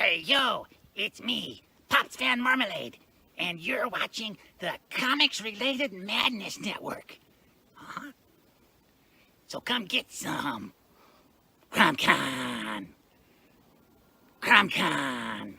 Hey, yo, it's me, Pops Van Marmalade, and you're watching the Comics-Related Madness Network. Huh? So come get some. CromCon. CromCon.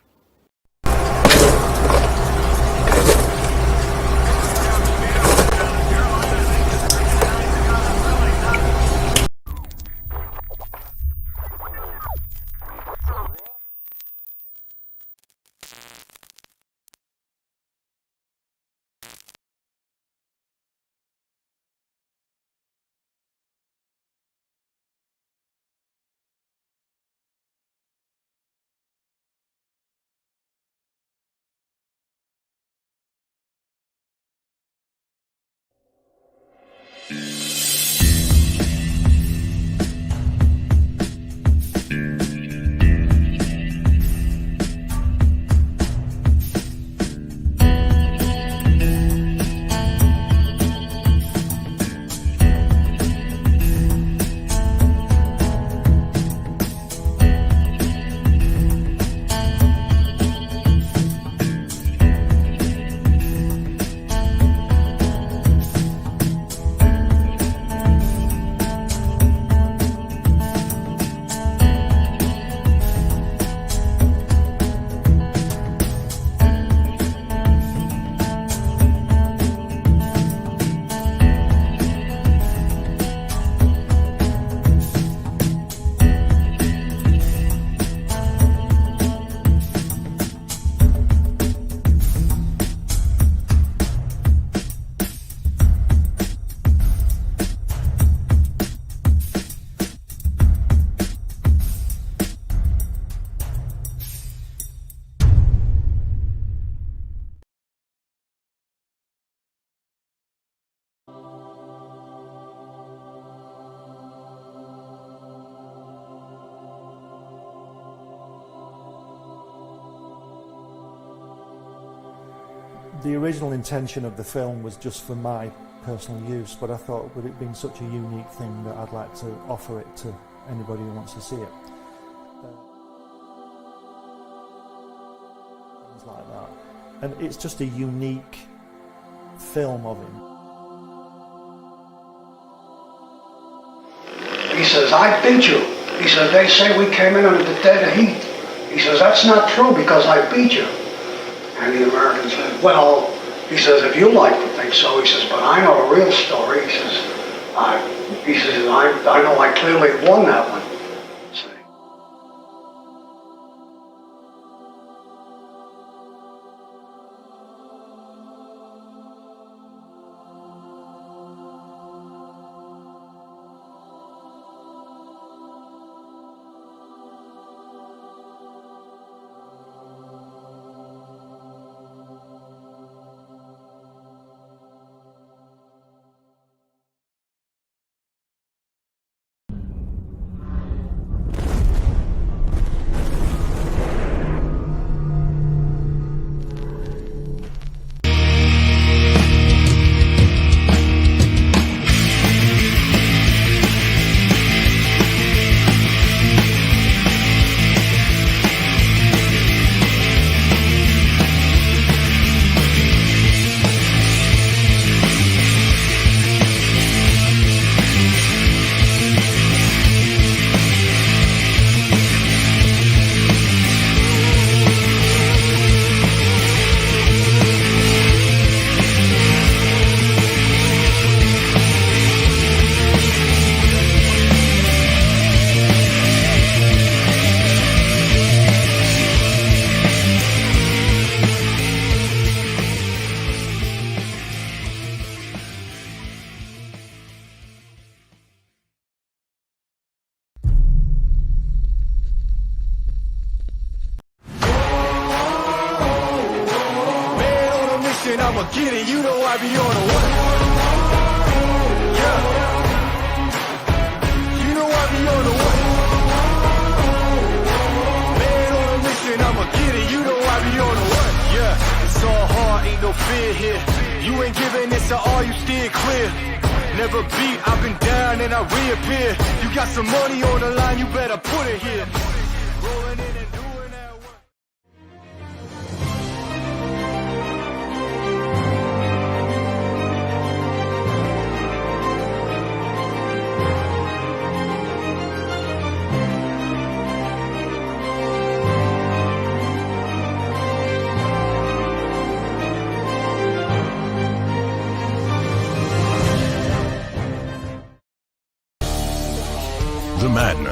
The original intention of the film was just for my personal use, but I thought with it being such a unique thing that I'd like to offer it to anybody who wants to see it. Things like that. And it's just a unique film of him. He says, I beat you. He says, they say we came in under the dead heat. He says, that's not true because I beat you. And the American said, well, he says, if you like to think so, he says, but I know the real story. He says, I know I clearly won that one. See? I'ma get it, you know I be on the one. Yeah. You know I be on the one. Man on a mission, I'ma get it, you know I be on the one. Yeah, it's all hard, ain't no fear here. You ain't giving this to all, you steer clear. Never beat, I've been down and I reappear. You got some money on the line, you better put it here. Rolling in and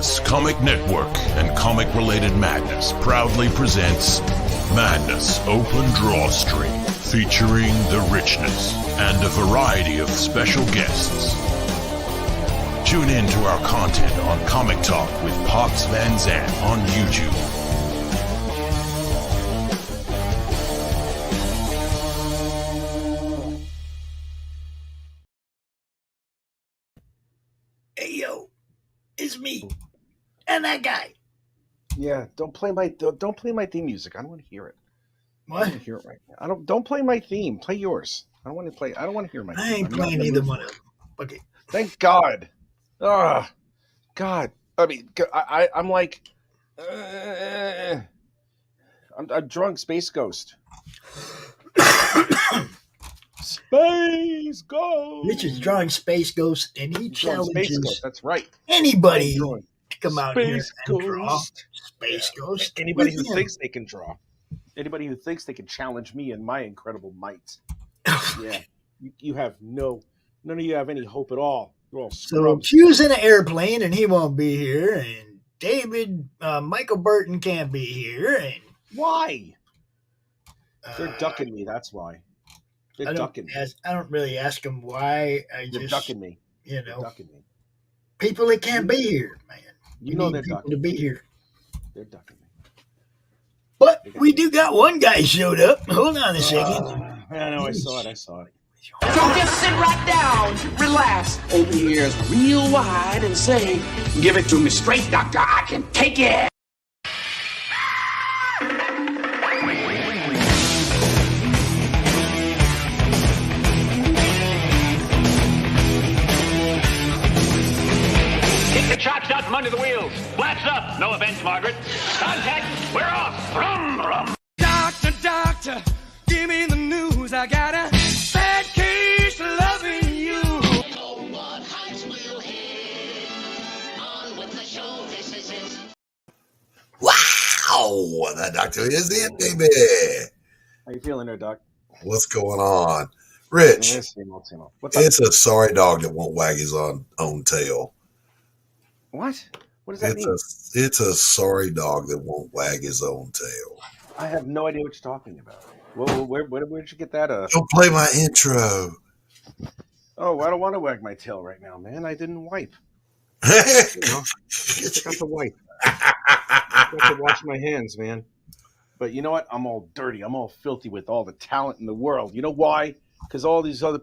Madness Comic Network and comic-related madness proudly presents Madness Open DrawStream, featuring The Richness and a variety of special guests. Tune in to our content on Comic Talk with Pops Van Zandt on YouTube. Hey, yo, it's me and that guy. Yeah, don't play my theme music. I don't want to hear it. I What? don't want to hear it right now. Don't play my theme. Play yours. I don't want to hear my theme. I ain't I'm not playing in the either mood one for of it. them. Okay. Thank God. God. I mean, I'm like, I'm drunk. Space Ghost. Space Ghost. Richard's drawing Space Ghost, and he Drawing Space Ghost. challenges That's right. anybody I'm drawing to come out here Space and draw Ghost. Space Ghost. Anybody who with him. thinks they can draw. Anybody who thinks they can challenge me and my incredible might. Yeah. You have none of you have any hope at all. You're all So scrubs. Q's in an airplane, and he won't be here, and Michael Burton can't be here, and Why? They're ducking me, that's why. They're ducking me. I don't really ask him why. They're ducking me. You They're know, ducking me. people that can't be here, man. You We know need they're people ducking to me. be here. They're ducking me. But we do got one guy showed up. Hold on a second. I know, I saw it. So just sit right down, relax, open your ears real wide and say, give it to me straight, doctor, I can take it. Kick the chocks out from under the wheels. Flaps up. No offense, Margaret. Contact. We're off. Rum, rum. Doctor, give me the news. I got a bad case of loving you. Wow, that doctor is it, baby. How you feeling there, Doc? What's going on? Rich, Yeah, same old. What's up? it's a sorry dog that won't wag his own tail. What? What does that mean? It's a sorry dog that won't wag his own tail. I have no idea what you're talking about. Where'd you get that? Don't play my intro. Oh, I don't want to wag my tail right now, man. I didn't wipe. Hey, I forgot to wipe. I forgot to wash my hands, man. But you know what? I'm all dirty. I'm all filthy with all the talent in the world. You know why? Because all these other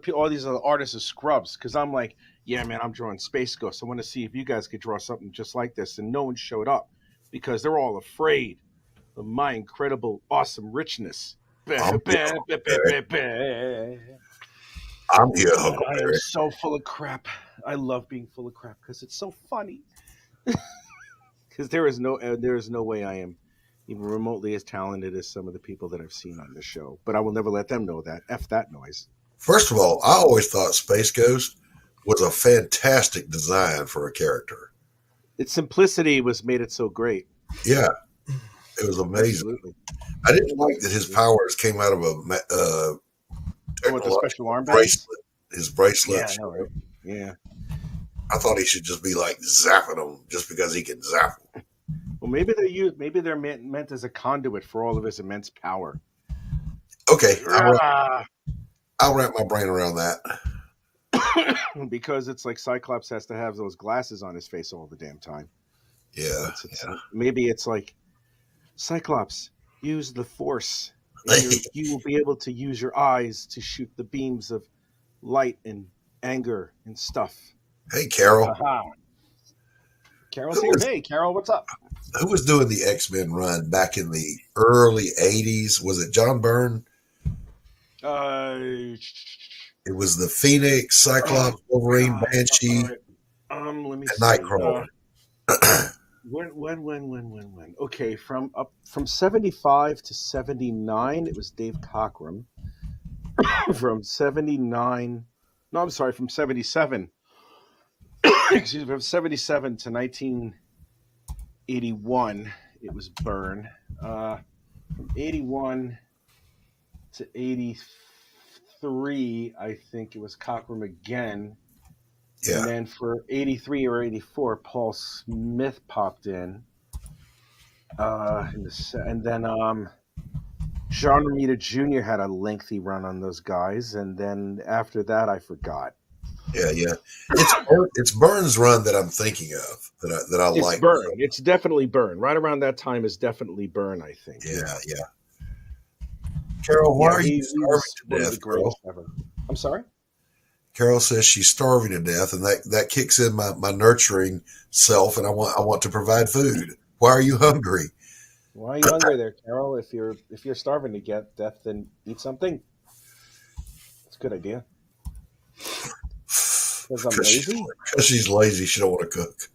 artists are scrubs. Because I'm like, yeah, man, I'm drawing Space Ghost. I want to see if you guys could draw something just like this. And no one showed up because they're all afraid of my incredible, awesome richness. I'm here, I'm Huckleberry. so full of crap. I love being full of crap because it's so funny. Because there is no way I am even remotely as talented as some of the people that I've seen on this show. But I will never let them know that. F that noise. First of all, I always thought Space Ghost was a fantastic design for a character. Its simplicity made it so great. Yeah, it was amazing. Absolutely. I didn't like that his powers came out of a With the special arm bracelet. His bracelet. Yeah, I know, right? Yeah. I thought he should just be like zapping them just because he can zap them. Well, maybe they're meant as a conduit for all of his immense power. Okay, I'll wrap my brain around that. Because it's like Cyclops has to have those glasses on his face all the damn time. Yeah. Maybe it's like, Cyclops, use the Force. And you will be able to use your eyes to shoot the beams of light and anger and stuff. Hey, Carol. Carol's here. Hey, Carol, what's up? Who was doing the X-Men run back in the early 80s? Was it John Byrne? It was the Phoenix, Cyclops, Wolverine, Banshee, Let me and see. Nightcrawler. When? Okay, from 75 to 79, it was Dave Cockrum. From 77. Excuse me, from 77 to 1981, it was Byrne. From 81 to 83, I think it was Cockrum again. Yeah. And then for 83 or 84, Paul Smith popped in. And then John Romita Jr. had a lengthy run on those guys. And then after that, I forgot. Yeah. It's Burns' run that I'm thinking of that I like. It's Byrne. It's definitely Byrne. Right around that time is definitely Byrne, I think. Yeah. Carol, why are you starving to death, Carol? I'm sorry? Carol says she's starving to death, and that kicks in my nurturing self, and I want to provide food. Why are you hungry? Why are you hungry there, Carol? If you're starving to death, then eat something. It's a good idea. Because I'm lazy? Because she's lazy, she don't want to cook.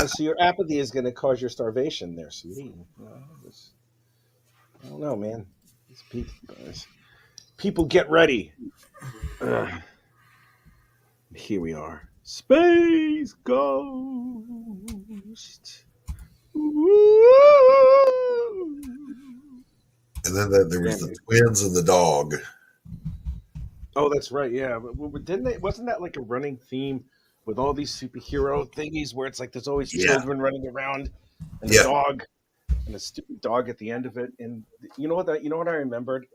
So your apathy is going to cause your starvation there, sweetie. I don't know, man. These people get ready. Here we are. Space Ghost. Woo! And then there was the twins and the dog. Oh, that's right. Yeah, wasn't that like a running theme with all these superhero thingies where it's like there's always children running around and the dog and the stupid dog at the end of it? And you know what I remembered?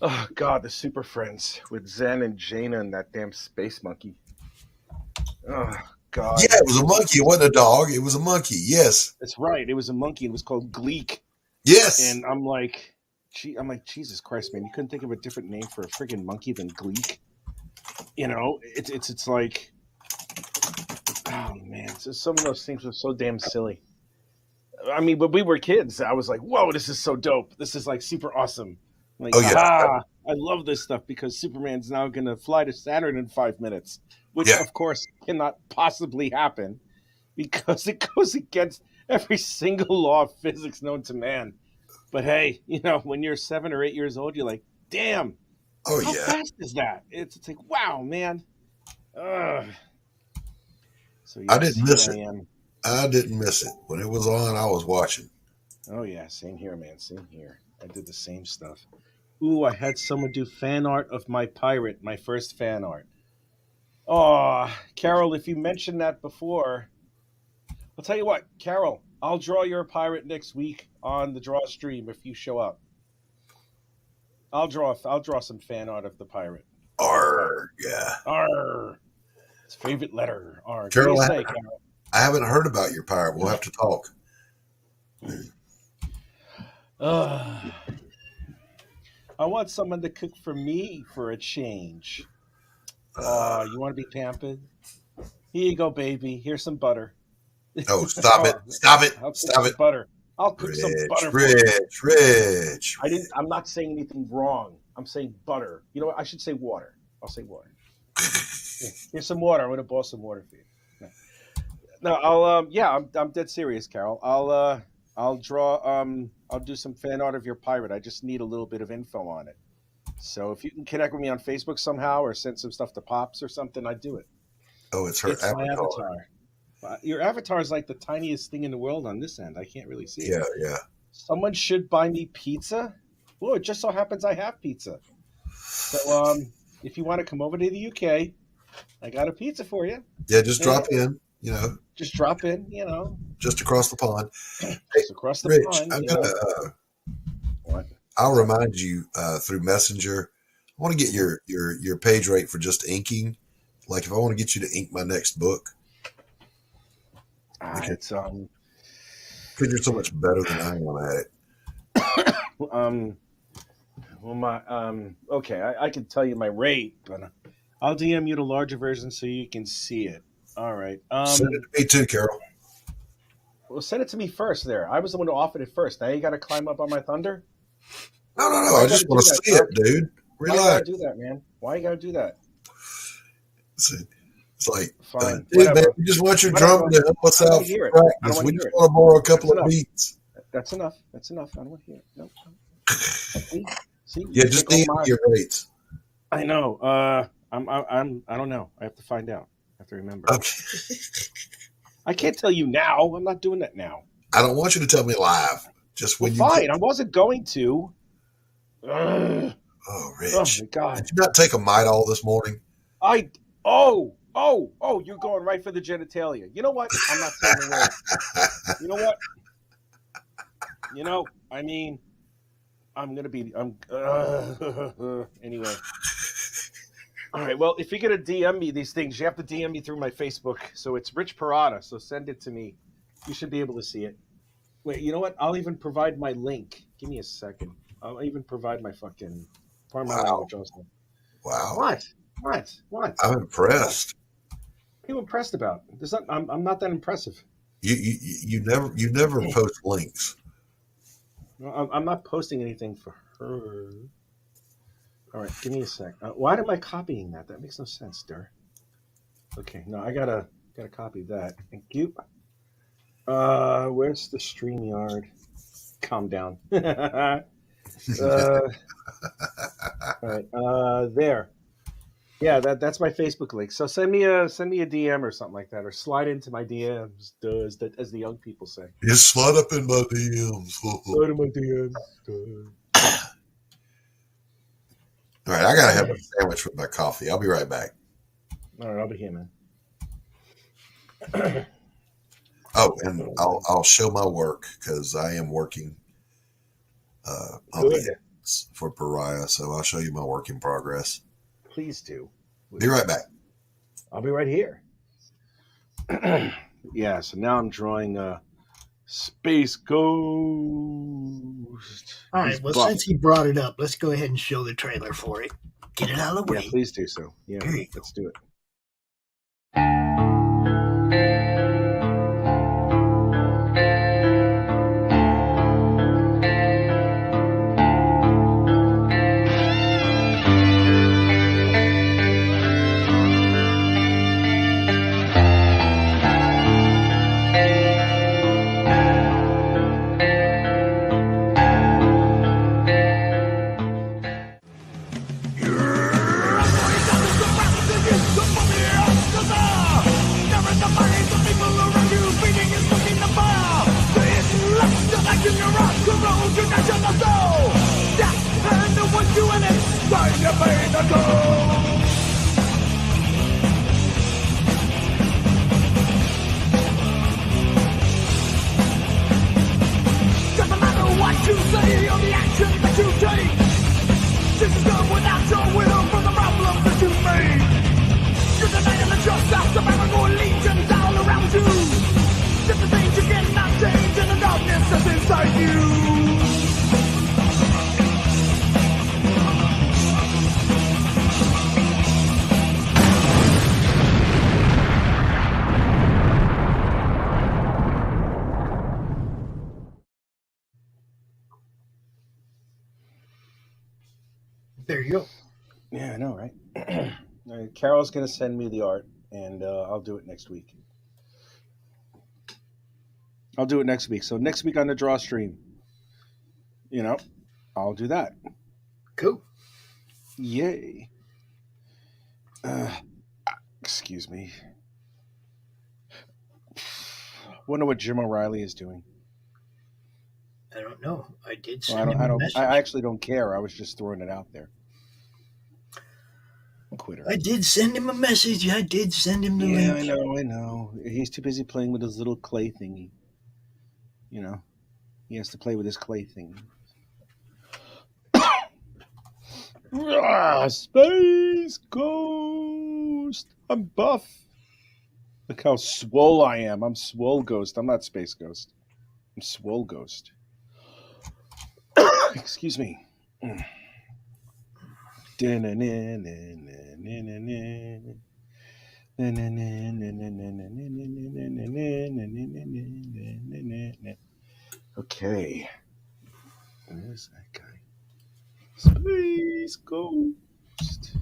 Oh God, the Super Friends with Zen and Jaina and that damn space monkey. Oh God. Yeah, it was a monkey. It wasn't a dog. It was a monkey. Yes. That's right. It was a monkey. It was called Gleek. Yes. And I'm like, Jesus Christ, man! You couldn't think of a different name for a friggin' monkey than Gleek. You know, it's like, oh man, some of those things were so damn silly. I mean, but we were kids. I was like, whoa, this is so dope. This is like super awesome. Like, I love this stuff because Superman's now going to fly to Saturn in 5 minutes, which of course cannot possibly happen because it goes against every single law of physics known to man. But hey, when you're 7 or 8 years old, you're like, damn, how fast is that? It's like, wow, man. So I didn't miss it. I didn't miss it. When it was on, I was watching. Oh, yeah, same here, man, same here. I did the same stuff. Ooh, I had someone do fan art of my pirate, my first fan art. Oh, Carol, if you mentioned that before, I'll tell you what, Carol, I'll draw your pirate next week on the DrawStream if you show up. I'll draw some fan art of the pirate. Arr, yeah. Arr. His favorite letter. Arr. Carol, I haven't heard about your pirate. We'll have to talk. I want someone to cook for me for a change. You want to be pampered? Here you go, baby. Here's some butter. Oh, stop it. Stop it. Stop it. Butter. I'll cook some butter for you. Rich. I'm not saying anything wrong. I'm saying butter. You know what? I should say water. I'll say water. Here's some water. I'm going to boil some water for you. No, I'm dead serious, Carol. I'll draw, I'll do some fan art of your pirate. I just need a little bit of info on it. So if you can connect with me on Facebook somehow or send some stuff to Pops or something, I'd do it. Oh, it's her avatar. My avatar. Your avatar is like the tiniest thing in the world on this end. I can't really see it. Yeah. Someone should buy me pizza. Oh, it just so happens I have pizza. So if you want to come over to the UK, I got a pizza for you. Yeah, just drop in, Just drop in, Just across the pond. Just across the Rich, pond. I'm gonna. I'll remind you through Messenger. I want to get your page rate for just inking. Like if I want to get you to ink my next book. It's because you're so much better than I am at it. Okay, I can tell you my rate, but I'll DM you the larger version so you can see it. All right. Send it to me too, Carol. Well, send it to me first there. I was the one who offered it first. Now you got to climb up on my thunder? No. I just want to see it, dude. Relax. Why you got to do that, man? Why you got to do that? It's like, fine. Dude, man, we just want your drum to help us out for practice. We just want to borrow a couple of beats. That's enough. I don't want to hear it. No. See, yeah, just need your rates. I know. I don't know. I have to find out. I have to remember. Okay. I can't tell you now. I'm not doing that now. I don't want you to tell me live. Just when fine. I wasn't going to. Oh, Rich. Oh my God. Did you not take a Midol this morning? Oh, you're going right for the genitalia. You know what? I'm not saying a word. You know what? I mean, anyway. All right, well, if you're going to DM me these things, you have to DM me through my Facebook. So it's Rich Perotta, so send it to me. You should be able to see it. Wait, you know what? I'll even provide my link. Give me a second. I'll even provide my fucking Wow. Wow. What? I'm impressed. What are you impressed about? I'm not that impressive. You never post links. No, I'm not posting anything for her. All right, give me a sec. Why am I copying that? That makes no sense, Dur. Okay, no, I gotta copy that. Thank you. Where's the StreamYard? Calm down. All right, there. Yeah, that's my Facebook link. So send me a DM or something like that, or slide into my DMs, as the young people say. Just slide up in my DMs. Slide in my DMs. All right, I gotta have a sandwich with my coffee. I'll be right back. All right, I'll be here, man. Oh, and I'll show my work because I am working on the ends for Pariah, so I'll show you my work in progress. Please do. Be right back. I'll be right here. Yeah, so now I'm drawing Space Ghost. All right, well, since he brought it up, let's go ahead and show the trailer for it. Get it out of the way. Yeah, please do so. Yeah, let's do it. There you go. Yeah, I know, right? All right, Carol's going to send me the art, and I'll do it next week. So next week on the DrawStream, I'll do that. Cool. Yay. Excuse me. Wonder what Jim O'Reilly is doing. I don't know. I did send him a message. I actually don't care. I was just throwing it out there. Quitter. I did send him a message. I did send him the link. Yeah, I know. He's too busy playing with his little clay thingy. He has to play with his clay thingy. Space Ghost! I'm buff. Look how swole I am. I'm Swole Ghost. I'm not Space Ghost. I'm Swole Ghost. Excuse me. Okay. Where's that guy? Space Ghost.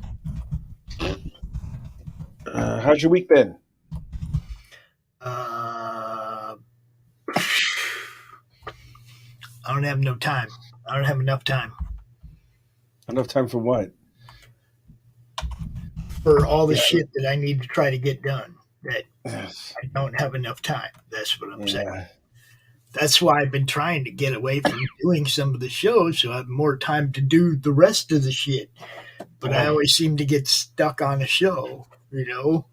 How's your week been? I don't have no time. I don't have enough time. Enough time for what? For all the shit that I need to try to get done. That I don't have enough time. That's what I'm saying. That's why I've been trying to get away from doing some of the shows so I have more time to do the rest of the shit. But I always seem to get stuck on a show You know,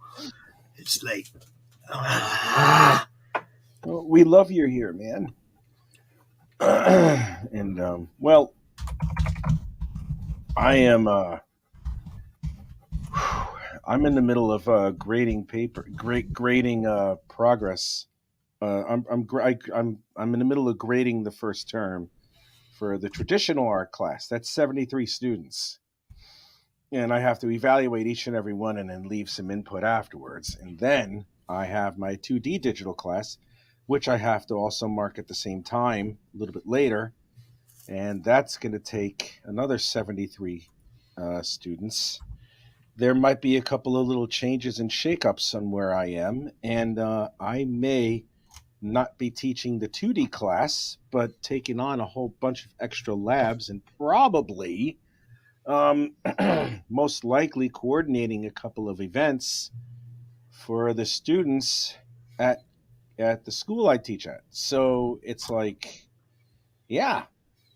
it's like, Well, we love you're here, man. And well, I am. I'm in the middle of grading progress. I'm in the middle of grading the first term for the traditional art class. That's 73 students. And I have to evaluate each and every one and then leave some input afterwards. And then I have my 2D digital class, which I have to also mark at the same time a little bit later. And that's going to take another 73 students. There might be a couple of little changes and shakeups on where I am. And I may not be teaching the 2D class, but taking on a whole bunch of extra labs and probably... most likely coordinating a couple of events for the students at the school I teach at. So it's like, yeah,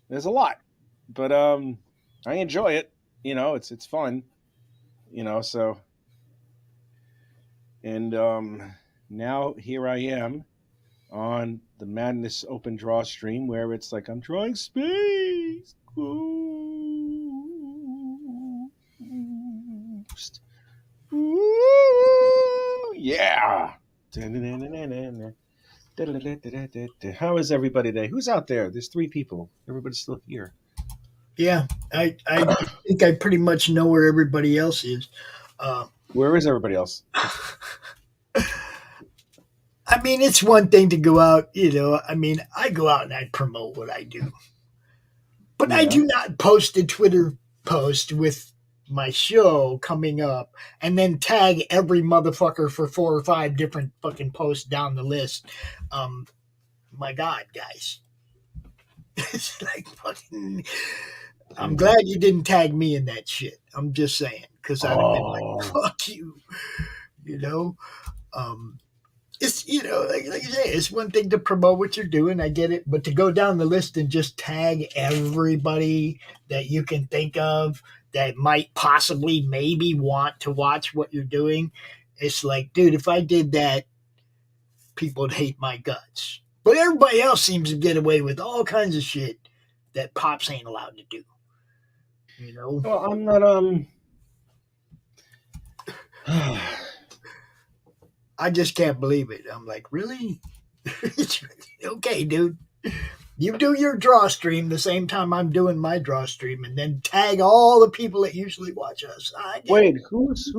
there's a lot, but I enjoy it. You know, it's fun. You know, so and now here I am on the Madness Open DrawStream, where it's like I'm drawing space. Ooh, yeah. How is everybody today? Who's out there? There's 3 people. Everybody's still here. yeah, I think I pretty much know where everybody else is. Where is everybody else? I mean, it's one thing to go out, you know. I mean, I go out and I promote what I do. But I do not post a Twitter post with my show coming up and then tag every motherfucker for 4 or 5 different fucking posts down the list. My God, guys. It's like fucking... I'm glad you didn't tag me in that shit. I'm just saying. Because I'd have been like, fuck you. You know? It's, you know, like you say, it's one thing to promote what you're doing. I get it. But to go down the list and just tag everybody that you can think of that might possibly maybe want to watch what you're doing, it's like, dude, if I did that, people would hate my guts. But everybody else seems to get away with all kinds of shit that Pops ain't allowed to do. You know? Well, I'm not, I just can't believe it. I'm like, really? Okay, dude. You do your draw stream the same time I'm doing my draw stream, and then tag all the people that usually watch us. Wait, who's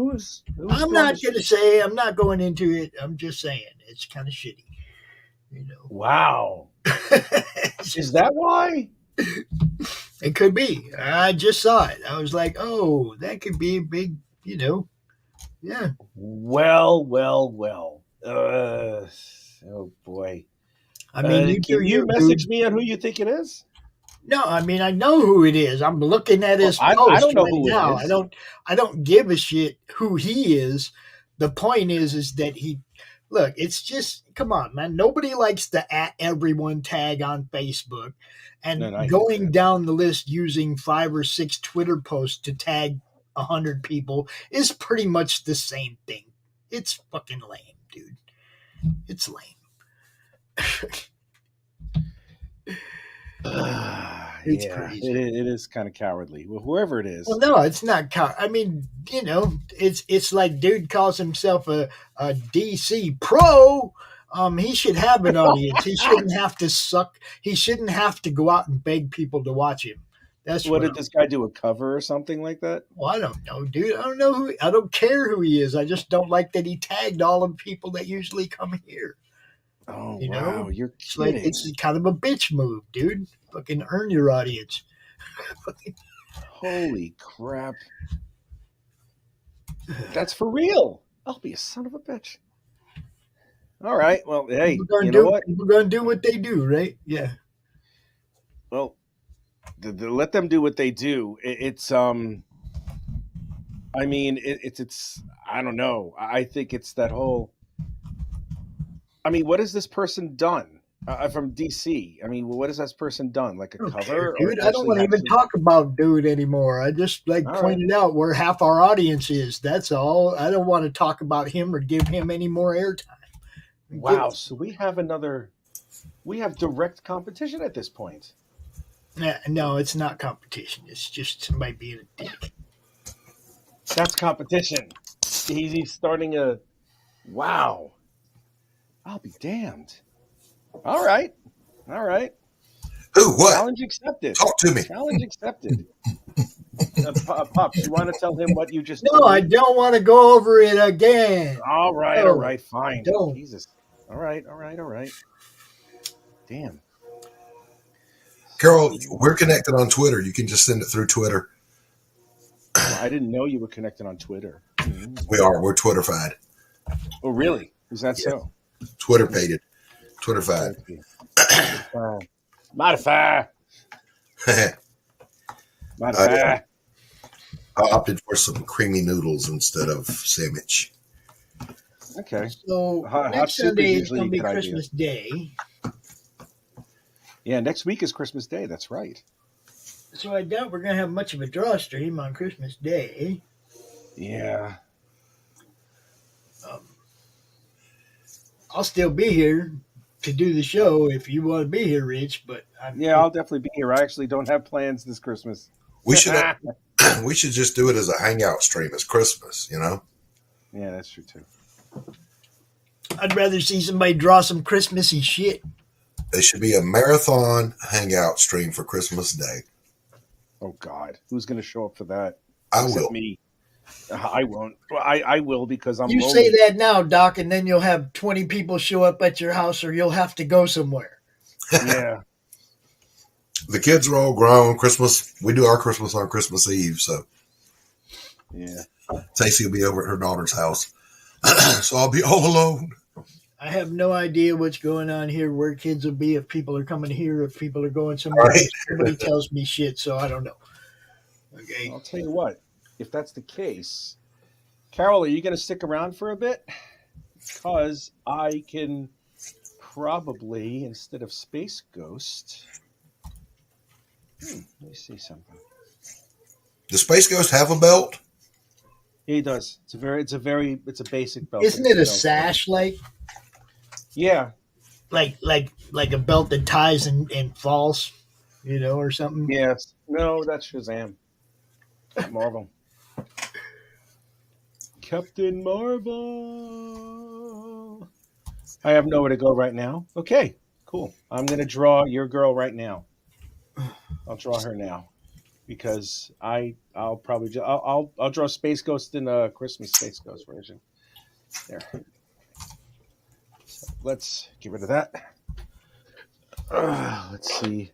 I'm not going to say. I'm not going into it. I'm just saying it's kind of shitty. You know. Wow. Is that why? It could be. I just saw it. I was like, oh, that could be a big, you know. Yeah. Well. Oh boy. I mean, can you message me on who you think it is? No, I mean, I know who it is. I'm looking at his post I don't know right who now. it is. I don't give a shit who he is. The point is that he, look, it's just, come on, man. Nobody likes the @ everyone tag on Facebook, and going down the list using 5 or 6 Twitter posts to tag 100 people is pretty much the same thing. It's fucking lame, dude. It's lame. It's crazy. It is kind of cowardly. Well, whoever it is. Well, no, it's not. I mean, you know, it's like dude calls himself a DC pro. He should have an audience. He shouldn't have to suck. He shouldn't have to go out and beg people to watch him. That's what did this guy do? A cover or something like that? Well, I don't know, dude. I don't know who. I don't care who he is. I just don't like that he tagged all the people that usually come here. Oh, you wow, know? you're It's kidding. like it's kind of a bitch move, dude. Fucking earn your audience. Holy crap. That's for real. I'll be a son of a bitch. All right. Well, hey, you know what? People gonna do what they do, right? Yeah. Well, let them do what they do. It's I mean, it's I don't know. I think it's that whole. I mean, what has this person done? From DC. I mean, what has that person done? Like a cover? Dude, Or I don't actually want to have even some... talk about dude anymore. I just All right. pointed out where half our audience is. That's all. I don't want to talk about him or give him any more airtime. Wow. So we have direct competition at this point. No, it's not competition. It's just somebody being a dick. That's competition. He's starting a... Wow. I'll be damned. All right. Who? What? Challenge accepted. Talk to me. Challenge accepted. Pops, you want to tell him what you just No, I don't want to go over it again. All right, fine. Don't. Jesus. All right. Damn. Carol, we're connected on Twitter. You can just send it through Twitter. Well, I didn't know you were connected on Twitter. We are. We're Twitterfied. Oh, really? Is that so? Twitterpated. Twitterfied. Modify. I opted for some creamy noodles instead of sandwich. Okay. So next Sunday is going to be Christmas Day. Yeah, next week is Christmas Day. That's right. So I doubt we're going to have much of a draw stream on Christmas Day. Yeah. I'll still be here to do the show if you want to be here, Rich. But I'll definitely be here. I actually don't have plans this Christmas. We should just do it as a hangout stream. It's Christmas, you know? Yeah, that's true too. I'd rather see somebody draw some Christmassy shit. There should be a marathon hangout stream for Christmas Day. Oh God, who's going to show up for that? I Except will. Me. I won't. Well, I will because I'm. You lonely. say that now, Doc, and then you'll have 20 people show up at your house, or you'll have to go somewhere. Yeah. The kids are all grown. Christmas. We do our Christmas on Christmas Eve, so. Yeah. Stacey will be over at her daughter's house, so I'll be all alone. I have no idea what's going on here, where kids will be, if people are coming here, if people are going somewhere. Right. Everybody tells me shit, so I don't know. Okay. I'll tell you what. If that's the case, Carol, are you going to stick around for a bit? Because I can probably, instead of Space Ghost, let me see something. Does Space Ghost have a belt? Yeah, he does. It's a basic belt. Isn't it a sash, like? Yeah. Like a belt that ties and falls, or something? Yes. No, that's Shazam. Marvel. Captain Marvel. I have nowhere to go right now. Okay, cool. I'm going to draw your girl right now. I'll draw her now because I'll probably I'll draw Space Ghost in a Christmas Space Ghost version. There. So let's get rid of that. Let's see.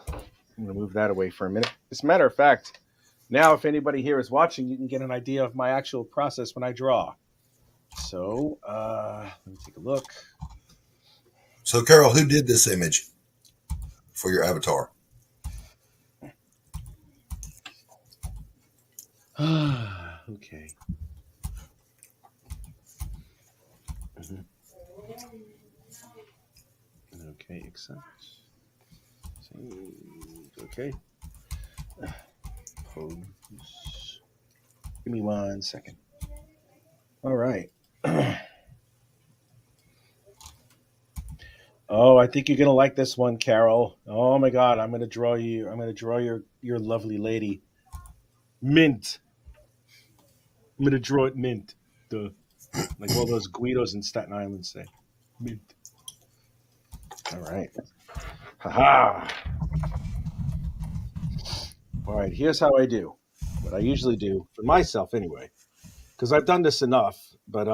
I'm going to move that away for a minute. As a matter of fact, now if anybody here is watching, you can get an idea of my actual process when I draw. So let me take a look. So, Carol, who did this image for your avatar? Okay. Okay, accept. Okay. Pose. Give me 1 second. All right. Oh, I think you're gonna like this one, Carol. Oh my God, I'm gonna draw you. I'm gonna draw your lovely lady. Mint. I'm gonna draw it mint. Like all those Guidos in Staten Island say. Mint. All right. Haha. All right, here's how I do. What I usually do, for myself anyway, because I've done this enough, but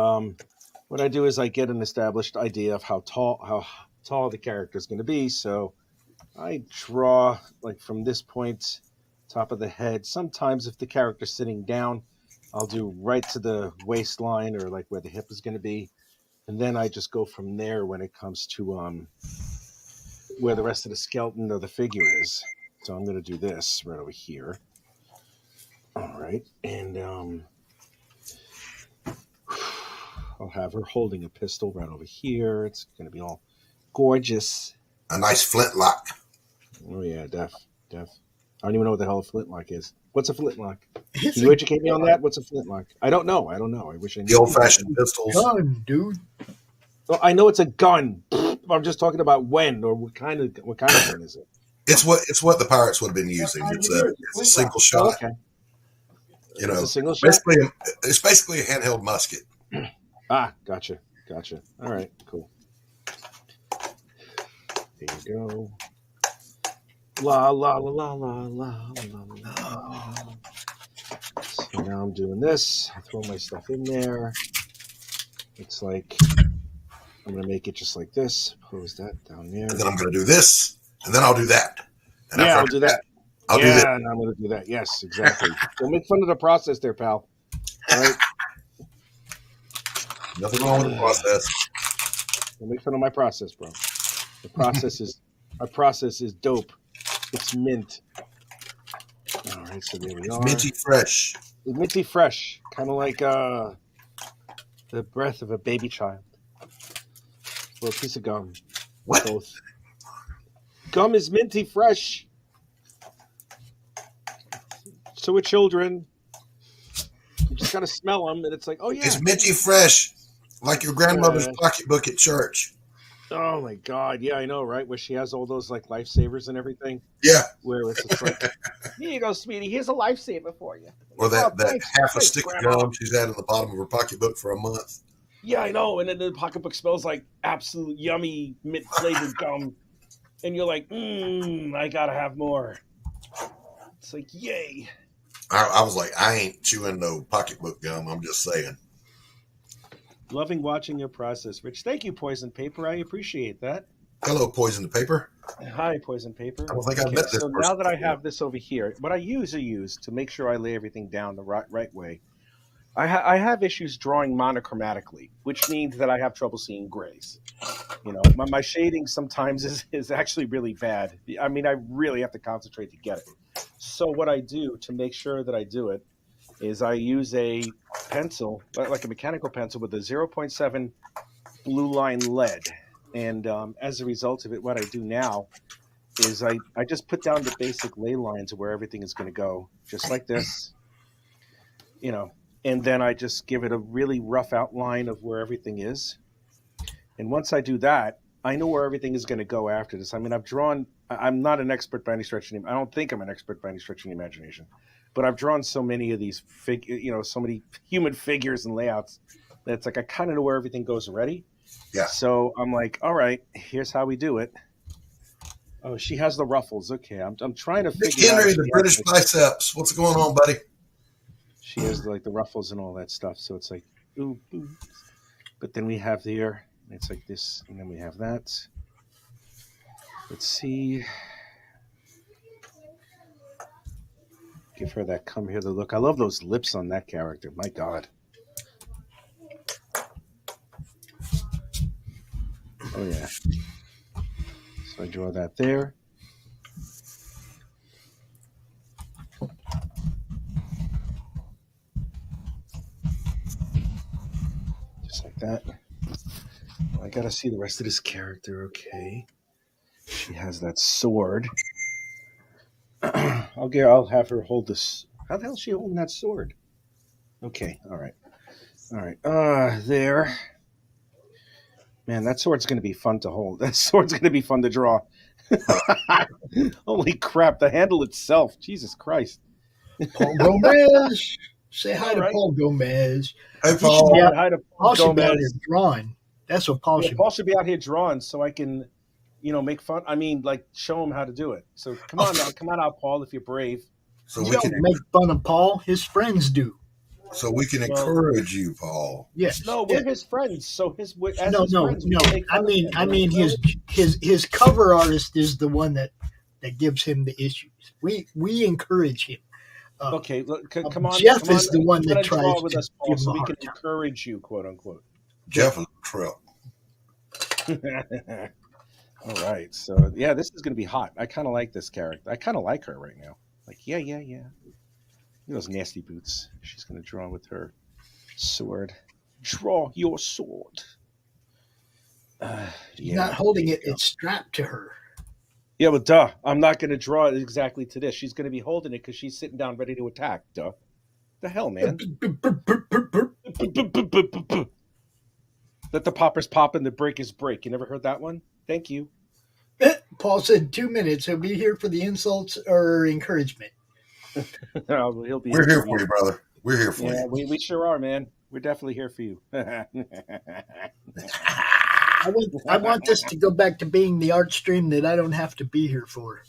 what I do is I get an established idea of how tall the character is going to be. So I draw like from this point, top of the head. Sometimes if the character's sitting down, I'll do right to the waistline or like where the hip is going to be. And then I just go from there when it comes to where the rest of the skeleton or the figure is. So I'm going to do this right over here. All right. And I'll have her holding a pistol right over here. It's going to be all Gorgeous. A nice flintlock. Oh yeah, def. I don't even know what the hell a flintlock is. What's a flintlock? It's Can you a educate me on that? What's a flintlock? I don't know. I wish I knew. The old-fashioned pistols. gun, dude. Well, I know it's a gun. I'm just talking about when or what kind of gun is it? It's what the pirates would have been using. It's a single shot. Okay. You know, It's a single shot? it's basically a handheld musket. Ah, gotcha. All right, cool. There you go. La la la la la la la la. So now I'm doing this. I throw my stuff in there. It's like I'm gonna make it just like this. Pose that down there. And then I'm going to do this, and then I'll do that. And Yeah, I'll do that. I'll do this. Yeah, and I'm gonna do that. Yes, exactly. Don't make fun of the process, there, pal. All right. Nothing wrong with the process. Don't make fun of my process, bro. The process is our process is dope. It's mint. All right, so there we are. Minty fresh. It's minty fresh, kind of like the breath of a baby child or a piece of gum. What? Both. Gum is minty fresh. So are children. You just gotta smell them, and it's like, oh yeah, It's minty fresh, like your grandmother's Yeah. pocketbook at church. Oh my God, yeah, I know, right? Where she has all those like lifesavers and everything. Yeah. Where it's just like, here you go, sweetie. Here's a lifesaver for you. Or that thanks, half a thanks, stick of Grandma. gum she's had in the bottom of her pocketbook for a month. Yeah, I know. And then the pocketbook smells like absolute yummy mint flavored gum, and you're like, I gotta have more. It's like, yay. I was like, I ain't chewing no pocketbook gum. I'm just saying. Loving watching your process, Rich. Thank you, Poison Paper. I appreciate that. Hello, Poison the Paper. Hi, Poison Paper. I don't think I've met this So person now that I before. have this over here, what I usually use to make sure I lay everything down the right way, I have issues drawing monochromatically, which means that I have trouble seeing grays. You know, my shading sometimes is actually really bad. I mean, I really have to concentrate to get it. So what I do to make sure that I do it is I use a pencil, like a mechanical pencil with a 0.7 blue line lead. And as a result of it, what I do now is I just put down the basic ley lines of where everything is going to go, just like this, you know, and then I just give it a really rough outline of where everything is. And once I do that, I know where everything is going to go after this. I mean, I'm not an expert by any stretch of the, I don't think I'm an expert by any stretch of the imagination, but I've drawn so many of these so many human figures and layouts that it's like I kind of know where everything goes already. Yeah. So I'm like, all right, here's how we do it. Oh, she has the ruffles. Okay, I'm trying to Nick figure out. Henry, the British biceps. What's going on, buddy? She has like the ruffles and all that stuff. So it's like, ooh. But then we have here, it's like this, and then we have that. Let's see. Give her that come here the look. I love those lips on that character. My God. Oh yeah. So I draw that there. Just like that. I gotta see the rest of this character. Okay. She has that sword. I'll have her hold this. How the hell is she holding that sword? Okay. All right. There. Man, that sword's going to be fun to hold. That sword's going to be fun to draw. Holy crap. The handle itself. Jesus Christ. Paul Gomez. Say hi to Right. Paul Gomez. Hey, Paul. Yeah. Hi to Paul should be out Gomez. here drawing. That's what Paul Yeah, should Paul should be out here drawing so I can, make fun. I mean, like, show him how to do it. So come on out, Paul, if you're brave. So You we don't can make fun of Paul. His friends do. encourage you, Paul. Yes. No, we're his friends. So his friends, No. we can make fun of him. I mean, his cover artist is the one that gives him the issues. We encourage him. Okay, look, come on. Jeff come is on, the one come that on and draw tries with to us, Paul, give him so a we hard can time. encourage you, quote unquote. Jeff is a trip. All right, so yeah, this is going to be hot. I kind of like this character. I kind of like her right now. Like, yeah. Look at those nasty boots. She's going to draw with her sword. Draw your sword. She's not holding it; it's strapped to her. Yeah, but duh, I'm not going to draw it exactly to this. She's going to be holding it because she's sitting down ready to attack. Duh. The hell, man. Let the poppers pop and the breakers break. You never heard that one? Thank you. Paul said 2 minutes. He'll be here for the insults or encouragement. No, he'll be. We're here for you, brother. We're here for you. We sure are, man. We're definitely here for you. I want this to go back to being the art stream that I don't have to be here for.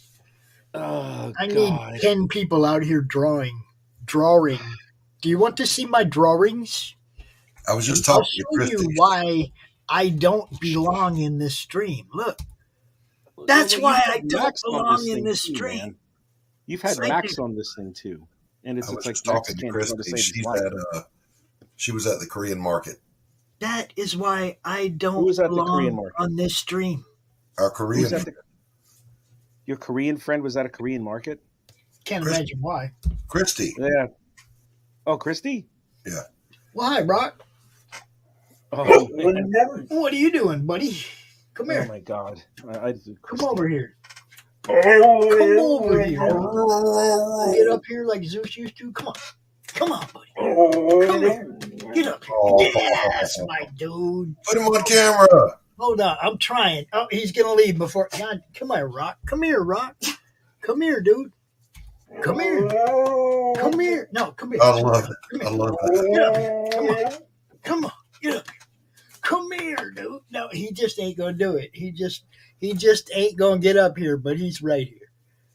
Oh, I need 10 people out here drawing. Do you want to see my drawings? I was just talking to I'll show you why I don't belong in this stream. Look. That's why I don't belong in this stream. Man. You've had Max on this thing too. And it's I was like just talking to Christie. She was at the Korean market. That is why I don't belong on this stream. Our Korean. Your Korean friend was at a Korean market? Can't imagine why. Christie. Yeah. Oh, Christie? Yeah. Well, hi, Brock. Oh, what are you doing, buddy? Come here. Oh, my God. Come over here. Come over here. Get up here like Zeus used to. Come on. Come on, buddy. Come here. Get up here. Yes, my dude. Put him on camera. Hold on. I'm trying. Oh, he's going to leave before. God, come here, Rock. Come here, Rock. Come here, dude. Come here. Come here. No, come here. I love it. I love it. Get up here. Come on. Come on. Get up here. Come here, dude. No, he just ain't going to do it. He just ain't going to get up here, but he's right here.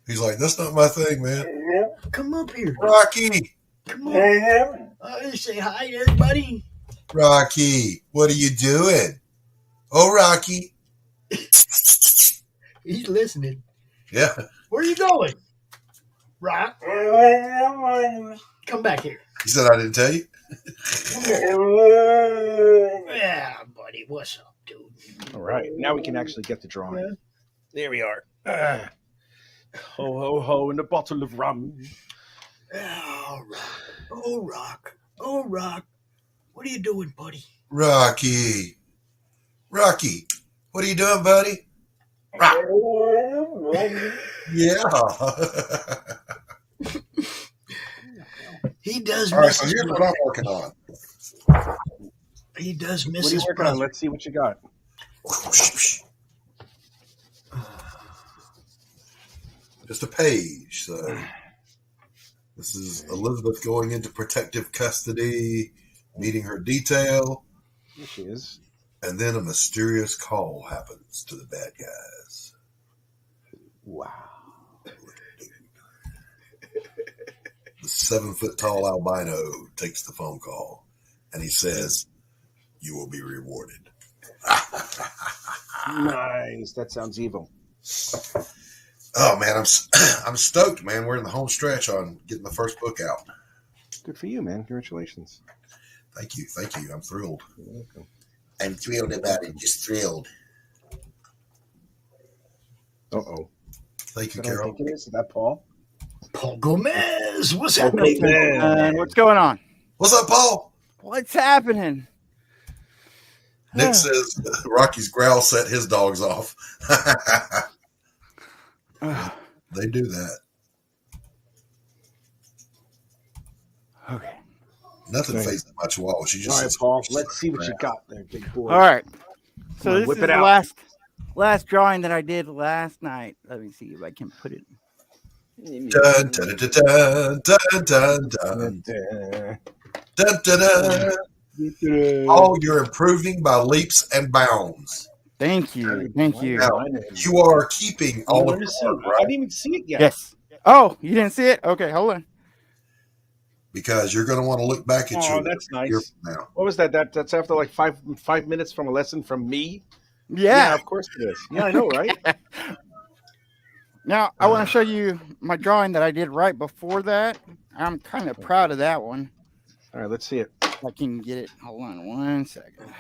He's like, that's not my thing, man. Come up here. Rocky. Come on. Say hi to everybody. Rocky, what are you doing? Oh, Rocky. He's listening. Yeah. Where are you going? Rock. Come back here. He said I didn't tell you? Yeah, buddy. What's up, dude? All right. Now we can actually get the drawing. Yeah. There we are. Ho, ho, ho, and a bottle of rum. Oh, Rock. Oh, Rock. Oh, Rock. What are you doing, buddy? Rocky. Rocky, what are you doing, buddy? Yeah. He does. All right, so here's what I'm working on. He does miss What are you his working brother. on? Let's see what you got. Just a page. So this is Elizabeth going into protective custody, meeting her detail. Here she is. And then a mysterious call happens to the bad guys. Wow. The 7-foot-tall albino takes the phone call, and he says, "You will be rewarded." Nice. That sounds evil. Oh man, I'm stoked, man. We're in the home stretch on getting the first book out. Good for you, man. Congratulations. Thank you. I'm thrilled. You're welcome. I'm thrilled about it. Just thrilled. Uh-oh. Thank you, What do I Carol. think it is? Is that Paul? Paul Gomez. What's happening? What's going on? What's up, Paul? What's happening? Nick says Rocky's growl set his dogs off. They do that. Okay. Nothing phases my chihuahua. She just All right, sits Paul. Let's see what you got there, big boy. All right. So Come on, this whip is it the out. last drawing that I did last night. Let me see if I can put it. Dun, dun, dun, dun, dun, dun, dun. Dun, dun, dun. Oh, you're improving by leaps and bounds. Thank you. Thank you. Now, you are keeping all of Let me your see. work, I right? didn't even see it yet. Yes. Oh, you didn't see it? Okay, hold on. Because you're going to want to look back at Oh, your that's year nice. from now. What was that? That's after like five minutes from a lesson from me? Yeah. Of course it is. Yeah, I know, right? Now, I want to show you my drawing that I did right before that. I'm kind of proud of that one. All right, let's see it. If I can get it. Hold on 1 second.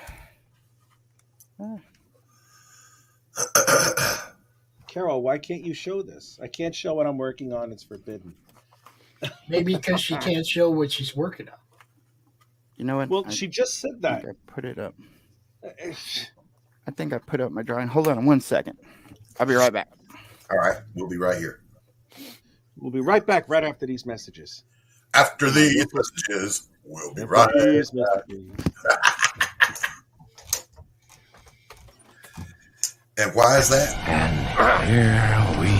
Carol, why can't you show this? I can't show what I'm working on. It's forbidden. Maybe because she can't show what she's working on. You know what? Well, she just said I that. think I put it up. I think I put up my drawing. Hold on 1 second. I'll be right back. All right, we'll be right here. We'll be right back right after these messages. After these messages, we'll be right back. And why is that? And here we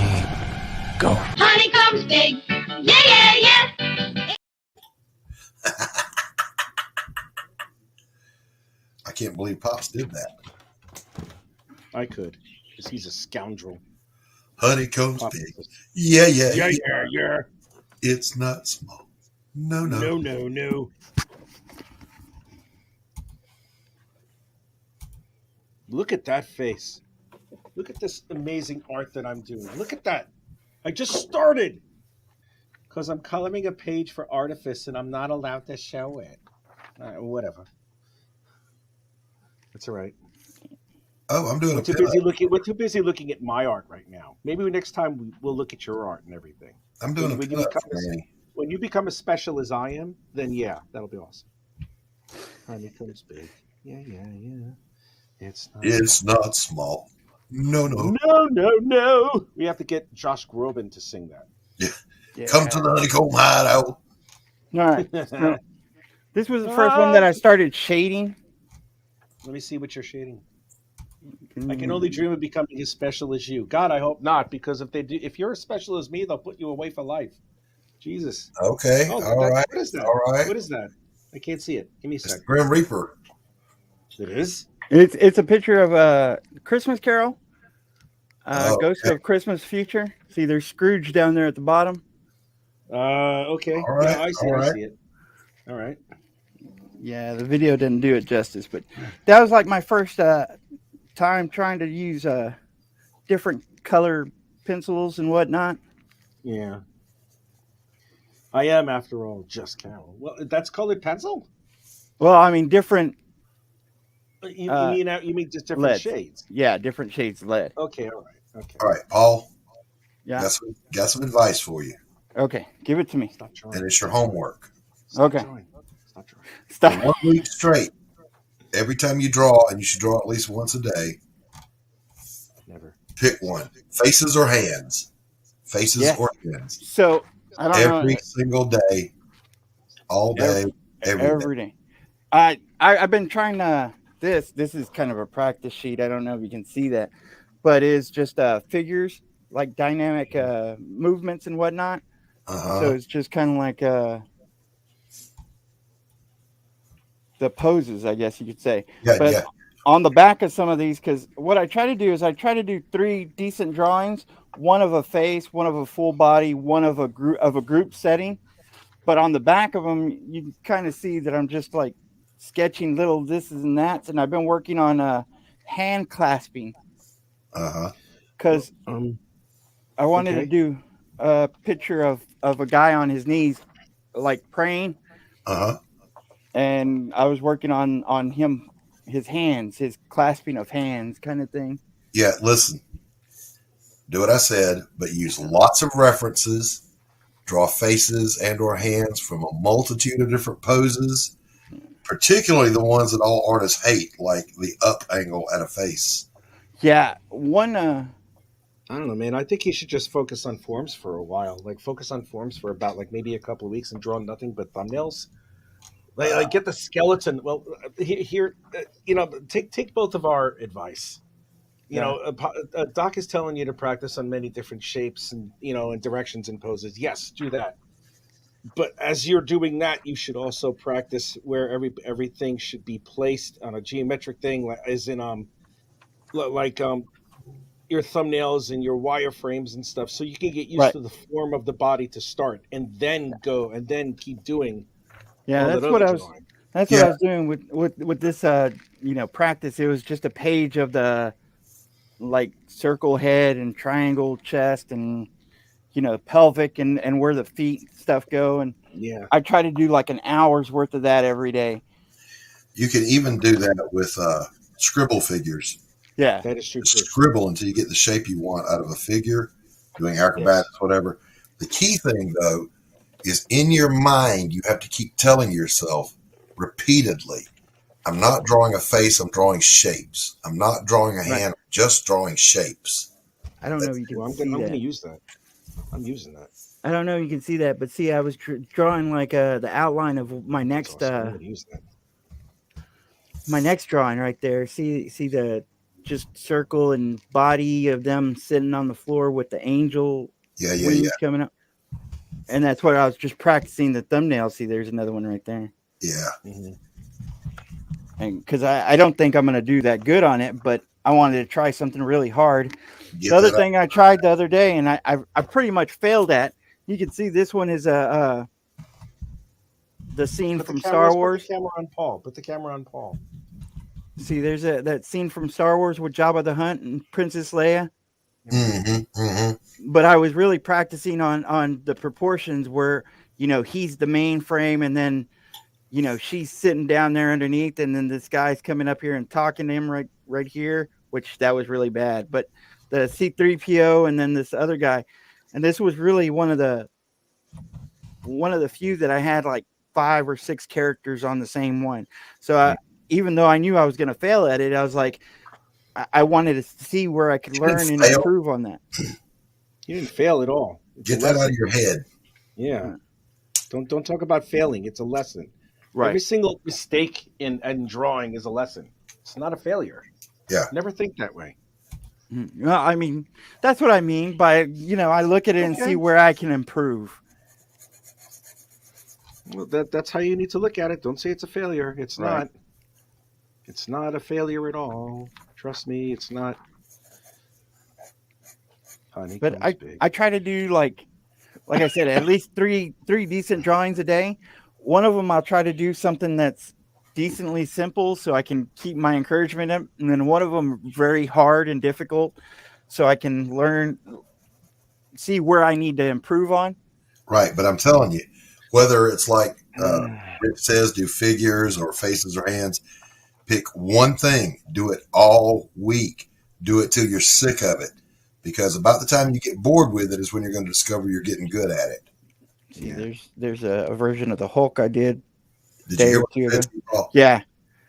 go. Honeycomb steak. Yeah, yeah, yeah. I can't believe Pops did that. I could, because he's a scoundrel. Honeycomb steak. Yeah, yeah, yeah, yeah, yeah. It's not small. No, no. No, no, no. Look at that face. Look at this amazing art that I'm doing. Look at that. I just started. Because I'm coloring a page for Artifice and I'm not allowed to show it. Whatever. That's all right. Oh, I'm doing we're too busy looking at my art right now. Maybe next time we'll look at your art and everything. I'm doing when you become as special as I am, then yeah, that'll be awesome. Honeycomb's big. Yeah, yeah, yeah. It's not small. No, no. No, no, no. We have to get Josh Groban to sing that. Yeah. Come to the honeycomb hideout. All right. So, this was the first one that I started shading. Let me see what you're shading. I can only dream of becoming as special as you. God, I hope not, because if you're as special as me, they'll put you away for life. Jesus. Okay. All right. What is that? All right. What is that? I can't see it. Give me a second. It's Grim Reaper. It is? It's a picture of a Christmas Carol. Ghost of Christmas Future. See, there's Scrooge down there at the bottom. Okay. All right. Yeah, I see it. All right. Yeah, the video didn't do it justice, but that was like my first time trying to use different color pencils and whatnot. Yeah. I am, after all, just Carol. Well, that's colored pencil? Well, I mean, different. You mean just different leads. Shades? Yeah, different shades of lead. Okay, all right. Okay. All right, Paul. Yeah. Got some advice for you. Okay, give it to me. Stop trying. And it's your homework. Okay. For 1 week straight, every time you draw, and you should draw at least once a day, never pick one. Faces or hands? Faces or hands? So, I don't know. Every single day, all day, every day. I've been trying to, this is kind of a practice sheet. I don't know if you can see that, but it's just figures, like dynamic movements and whatnot. So it's just kind of like the poses, I guess you could say. But on the back of some of these, because what I try to do is I try to do 3 decent drawings, one of a face, one of a full body, one of a group setting. But on the back of them, you can kind of see that I'm just like sketching little this and that, and I've been working on hand clasping. Because I wanted to do a picture of a guy on his knees, like praying. And I was working on him, his hands, his clasping of hands kind of thing. Yeah, listen. Do what I said, but use lots of references. Draw faces and or hands from a multitude of different poses, particularly the ones that all artists hate, like the up angle at a face. Yeah, one... I don't know, man. I think you should just focus on forms for a while. Like, focus on forms for about, like, maybe a couple of weeks and draw nothing but thumbnails. Like, get the skeleton. Well, here, take both of our advice. You know, Doc is telling you to practice on many different shapes and, and directions and poses. Yes, do that. But as you're doing that, you should also practice where everything should be placed on a geometric thing, as in your thumbnails and your wireframes and stuff, so you can get used to the form of the body to start, and then go and then keep doing. Yeah, that's what I was. That's what I was doing with this. Practice. It was just a page of the circle head and triangle chest and pelvic and where the feet stuff go, and I try to do like an hour's worth of that every day. You can even do that with scribble figures. Yeah, that is true. Just scribble until you get the shape you want out of a figure, doing acrobatics, whatever. The key thing, though, is in your mind, you have to keep telling yourself repeatedly, I'm not drawing a face. I'm drawing shapes. I'm not drawing a hand. I'm just drawing shapes. I don't know if you can see that. I'm going to use that. I'm using that. I don't know if you can see that, but see, I was drawing like the outline of my next I'm going to use that. My next drawing right there. See the just circle and body of them sitting on the floor with the angel wings coming up. And that's what I was just practicing the thumbnail. See, there's another one right there. Yeah. Mm-hmm. And because I don't think I'm going to do that good on it, but I wanted to try something really hard. The other thing I tried the other day, and I pretty much failed at, you can see this one is the scene from Star Wars. Put the camera on Paul. Put the camera on Paul. See, there's that scene from Star Wars with Jabba the Hutt and Princess Leia. Mm-hmm, mm-hmm. But I was really practicing on the proportions where, he's the main frame, and then, she's sitting down there underneath, and then this guy's coming up here and talking to him right here, which that was really bad. But the C-3PO and then this other guy, and this was really one of the few that I had like 5 or 6 characters on the same one. So even though I knew I was going to fail at it, I was like, I wanted to see where I could learn and improve on that. You didn't fail at all. Get that out of your head. Yeah. Don't talk about failing. It's a lesson. Right. Every single mistake in drawing is a lesson. It's not a failure. Yeah. Never think that way. Well, I mean, that's what I mean by, I look at it and see where I can improve. Well, that's how you need to look at it. Don't say it's a failure. It's not. It's not a failure at all. Trust me, it's not. Honey, but I try to do like I said, at least three decent drawings a day. One of them I'll try to do something that's decently simple so I can keep my encouragement up, and then one of them very hard and difficult so I can learn, see where I need to improve on. Right, but I'm telling you, whether it's like Rich says, do figures or faces or hands, pick one thing, do it all week, do it till you're sick of it, because about the time you get bored with it is when you're going to discover you're getting good at it. See, there's a version of the Hulk I did. Did you hear what I Yeah.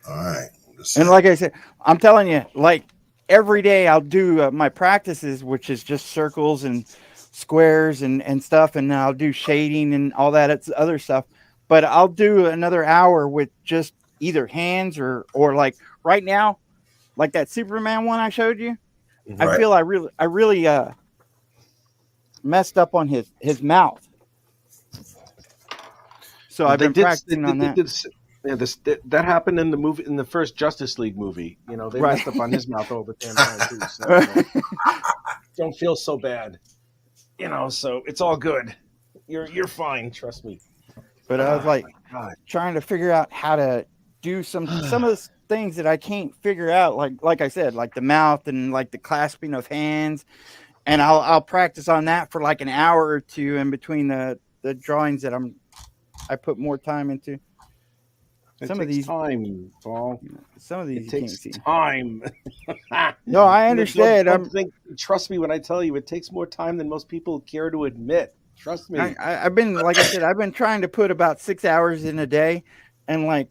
All right. And like I said, I'm telling you, like every day I'll do my practices, which is just circles and squares and stuff, and I'll do shading and all that other stuff. But I'll do another hour with just either hands or like right now, like that Superman one I showed you. Right. I feel I really messed up on his mouth. So I've been practicing on that. That happened in the movie, in the first Justice League movie. They messed up on his mouth all the damn time too. So, don't feel so bad. So it's all good. You're fine. Trust me. But I was like trying to figure out how to do some of the things that I can't figure out. Like I said, like the mouth and like the clasping of hands, and I'll practice on that for like an hour or two in between the drawings that I put more time into. Some of these time, Paul. Some of these it takes time. No, I understand. Trust me when I tell you, it takes more time than most people care to admit. Trust me. I've been, like I said, I've been trying to put about 6 hours in a day, and like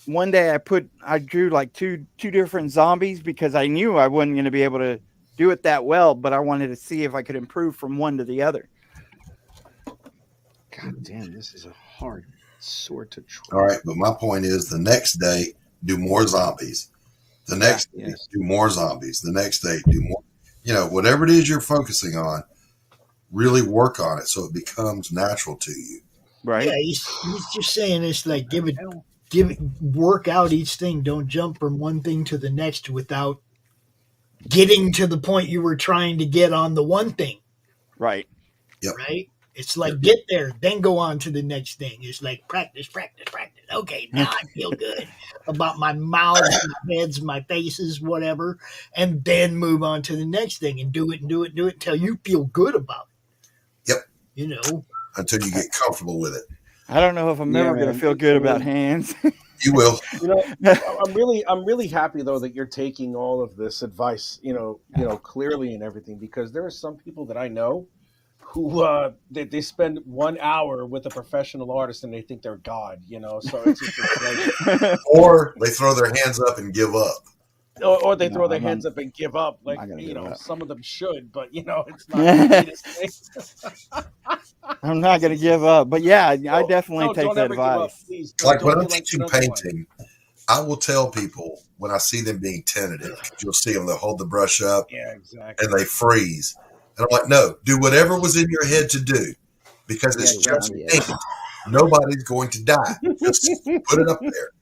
one day I drew like two different zombies because I knew I wasn't going to be able to do it that well, but I wanted to see if I could improve from one to the other. God damn, this is a hard sword to try. All right, but my point is the next day, do more zombies. The next day, do more zombies. The next day, do more. Whatever it is you're focusing on, really work on it so it becomes natural to you. Right. Yeah, he's just saying it's like give it, work out each thing. Don't jump from one thing to the next without getting to the point you were trying to get on the one thing. Right. Yep. Right. It's like get there, then go on to the next thing. It's like practice. Okay, now I feel good about my mouths, my heads, my faces, whatever, and then move on to the next thing and do it until you feel good about it. Yep. Until you get comfortable with it. I don't know if I'm ever going to feel good about hands. You will. I'm really happy though that you're taking all of this advice, clearly and everything, because there are some people that I know who they spend 1 hour with a professional artist and they think they're God, you know. So it's like, or they throw their hands up and give up. Or they throw their hands up and give up. Like, you know, some of them should, but, you know, it's not the easiest thing. I'm not going to give up. But, yeah, I definitely take that advice. Like when I'm teaching painting, I will tell people when I see them being tentative, you'll see them, they'll hold the brush up and they freeze. And I'm like, no, do whatever was in your head to do because it's just paint. Nobody's going to die. Just put it up there.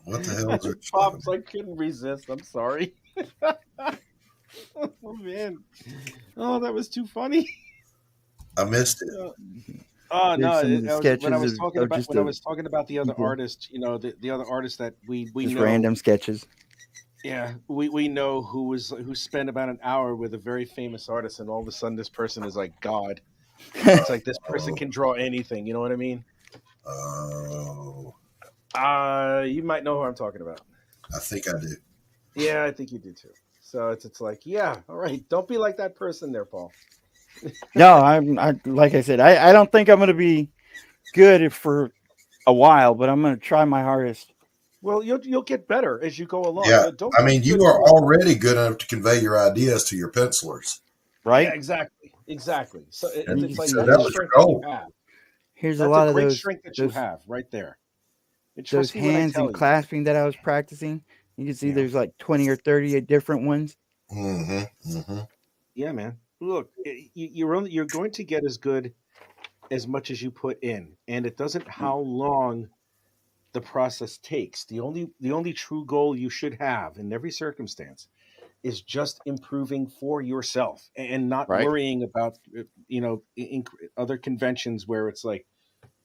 What the hell is it? Pops, I couldn't resist. I'm sorry. Oh, man. Oh, that was too funny. I missed it. Oh no! When I was talking about the other artist, you know, the other artist that we just know, random sketches. Yeah, we know who spent about an hour with a very famous artist, and all of a sudden this person is like God. It's like this person can draw anything. You know what I mean? Oh. You might know who I'm talking about. I think I do. Yeah, I think you do too. So it's like, yeah, all right. Don't be like that person there, Paul. No, I like I said, I don't think I'm going to be good for a while, but I'm going to try my hardest. Well, you'll get better as you go along. Yeah, I mean, you are already good enough to convey your ideas to your pencilers, right? Yeah, exactly. So it's like so that was your goal. Here's a lot of those strength that you have right there. Those hands and clasping that I was practicing. You can see there's like 20 or 30 different ones. Mm-hmm. Mm-hmm. Yeah, man. Look, you're going to get as good as much as you put in, and it doesn't how long the process takes. The only true goal you should have in every circumstance is just improving for yourself and not worrying about, you know, other conventions where it's like,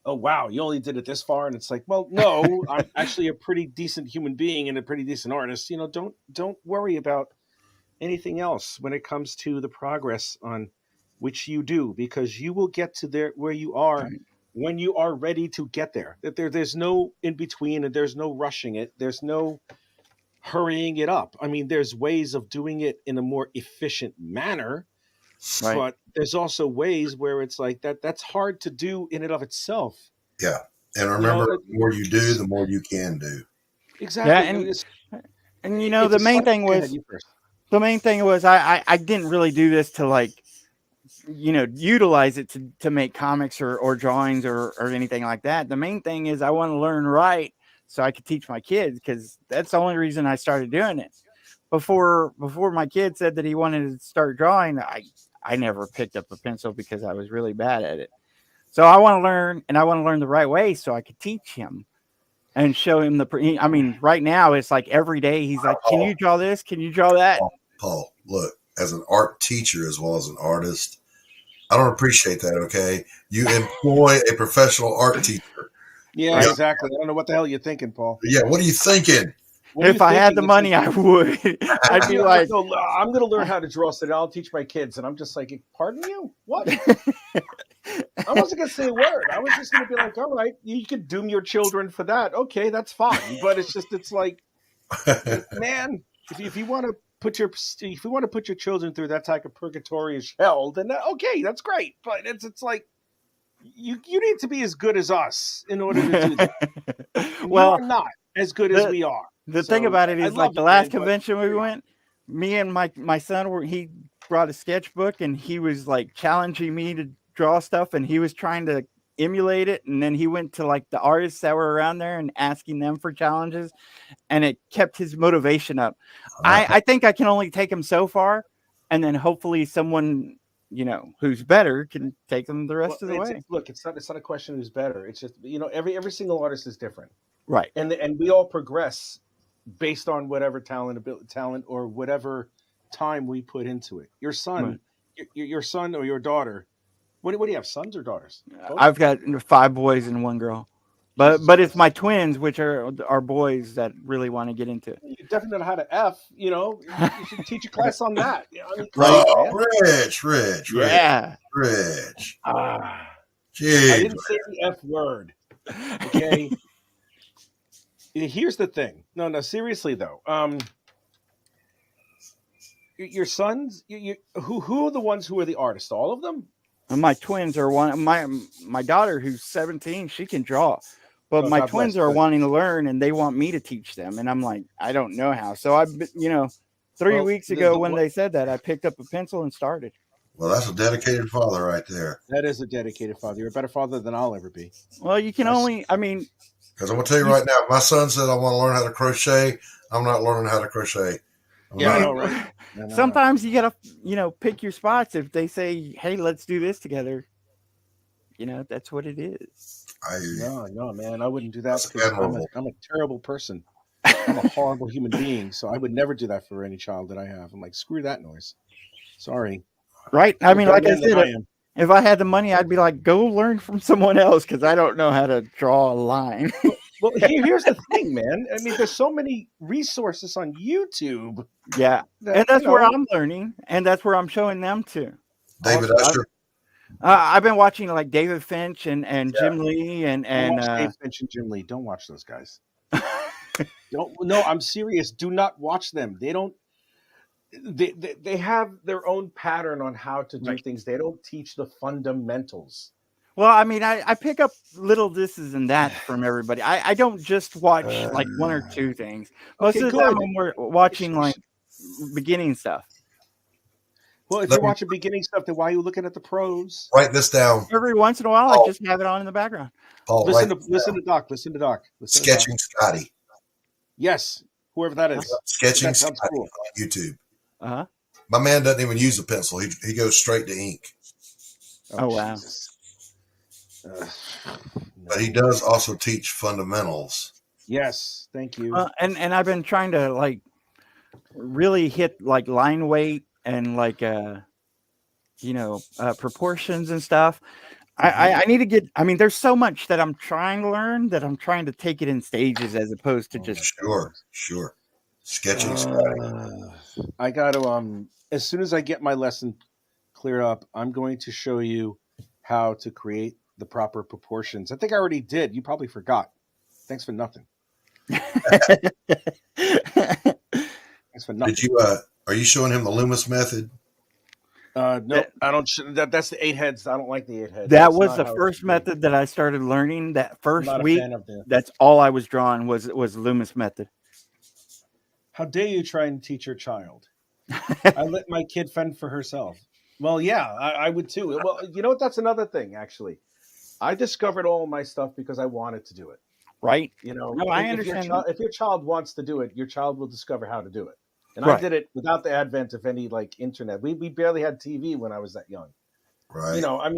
oh wow, you only did it this far, and it's like, well, no, I'm actually a pretty decent human being and a pretty decent artist. You know, don't worry about anything else when it comes to the progress on which you do, because you will get to there where you are when you are ready to get there. That there's no in between, and there's no rushing it. There's no hurrying it up. I mean, there's ways of doing it in a more efficient manner, but there's also ways where it's like that's hard to do in and of itself. Yeah, and remember, the more you do, the more you can do. Exactly. Yeah, and you know, the main thing was I didn't really do this to, like, you know, utilize it to make comics or drawings or anything like that. The main thing is I want to learn right so I could teach my kids, because that's the only reason I started doing it. Before my kid said that he wanted to start drawing, I never picked up a pencil because I was really bad at it. So I want to learn, and I want to learn the right way so I could teach him and show him I mean, right now it's like every day he's like, can you draw this? Can you draw that? Paul, look, as an art teacher as well as an artist, I don't appreciate that, okay? You employ a professional art teacher. Yeah, exactly. I don't know what the hell you're thinking, Paul. Yeah, what are you thinking? If I had the money, I would. I'd be like, I'm going to learn how to draw, so I'll teach my kids. And I'm just like, pardon you? What? I wasn't going to say a word. I was just going to be like, all right, you can doom your children for that. Okay, that's fine. But it's like, man, if you want to put your children through that type of purgatory as hell, then okay, that's great. But it's like, you need to be as good as us in order to do that. Well, you're not as good as we are. The thing about it is, like, the last convention we went, me and my son he brought a sketchbook, and he was like challenging me to draw stuff, and he was trying to emulate it, and then he went to like the artists that were around there and asking them for challenges, and it kept his motivation up. I think I can only take him so far, and then hopefully someone, you know, who's better can take them the rest of the way. Look, it's not a question who's better. It's just, you know, every single artist is different, right? And we all progress based on whatever talent or whatever time we put into it. Your son, your son or your daughter. What do you have, sons or daughters? Both? I've got 5 boys and 1 girl, but it's my twins, which are boys that really want to get into it. You definitely know how to F. You know, you should teach a class on that. You know, I mean, Rich. Yeah, Rich. I didn't say the F word. Okay. Here's the thing. No, seriously though. your sons, who are the ones who are the artists? All of them? And my twins are one. My daughter, who's 17, she can draw, but Oh, my God twins bless. are Good. wanting to learn, and they want me to teach them. And I'm like, I don't know how. So I, 3 weeks ago when they said that, I picked up a pencil and started. Well, that's a dedicated father right there. That is a dedicated father. You're a better father than I'll ever be. Well, you can only, I mean, because I'm gonna tell you right now, if my son said I want to learn how to crochet, I'm not learning how to crochet. I know, right? Sometimes you gotta, pick your spots. If they say, "Hey, let's do this together," that's what it is. No, man, I wouldn't do that because I'm a terrible person. I'm a horrible human being, so I would never do that for any child that I have. I'm like, screw that noise. Sorry. Right? I mean, like I said, I if I had the money, I'd be like, go learn from someone else because I don't know how to draw a line. Well, here's the thing, man. I mean, there's so many resources on YouTube. Yeah, and that's where I'm learning, and that's where I'm showing them to. David Usher. I've been watching like David Finch and Jim Lee and David Finch and Jim Lee. Don't watch those guys. No, I'm serious. Do not watch them. They don't. They have their own pattern on how to do things. They don't teach the fundamentals. Well, I mean, I pick up little this and that from everybody. I don't just watch like one or two things. Most of the time when we're watching like beginning stuff. Well, if you're watching beginning stuff, then why are you looking at the pros? Write this down. Every once in a while, I just have it on in the background. Paul, listen to Doc. Sketching Scotty. Yes, whoever that is. Sketching Scotty on YouTube. Uh-huh. My man doesn't even use a pencil. He goes straight to ink. Oh wow. But he does also teach fundamentals. Yes, thank you. And I've been trying to like really hit like line weight and like proportions and stuff. I need to get. I mean, there's so much that I'm trying to learn that I'm trying to take it in stages as opposed to just sure. Sketching. I got to as soon as I get my lesson cleared up, I'm going to show you how to create the proper proportions. I think I already did. You probably forgot. Thanks for nothing. Thanks for nothing. Did you? Are you showing him the Loomis method? No, I don't. That's the 8 heads. I don't like the 8 heads. That was the first method that I started learning. That first week, that's all I was drawing was Loomis method. How dare you try and teach your child? I let my kid fend for herself. Well, yeah, I would too. Well, you know what? That's another thing, actually. I discovered all my stuff because I wanted to do it. Right. No, I understand. If your child wants to do it, your child will discover how to do it. And right. I did it without the advent of any like internet. We barely had TV when I was that young. Right. I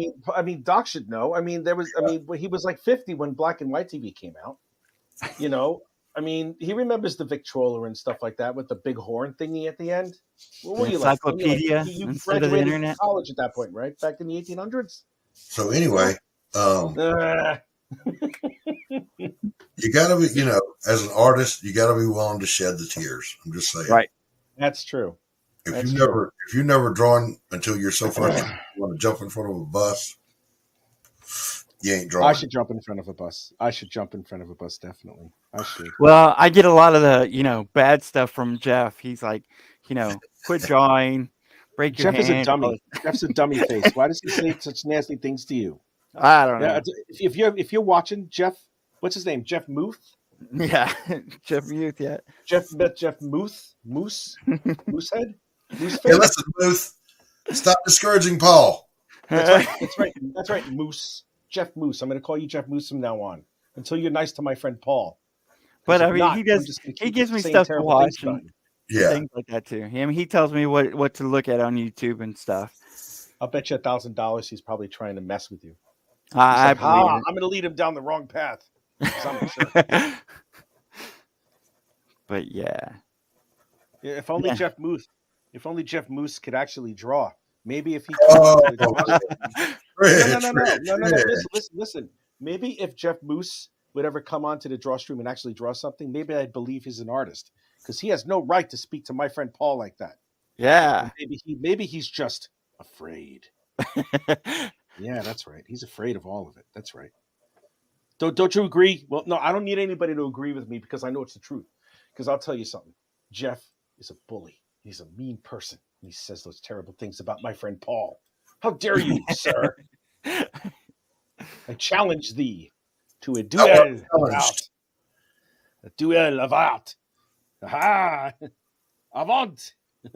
mean, Doc should know. I mean, he was like 50 when black and white TV came out. I mean, he remembers the Victrola and stuff like that with the big horn thingy at the end. What were you like? Encyclopedia You instead of the internet. College at that point, right? Back in the 1800s. So anyway, you got to be, as an artist, you got to be willing to shed the tears. I'm just saying. Right. That's true. If you've never drawn until you're so far, you want to jump in front of a bus. You ain't drawing. I should jump in front of a bus. Definitely. I should. Well, I get a lot of the, bad stuff from Jeff. He's like, quit drawing, break your hand. Jeff is a dummy. Jeff's a dummy face. Why does he say such nasty things to you? I don't know. If you're watching Jeff, what's his name? Jeff Muth? Yeah, Jeff Muth, yeah. Jeff Muth? Moosehead? Hey, listen, Muth. Stop discouraging Paul. That's right, Moose. Jeff Moose. I'm going to call you Jeff Moose from now on until you're nice to my friend Paul. But I mean, he gives me stuff to watch and things like that too. I mean, he tells me what to look at on YouTube and stuff. I'll bet you $1,000 he's probably trying to mess with you. I believe it. I'm going to lead him down the wrong path. I'm sure. But yeah. If only Jeff Moose could actually draw. Maybe if he Listen. Maybe if Jeff Moose would ever come onto the DrawStream and actually draw something, maybe I'd believe he's an artist because he has no right to speak to my friend Paul like that. Yeah. Maybe he's just afraid. Yeah, that's right. He's afraid of all of it. That's right. Don't you agree? Well, no, I don't need anybody to agree with me because I know it's the truth. Because I'll tell you something. Jeff is a bully. He's a mean person. He says those terrible things about my friend Paul. How dare you, sir? I challenge thee to a duel of art. A duel of art. Aha! Avant!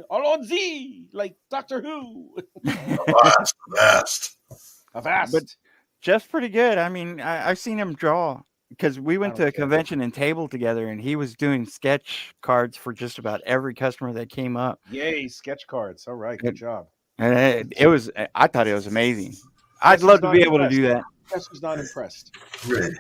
Allons-y! Like Doctor Who. Avast. Avast. But Jeff's pretty good. I mean, I've seen him draw because we went to a convention and table together, and he was doing sketch cards for just about every customer that came up. Yay, sketch cards. All right, good job. And it was, I thought it was amazing. I'd love to be able to do that. Guess who's not impressed? Really?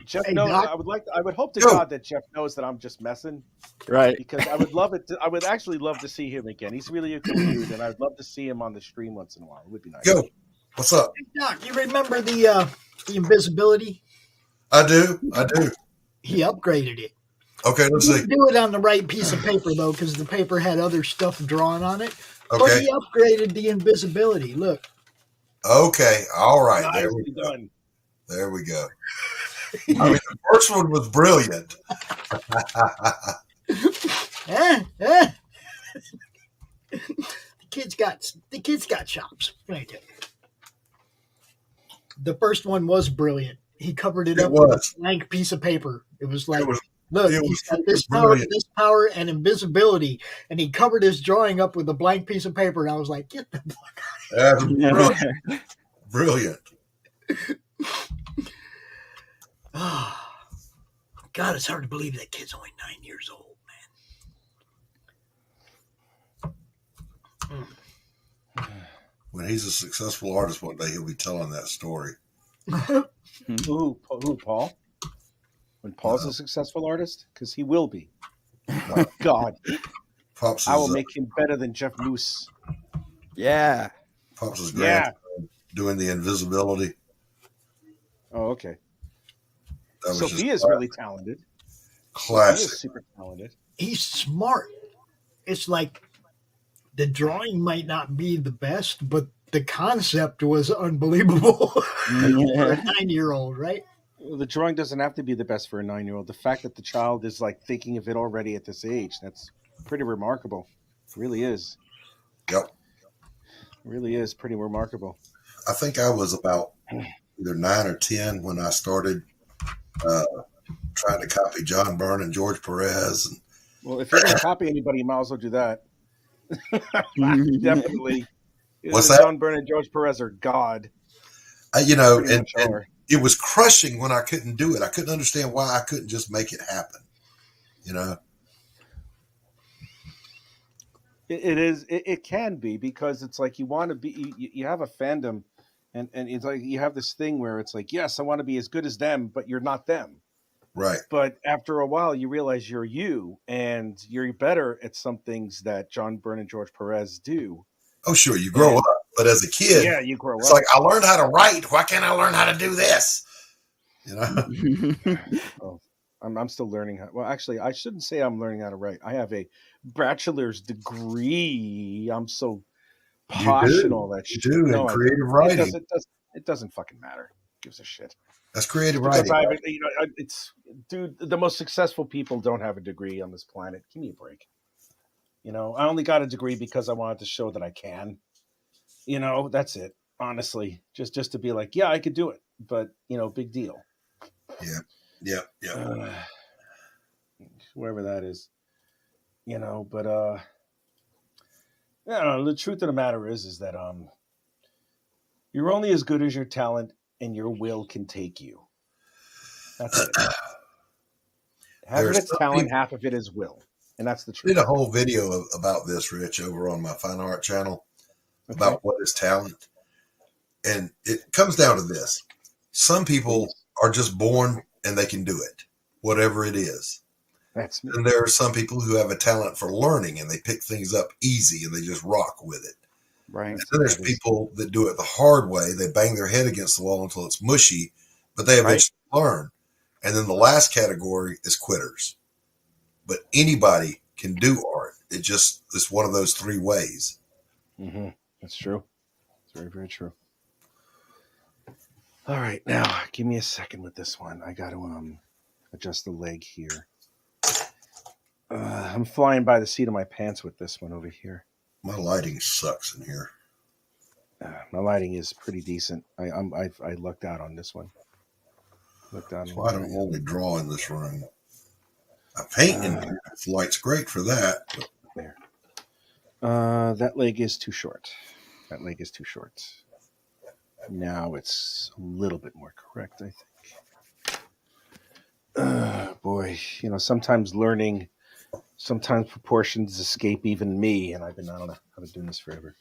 Jeff knows. I would hope to God that Jeff knows that I'm just messing, right? Because I would love it. I would actually love to see him again. He's really a cool dude, and I'd love to see him on the stream once in a while. It would be nice. Yo, what's up? Hey, Doc, you remember the invisibility? I do. He upgraded it. Okay, let's see. Do it on the right piece of paper though, because the paper had other stuff drawn on it. Okay. But he upgraded the invisibility. Look. Okay. All right. Nice, There we go. done. There we go. I mean, the first one was brilliant. The kids got chops. Right there. The first one was brilliant. He covered it up with a blank piece of paper. It was like, look, he's got this power, and invisibility, and he covered his drawing up with a blank piece of paper. And I was like, get the fuck out of here! Brilliant. Brilliant. Oh, God, it's hard to believe that kid's only 9 years old, man. When he's a successful artist one day, he'll be telling that story. Who, Paul? When Paul's a successful artist? Because he will be. My God. Pops I will make him better than Jeff Moose. Yeah. Pops is great. Doing the invisibility. Oh, okay. Sophia's really talented. Classic. Sophia's super talented. He's smart. It's like the drawing might not be the best, but the concept was unbelievable for a 9-year-old, right? Well, the drawing doesn't have to be the best for a 9-year-old. The fact that the child is like thinking of it already at this age, that's pretty remarkable. It really is. Yep. It really is pretty remarkable. I think I was about either 9 or 10 when I started trying to copy John Byrne and George Perez. And well, if you're going to copy anybody, you might as well do that. Definitely. What's that? John Byrne and George Perez are God. And it was crushing when I couldn't do it. I couldn't understand why I couldn't just make it happen. You know? It is. It can be, because it's like you want to be. You have a fandom, and it's like you have this thing where it's like, yes, I want to be as good as them, but you're not them. Right. But after a while, you realize you're you, and you're better at some things that John Byrne and George Perez do. Oh, sure, you grow up, but as a kid, you grow it's up. like, I learned how to write. Why can't I learn how to do this? You know. Oh, I'm still learning how. Well, actually, I shouldn't say I'm learning how to write. I have a bachelor's degree. I'm so posh and all that shit. You do in creative writing. It doesn't fucking matter. Who gives a shit? That's creative writing. It's, dude, the most successful people don't have a degree on this planet. Give me a break. You know, I only got a degree because I wanted to show that I can. You know, that's it. Honestly, just to be like, yeah, I could do it. But, you know, big deal. Yeah. Wherever that is. You know, but I don't know, the truth of the matter is that you're only as good as your talent, and your will can take you. That's it. Half of it's talent, half of it is will. And that's the truth. I did a whole video about this, Rich, over on my Fine Art channel about what is talent. And it comes down to this. Some people are just born and they can do it, whatever it is. That's me. And there are some people who have a talent for learning and they pick things up easy and they just rock with it. Right. And then there's people that do it the hard way. They bang their head against the wall until it's mushy, but they eventually learn. And then the last category is quitters. But anybody can do art. It's one of those three ways. Mm-hmm. That's true. It's very, very true. All right. Now, give me a second with this one. I got to adjust the leg here. I'm flying by the seat of my pants with this one over here. My lighting sucks in here. My lighting is pretty decent. I lucked out on this one. Looked out. So I don't only draw in this room. I paint in here. The light's great for that. But... There. That leg is too short. That leg is too short. Now it's a little bit more correct, I think. Boy, sometimes proportions escape even me, and I've been doing this forever.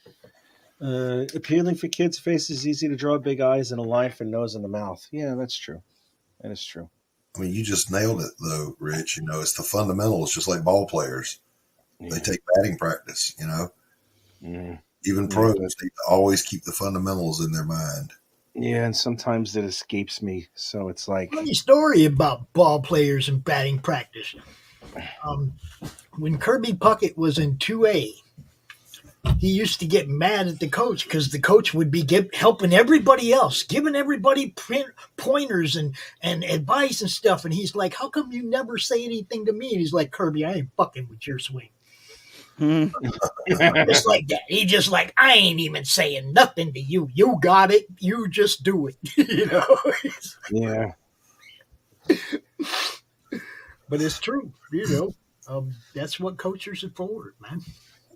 Appealing for kids' faces, easy to draw big eyes and a line for nose and the mouth. Yeah, that's true. That is true. I mean, you just nailed it, though, Rich. It's the fundamentals, just like ball players. Yeah. They take batting practice, Mm. Even pros, they always keep the fundamentals in their mind. Yeah, and sometimes it escapes me. So it's like... Funny story about ball players and batting practice. When Kirby Puckett was in 2A, he used to get mad at the coach because the coach would be helping everybody else, giving everybody pointers and advice and stuff. And he's like, how come you never say anything to me? And he's like, Kirby, I ain't fucking with your swing. Just like that. He just like, I ain't even saying nothing to you. You got it. You just do it. Yeah. But it's true. That's what coaches are for, man.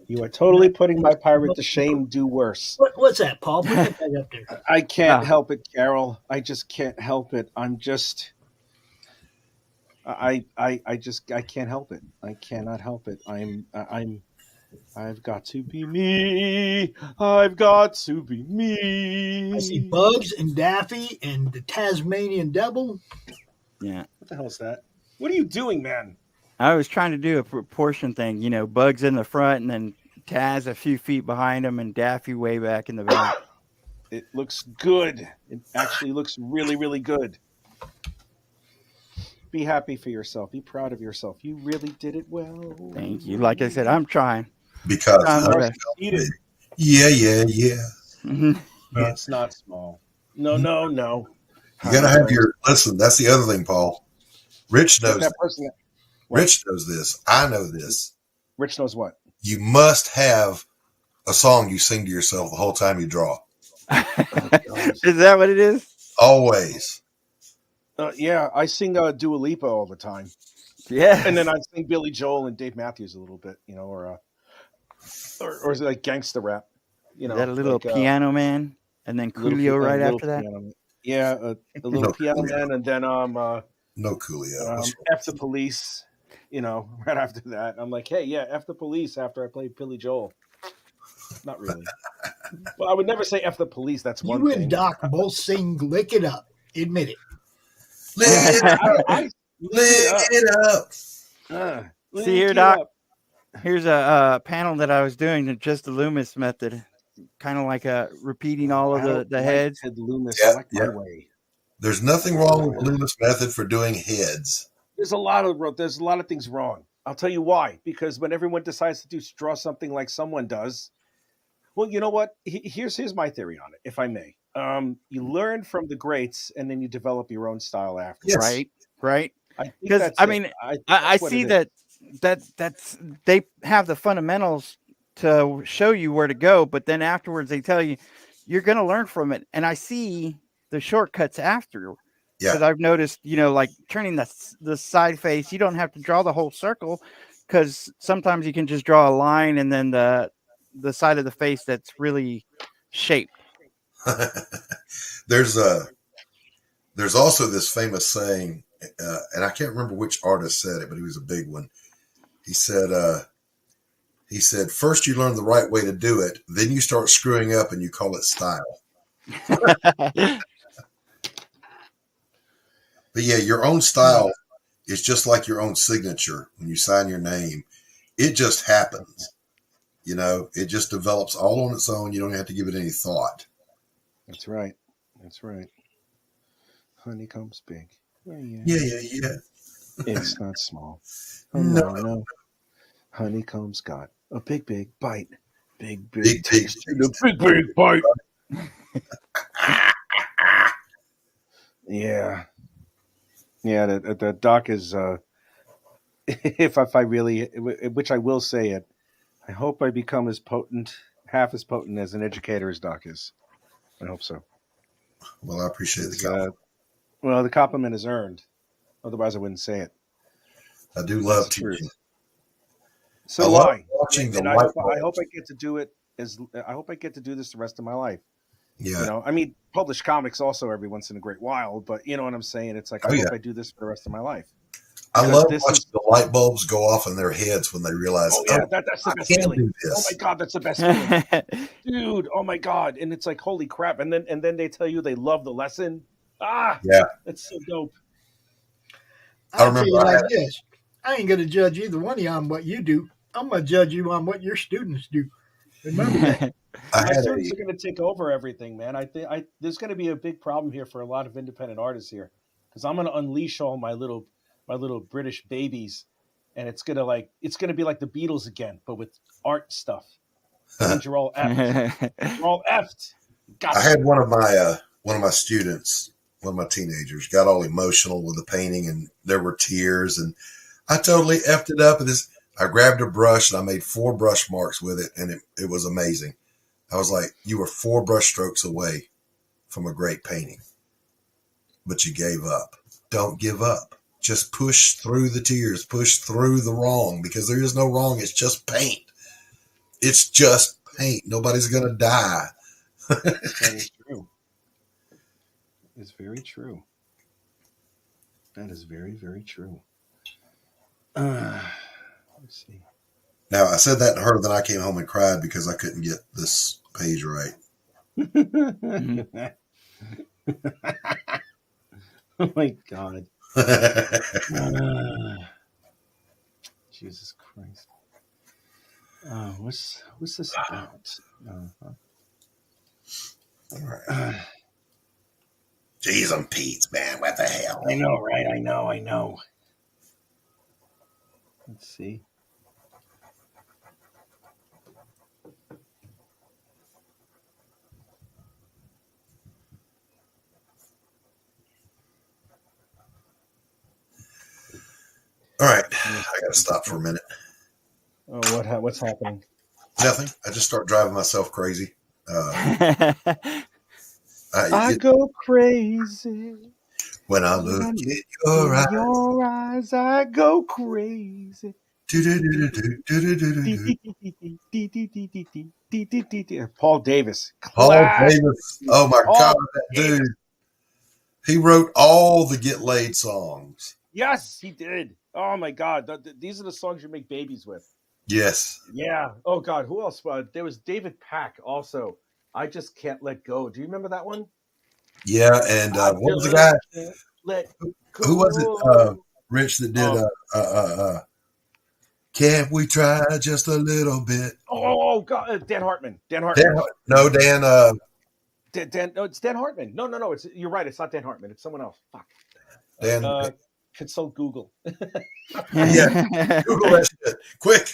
You are totally putting my pirate to shame. Do worse. What's that, Paul? Put that up there. I can't help it, Carol. I just can't help it. I can't help it. I cannot help it. I've got to be me. I've got to be me. I see Bugs and Daffy and the Tasmanian Devil. Yeah. What the hell is that? What are you doing, man? I was trying to do a proportion thing. Bugs in the front and then Taz a few feet behind him and Daffy way back in the back. It looks good. It actually looks really, really good. Be happy for yourself. Be proud of yourself. You really did it well. Thank you. Like I said, I'm trying. Because yeah. Mm-hmm. No, it's not small. No. You gotta have listen. That's the other thing, Paul. Rich knows that. Rich knows this. I know this. Rich knows what? You must have a song you sing to yourself the whole time you draw. Is that what it is? Always. Yeah, I sing Dua Lipa all the time. Yeah, and then I sing Billy Joel and Dave Matthews a little bit, or is it like gangsta rap? Is that a little Piano Man, and then Coolio right after that? Yeah, a little Piano Man, and then no Coolio. F the Police. Right after that, I'm like, hey, yeah, F the Police after I play Billy Joel. Not really. Well, I would never say F the Police. That's one thing. You and Doc both sing Lick It Up. Admit it. Lick it up. See here, Doc. Here's a panel that I was doing the Just the Loomis method, kind of like repeating all of the heads. Loomis, yeah. There's nothing wrong with the Loomis method for doing heads. There's a lot of things wrong. I'll tell you why. Because when everyone decides to draw something like someone does, well, you know what? Here's my theory on it, if I may. You learn from the greats, and then you develop your own style after. Yes. Right. Because I see that's they have the fundamentals to show you where to go, but then afterwards they tell you you're going to learn from it. And I see the shortcuts after. Yeah. Because I've noticed, like turning the side face, you don't have to draw the whole circle, because sometimes you can just draw a line and then the side of the face that's really shaped. There's also this famous saying, and I can't remember which artist said it, but he was a big one. He said, first you learn the right way to do it, then you start screwing up and you call it style. But yeah, your own style is just like your own signature. When you sign your name, it just happens. It just develops all on its own. You don't have to give it any thought. That's right. Honeycomb's big. Yeah. It's not small. Oh, no. Honeycomb's got a big bite. Big taste. Big bite. Yeah. Yeah, the doc is if I really, which I will say it, I hope I become half as potent as an educator as Doc is. I hope so. Well, I appreciate the compliment. Well, the compliment is earned. Otherwise, I wouldn't say it. I do love teaching. So do I. Watching and I hope I get to do it. I hope I get to do this the rest of my life. Yeah. You know, I mean, publish comics also every once in a great while, but you know what I'm saying? It's like, I hope I do this for the rest of my life. I love watching the light bulbs go off in their heads when they realize, that's the best feeling. Oh my God, that's the best feeling. Dude, oh my God. And it's like, holy crap. And then they tell you they love the lesson. Yeah. That's so dope. I'll tell you like this. I ain't going to judge either one of you on what you do. I'm going to judge you on what your students do. Remember that. My students are going to take over everything, man. I think there's going to be a big problem here for a lot of independent artists here, because I'm going to unleash all my little British babies, and it's going to be like the Beatles again, but with art stuff. And you're all effed. You're all effed. I had one of my students, one of my teenagers, got all emotional with the painting, and there were tears, and I totally effed it up. And I grabbed a brush and I made 4 brush marks with it, and it was amazing. I was like, you were 4 brush strokes away from a great painting, but you gave up. Don't give up. Just push through the tears, push through the wrong, because there is no wrong. It's just paint. It's just paint. Nobody's going to die. That is true. It's very true. That is very, very true. Let's see. Now, I said that to her, then I came home and cried because I couldn't get this page right. Oh, my God. Jesus Christ. What's this about? All right. Jeez, I'm Pete's, man. What the hell? I know, right? I know. Let's see. All right. I got to stop for a minute. Oh, what's happening? Nothing. I just start driving myself crazy. I go crazy. When I look in your eyes, I go crazy. Paul Davis. Paul Davis. Oh my God, that dude. He wrote all the Get Laid songs. Yes, he did. Oh my God. These are the songs you make babies with. Yes. Yeah. Oh God. Who else? There was David Pack also. I Just Can't Let Go. Do you remember that one? Yeah. And what was the guy? Who was it? Rich that did Can't We Try Just a Little Bit? Oh God. Dan Hartman. No, it's Dan Hartman. No. You're right. It's not Dan Hartman. It's someone else. Fuck. Dan. Consult Google. Yeah. Google that shit. Quick.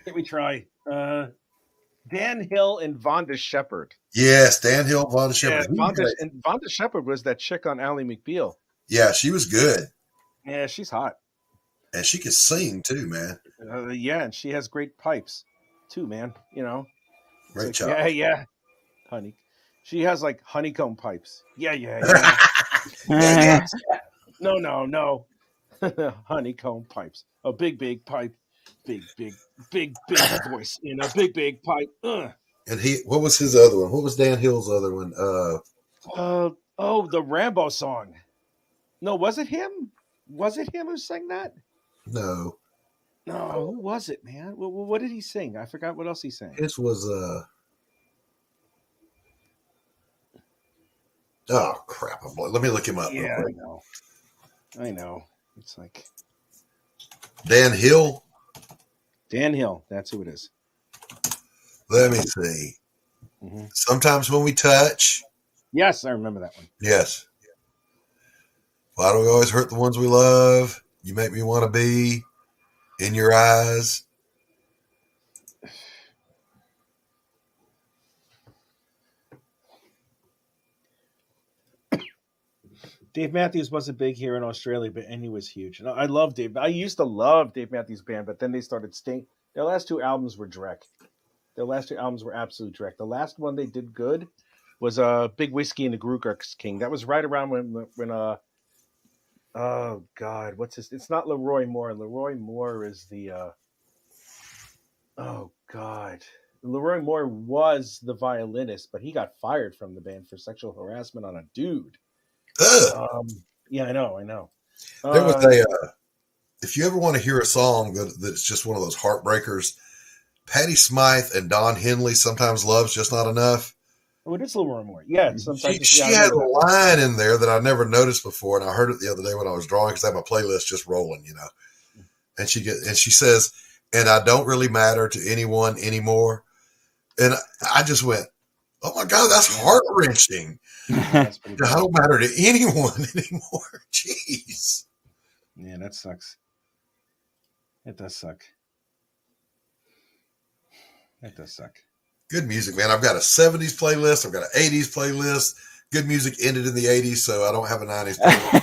Can we try? Dan Hill and Vonda Shepard. Yes, Dan Hill, Vonda Shepard. Yeah, Vonda Shepard was that chick on Ally McBeal. Yeah, she was good. Yeah, she's hot. And she could sing too, man. Yeah, and she has great pipes too, man. You know. Great job. Yeah. Honey. She has like honeycomb pipes. Yeah. No. Honeycomb pipes. A big pipe. Big voice. You know, big pipe. And what was his other one? What was Dan Hill's other one? The Rambo song. No, was it him? Was it him who sang that? No. Who was it, man? What did he sing? I forgot what else he sang. This was oh crap! Let me look him up. Yeah, I know. It's like Dan Hill. Dan Hill. That's who it is. Let me see. Mm-hmm. Sometimes when we touch. Yes, I remember that one. Yes. Why do we always hurt the ones we love? You make me want to be in your eyes. Dave Matthews wasn't big here in Australia, and he was huge. And I love Dave. I used to love Dave Matthews Band, but then they started staying. Their last 2 albums were dreck. Their last 2 albums were absolute dreck. The last one they did good was Big Whiskey and the Grookers King. That was right around when oh God, what's his? It's not Leroy Moore. Leroy Moore is the oh God. Leroy Moore was the violinist, but he got fired from the band for sexual harassment on a dude. Yeah, I know. There was a. If you ever want to hear a song that's just one of those heartbreakers, Patti Smythe and Don Henley, Sometimes Love's Just Not Enough. Oh, it is Leroy Moore. Yeah, sometimes she had a line in there that I never noticed before, and I heard it the other day when I was drawing because I have my playlist just rolling, you know. And she says, "And I don't really matter to anyone anymore." And I just went, "Oh my God, that's heart-wrenching." I don't matter to anyone anymore. Jeez. Yeah, that sucks. It does suck. It does suck. Good music, man. I've got a 70s playlist. I've got an 80s playlist. Good music ended in the 80s, so I don't have a 90s playlist.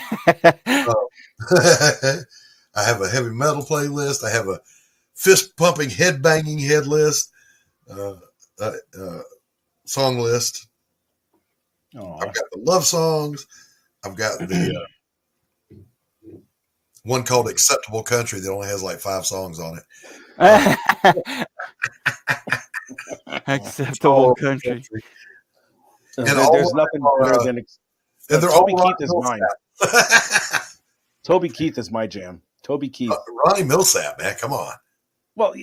I have a heavy metal playlist. I have a fist-pumping, head-banging head list, song list. Aww. I've got the love songs. I've got the one called Acceptable Country that only has like 5 songs on it. Acceptable Country. And there's nothing better than Toby Keith is mine. Toby Keith is my jam. Toby Keith. Ronnie Millsap, man, come on. Well,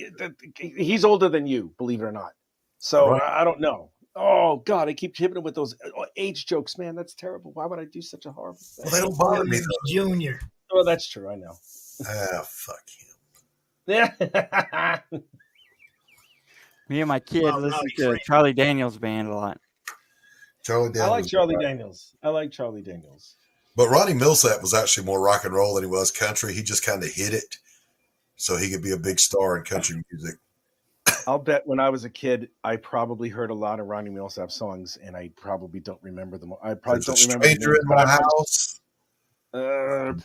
he's older than you, believe it or not. So right. I don't know. Oh God, I keep hitting him with those age jokes, man. That's terrible. Why would I do such a horrible thing? Well, they don't bother me. Junior. Oh, that's true. I know. Fuck him. Yeah. Me and my kid listen to Charlie Daniels Band a lot. Charlie Daniels. I like Charlie Daniels. But Ronnie Millsap was actually more rock and roll than he was country. He just kind of hit it so he could be a big star in country music. I'll bet when I was a kid, I probably heard a lot of Ronnie Millsap songs, and I probably don't remember them. I probably don't remember. Stranger in My House.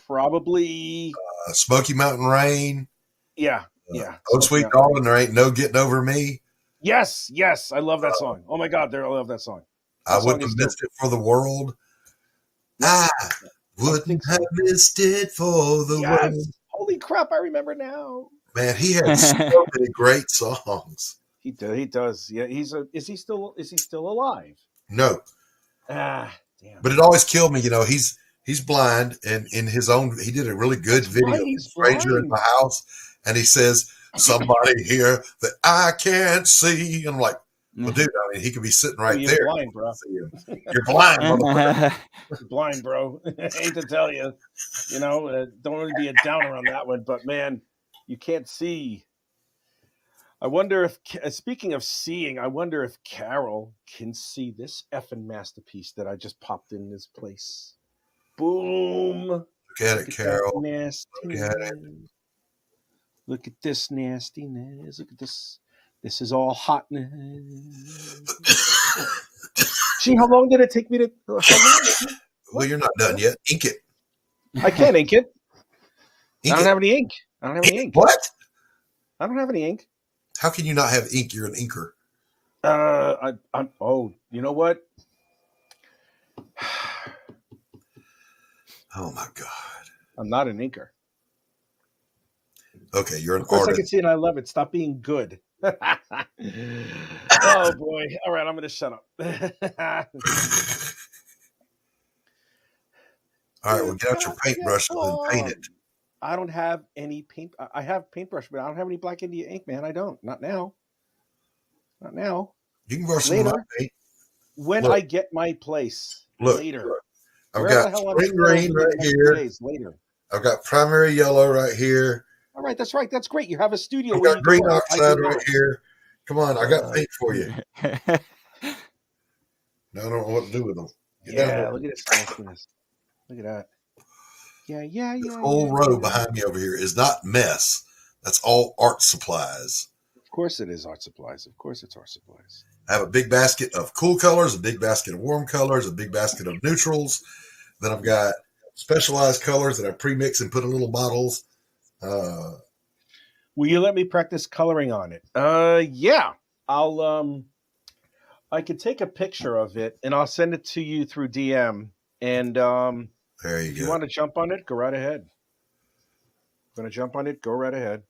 Probably. Smoky Mountain Rain. Yeah. Oh, Sweet Darling, There Ain't No Getting Over Me. Yes. I love that song. Oh my God, I love that song. I wouldn't have missed it for the world. I wouldn't have missed it for the world. Holy crap, I remember now. Man, he had so many great songs. He does. Yeah, is he still alive? No. Damn. But it always killed me, you know, he's blind, and in his own he did a really good video, Stranger in My House, and he says, "Somebody here that I can't see." And I'm like, well, dude, I mean, he could be sitting right there. You're blind, bro. You're blind, motherfucker. You're blind, bro. I hate to tell you. You know, don't want to be a downer on that one, but man, you can't see. I wonder if, speaking of seeing, I wonder if Carol can see this effing masterpiece that I just popped in this place. Boom. Look at it, Carol. Look at it. Look at this nastiness. Look at this. This is all hotness. Gee, how long did it take me to... Well, you're not done yet. Ink it. I can't ink it. I don't have any ink. What? I don't have any ink. How can you not have ink? You're an inker. You know what? Oh my God. I'm not an inker. Okay, you're an artist. Of course, I can see it. I love it. Stop being good. Oh boy! All right, I'm going to shut up. All right, well, get out your paintbrush and paint it. I don't have any paint. I have paintbrush, but I don't have any Black India ink, man. I don't. Not now. You can brush some of my paint. When I get my place. Later. Look. I've got spring green right here. Later. I've got primary yellow right here. All right, that's right. That's great. You have a studio. I've got green oxide right here. Come on, I got paint for you. Now I don't know what to do with them. Look at this nastiness. Look at that. Yeah. This whole row behind me over here is not mess. That's all art supplies. Of course it is art supplies. Of course it's art supplies. I have a big basket of cool colors, a big basket of warm colors, a big basket of neutrals. Then I've got specialized colors that I pre-mix and put in little bottles. Will you let me practice coloring on it? Yeah. I could take a picture of it and I'll send it to you through DM. And there you if go. You want to jump on it, go right ahead. Going to jump on it, go right ahead.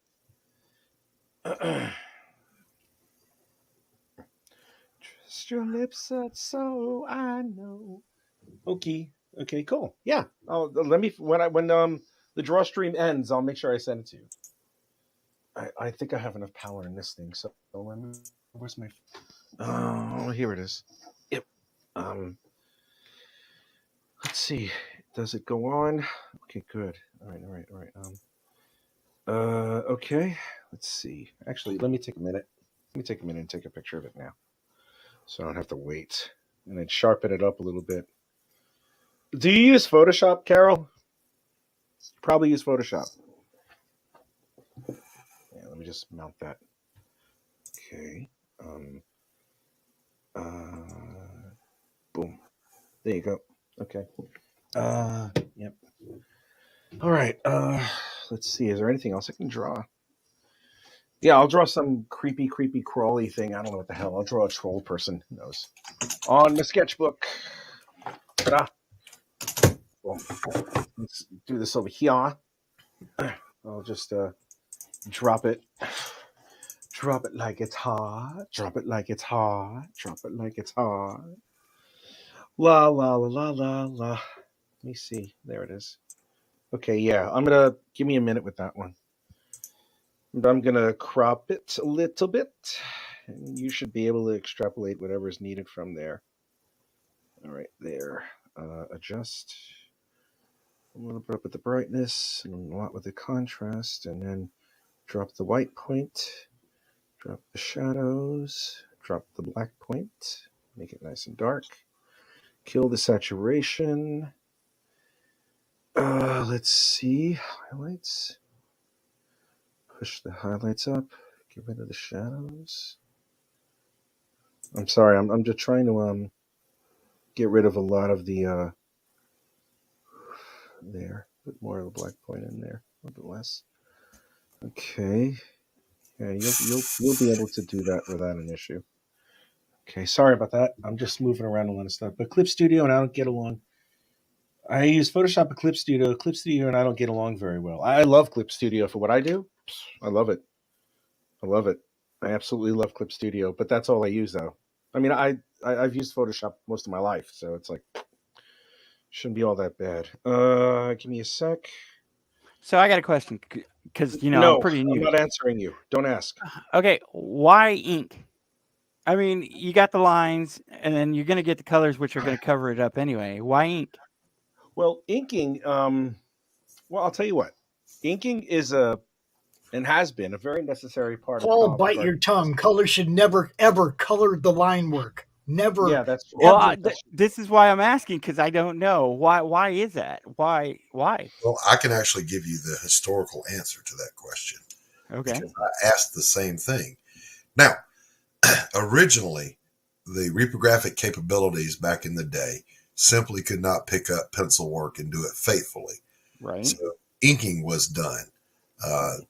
Trust your lips up so I know. Okay, cool. Yeah. Let me when the draw stream ends, I'll make sure I send it to you. I think I have enough power in this thing. So where's my? Oh, here it is. Yep. Let's see. Does it go on? Okay, good. All right. Okay. Let's see. Actually, let me take a minute. Let me take a minute and take a picture of it now, so I don't have to wait. And then sharpen it up a little bit. Do you use Photoshop, Carol? Probably use Photoshop. Yeah, let me just mount that. Okay. Boom. There you go. Okay. Yep. All right. Let's see. Is there anything else I can draw? Yeah, I'll draw some creepy, crawly thing. I don't know what the hell. I'll draw a troll person. Who knows? On the sketchbook. Ta-da. Well, let's do this over here. I'll just drop it. Drop it like it's hot. Drop it like it's hot. Drop it like it's hot. La la la la la la. Let me see. There it is. Okay, yeah. Give me a minute with that one. I'm gonna crop it a little bit, and you should be able to extrapolate whatever is needed from there. All right, there. Adjust a little bit with the brightness and a lot with the contrast, and then drop the white point, drop the shadows, drop the black point, make it nice and dark, kill the saturation. Let's see, highlights. Push the highlights up, get rid of the shadows. I'm sorry, I'm just trying to get rid of a lot of the there. Put more of the black point in there, a little bit less. Okay. Yeah, you'll be able to do that without an issue. Okay, sorry about that. I'm just moving around a lot of stuff. But Clip Studio and I don't get along. I use Photoshop and Clip Studio. Clip Studio and I don't get along very well. I love Clip Studio for what I do. I love it. I absolutely love Clip Studio, but that's all I use though. I mean, I've used Photoshop most of my life, so it's like shouldn't be all that bad. Give me a sec. So I got a question because no, I'm pretty new. I'm not answering you. Don't ask. Okay, why ink? I mean, you got the lines, and then you're going to get the colors, which are going to cover it up anyway. Why ink? Well, inking. Well, I'll tell you what. Inking is and has been a very necessary part Paul, of bite your tongue. Color should never, ever color the line work. Never. Yeah, that's true. Well, this is why I'm asking, because I don't know. Why is that? Why? Well, I can actually give you the historical answer to that question. Okay. Because I asked the same thing. Now, originally, the reprographic capabilities back in the day simply could not pick up pencil work and do it faithfully. Right. So inking was done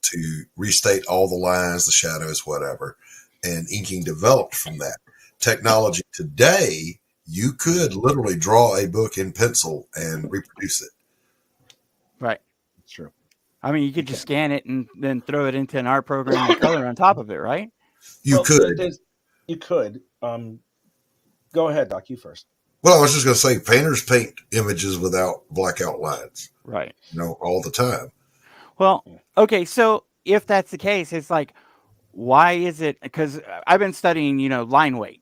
to restate all the lines, the shadows, whatever, and inking developed from that. Technology today, you could literally draw a book in pencil and reproduce it. Right. That's true. I mean, you could just scan it and then throw it into an art program and color on top of it, right? You could. You could. Go ahead, Doc. You first. Well, I was just going to say, painters paint images without blackout lines. Right. All the time. Well, okay. So if that's the case, it's like, why is it? Because I've been studying, line weight.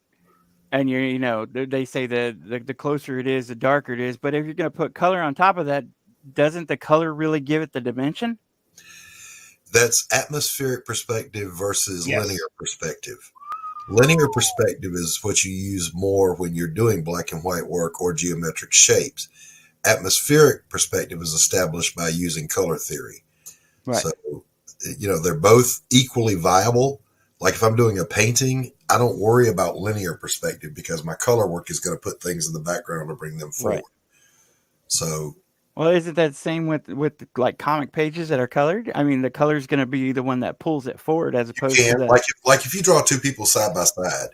And they say the closer it is, the darker it is. But if you're going to put color on top of that, doesn't the color really give it the dimension? That's atmospheric perspective versus linear perspective. Linear perspective is what you use more when you're doing black and white work or geometric shapes. Atmospheric perspective is established by using color theory. Right. So, they're both equally viable. Like if I'm doing a painting, I don't worry about linear perspective because my color work is going to put things in the background to bring them forward. Right. So, Well, isn't that the same with like comic pages that are colored? I mean, the color is going to be the one that pulls it forward as opposed to the like if you draw two people side by side,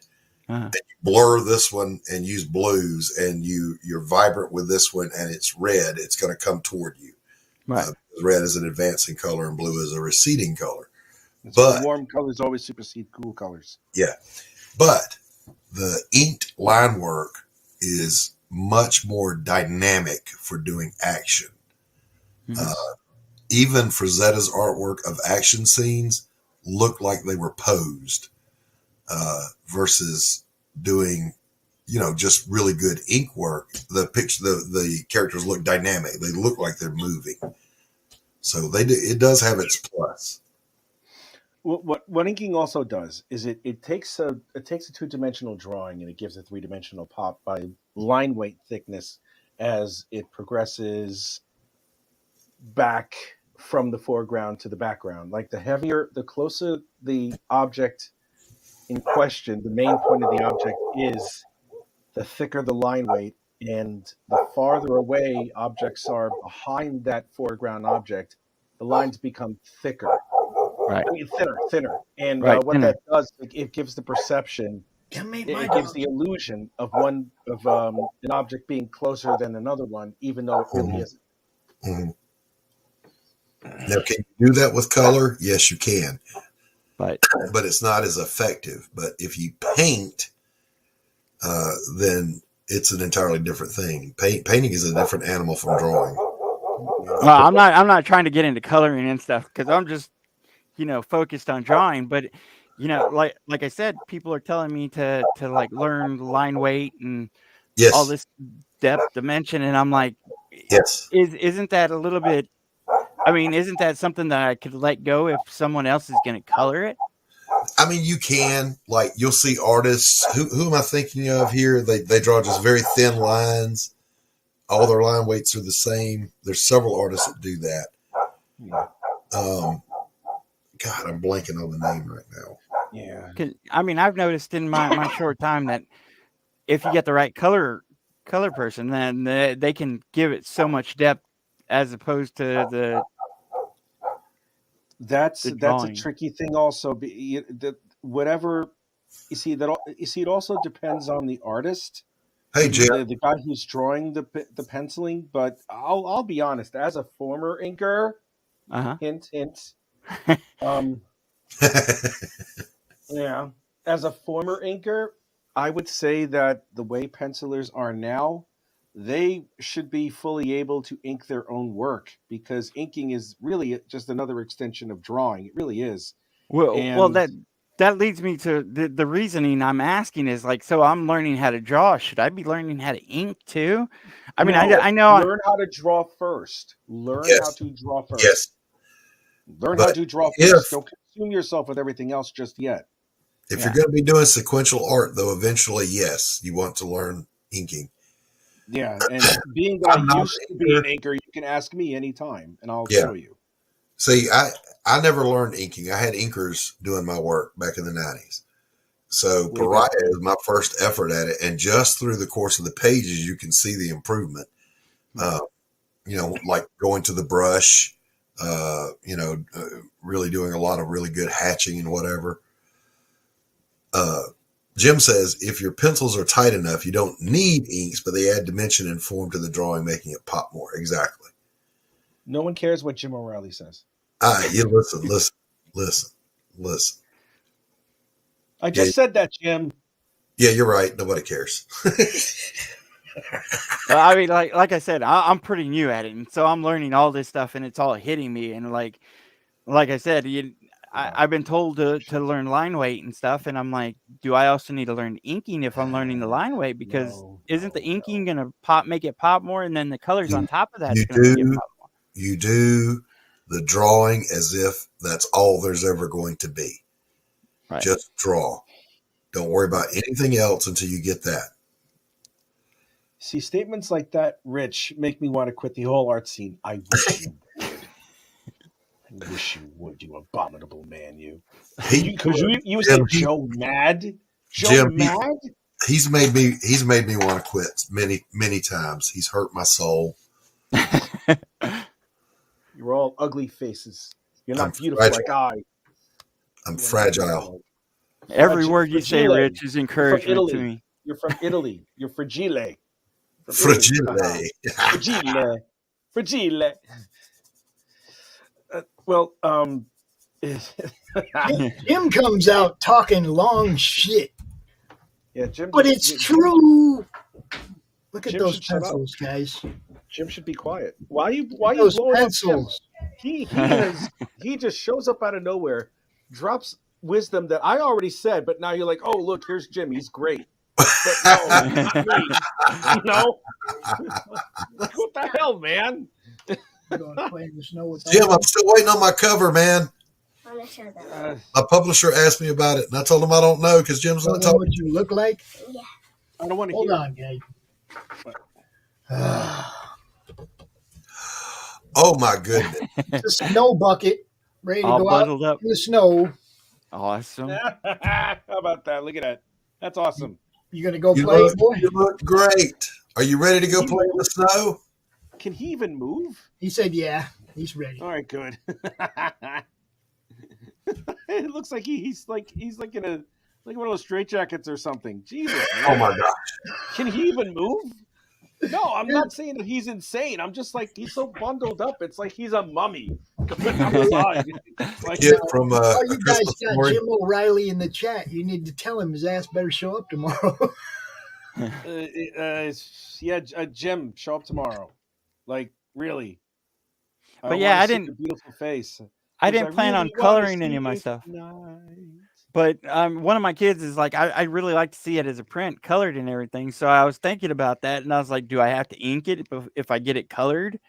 and you blur this one and use blues, and you're vibrant with this one and it's red, it's going to come toward you. Right. Red is an advancing color and blue is a receding color. But warm colors always supersede cool colors. Yeah, but the inked line work is much more dynamic for doing action. Even Frazetta's artwork of action scenes looked like they were posed versus doing, just really good ink work. The characters look dynamic. They look like they're moving. So it does have its plus. What inking also does is it takes a two-dimensional drawing and it gives a three-dimensional pop by line weight thickness as it progresses back from the foreground to the background. Like the closer the object in question, the main point of the object is, the thicker the line weight, and the farther away objects are behind that foreground object, the lines become thicker. Right. I mean, thinner. And right, what thinner. that does, it gives the perception, it gives the illusion of an object being closer than another one, even though it really isn't. Mm-hmm. Now, can you do that with color? Yes, you can. Right. But it's not as effective. But if you paint, then it's an entirely different thing. Painting is a different animal from drawing. Well, I'm not trying to get into coloring and stuff because I'm just focused on drawing. But like I said, people are telling me to like learn line weight and all this depth dimension, and I'm like, yes, isn't that a little bit? I mean, isn't that something that I could let go if someone else is going to color it? I mean, you can. Like, you'll see artists. Who am I thinking of here? They draw just very thin lines. All their line weights are the same. There's several artists that do that. God, I'm blanking on the name right now. Yeah. I mean, I've noticed in my short time that if you get the right color person, then they can give it so much depth as opposed to the. That's a tricky thing. Also, whatever you see, it also depends on the artist. Hey, Jim, the guy who's drawing the penciling. But I'll be honest, as a former inker, hint. Yeah, as a former inker, I would say that the way pencilers are now, they should be fully able to ink their own work, because inking is really just another extension of drawing. It really is. Well, that leads me to the reasoning I'm asking is like, so I'm learning how to draw. Should I be learning how to ink too? I mean, I know. Learn how to draw first. Learn how to draw first. Yes. Learn how to draw first. Don't consume yourself with everything else just yet. If you're going to be doing sequential art, though, eventually, yes, you want to learn inking. Yeah, and being that I used to be an inker, you can ask me anytime, and I'll show you. See, I never learned inking. I had inkers doing my work back in the 90s. So Perotta is my first effort at it, and just through the course of the pages, you can see the improvement. Like going to the brush, really doing a lot of really good hatching and whatever. Jim says, if your pencils are tight enough, you don't need inks, but they add dimension and form to the drawing, making it pop more. Exactly. No one cares what Jim O'Reilly says. Listen. I just said that, Jim. Yeah, you're right. Nobody cares. I mean, like I said, I'm pretty new at it, and so I'm learning all this stuff, and it's all hitting me. And like I said, I've been told to learn line weight and stuff, and I'm like, do I also need to learn inking if I'm learning the line weight? Because isn't the inking going to make it pop more, and then the colors on top of that is going to make it pop more? You do the drawing as if that's all there's ever going to be. Right. Just draw. Don't worry about anything else until you get that. See, statements like that, Rich, make me want to quit the whole art scene. I wish you would. I wish you would, you abominable man, you. Because you said Joe Mad? Joe Mad? He's made me want to quit many, many times. He's hurt my soul. You're all ugly faces. You're not I'm beautiful fragile. like I. I'm fragile. Every word you say, Fragile. Rich, is You're from encouragement to Italy. me. You're from Italy. You're fragile. From Fragile. Fragile. Fragile. Well, Jim comes out talking long shit. Yeah, Jim. But it's true. Look at Jim those should shut up. pencils, guys. Jim should be quiet. Why are you blowing Those up Jim? pencils. He just shows up out of nowhere, drops wisdom that I already said, but now you're like, oh look, here's Jim. He's great. But no, not me. You know? Like, what the hell, man? Jim, I'm still waiting on my cover, man. My publisher asked me about it, and I told him I don't know because Jim's not talking. What you look like? Yeah. I don't want to Hold hear. on, guys. Oh my goodness! The snow bucket, ready to All go out bundled up. in the snow. Awesome. How about that? Look at that. That's awesome. You gonna go You play, look, boy? you look great. Are you ready to go play in the snow? Can he even move? He said, "Yeah, he's ready." All right, good. It looks like he's like in a like one of those straitjackets or something. Jesus. Man. Oh my gosh! Can he even move? No, I'm not saying that he's insane. I'm just like he's so bundled up. It's like he's a mummy. Outside. Like, Kid from Oh, you guys Christmas got Story. Jim O'Reilly in the chat. You need to tell him his ass better show up tomorrow. Yeah, Jim, show up tomorrow. Like really. But yeah, wanna I see didn't. your beautiful face. I 'Cause didn't plan on really wanna coloring see any of it myself. tonight. But one of my kids is like, I really like to see it as a print, colored and everything. So I was thinking about that, and I was like, do I have to ink it if I get it colored?